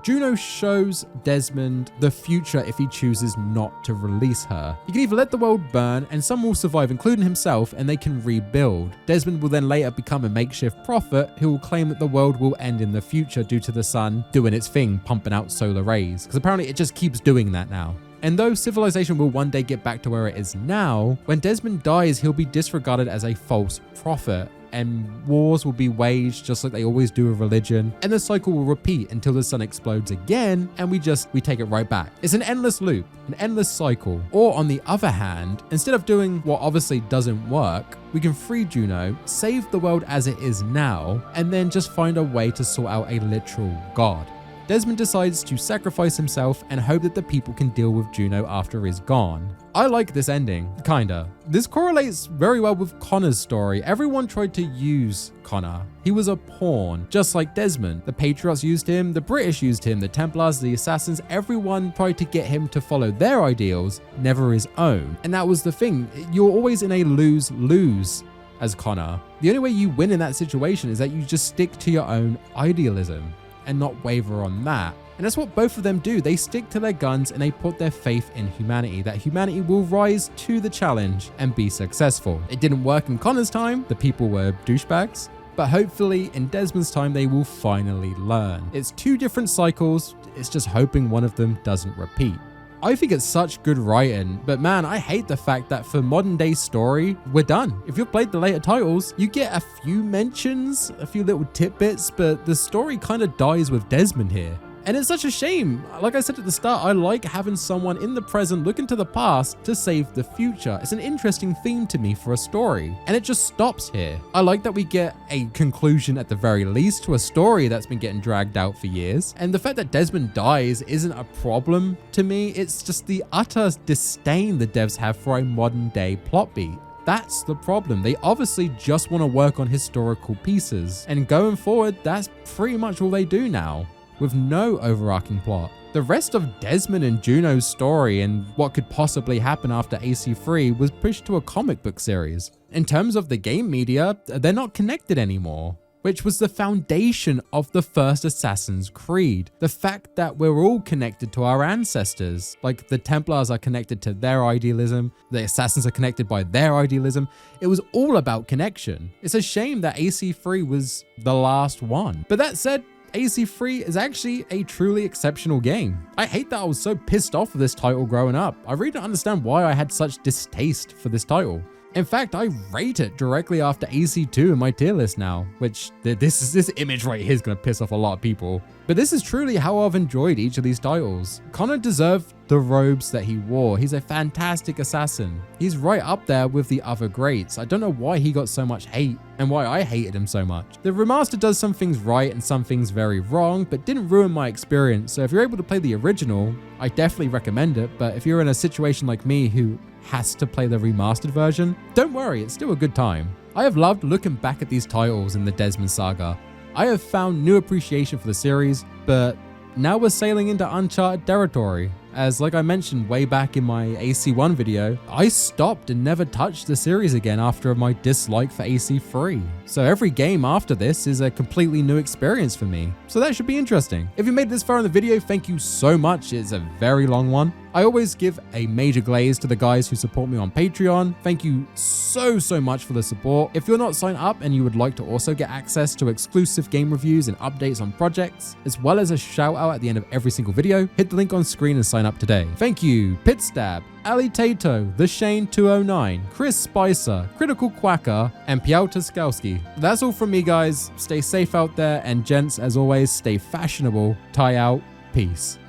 A: Juno shows Desmond the future if he chooses not to release her. He can either let the world burn and some will survive, including himself, and they can rebuild. Desmond will then later become a makeshift prophet who will claim that the world will end in the future due to the sun doing its thing, pumping out solar rays, because apparently it just keeps doing that now. And though civilization will one day get back to where it is now, when Desmond dies, he'll be disregarded as a false prophet, and wars will be waged just like they always do with religion, and the cycle will repeat until the sun explodes again, and we take it right back. It's an endless loop, an endless cycle. Or on the other hand, instead of doing what obviously doesn't work, we can free Juno, save the world as it is now, and then just find a way to sort out a literal god. Desmond decides to sacrifice himself and hope that the people can deal with Juno after he's gone. I like this ending, kinda. This correlates very well with Connor's story. Everyone tried to use Connor. He was a pawn, just like Desmond. The Patriots used him, the British used him, the Templars, the Assassins, everyone tried to get him to follow their ideals, never his own. And that was the thing. You're always in a lose-lose as Connor. The only way you win in that situation is that you just stick to your own idealism and not waver on that. And that's what both of them do. They stick to their guns and they put their faith in humanity, that humanity will rise to the challenge and be successful. It didn't work in Connor's time. The people were douchebags. But hopefully in Desmond's time, they will finally learn. It's two different cycles. It's just hoping one of them doesn't repeat. I think it's such good writing, but man, I hate the fact that for modern day story, we're done. If you've played the later titles, you get a few mentions, a few little tidbits, but the story kind of dies with Desmond here. And it's such a shame. Like I said at the start, I like having someone in the present look into the past to save the future. It's an interesting theme to me for a story, and it just stops here. I like that we get a conclusion at the very least to a story that's been getting dragged out for years. And the fact that Desmond dies isn't a problem to me. It's just the utter disdain the devs have for a modern day plot beat. That's the problem. They obviously just want to work on historical pieces. And going forward, that's pretty much all they do now, with no overarching plot. The rest of Desmond and Juno's story and what could possibly happen after AC3 was pushed to a comic book series. In terms of the game media, they're not connected anymore, which was the foundation of the first Assassin's Creed. The fact that we're all connected to our ancestors, like the Templars are connected to their idealism, the Assassins are connected by their idealism. It was all about connection. It's a shame that AC3 was the last one. But that said, AC3 is actually a truly exceptional game. I hate that I was so pissed off with this title growing up. I really don't understand why I had such distaste for this title. In fact, I rate it directly after AC2 in my tier list now, which this image right here is going to piss off a lot of people. But this is truly how I've enjoyed each of these titles. Connor deserved the robes that he wore. He's a fantastic assassin. He's right up there with the other greats. I don't know why he got so much hate and why I hated him so much. The remaster does some things right and some things very wrong, but didn't ruin my experience. So if you're able to play the original, I definitely recommend it. But if you're in a situation like me who has to play the remastered version, don't worry, it's still a good time. I have loved looking back at these titles in the Desmond saga. I have found new appreciation for the series, but now we're sailing into uncharted territory. As like I mentioned way back in my AC1 video, I stopped and never touched the series again after my dislike for AC3. So every game after this is a completely new experience for me. So that should be interesting. If you made it this far in the video, thank you so much. It's a very long one. I always give a major glaze to the guys who support me on Patreon. Thank you so much for the support. If you're not signed up and you would like to also get access to exclusive game reviews and updates on projects, as well as a shout out at the end of every single video, hit the link on screen and sign up today. Thank you, Pitstab, Ali Tato, The Shane 209, Chris Spicer, Critical Quacker, and Piotr Skalski. That's all from me, guys. Stay safe out there, and gents, as always, stay fashionable. Tie out. Peace.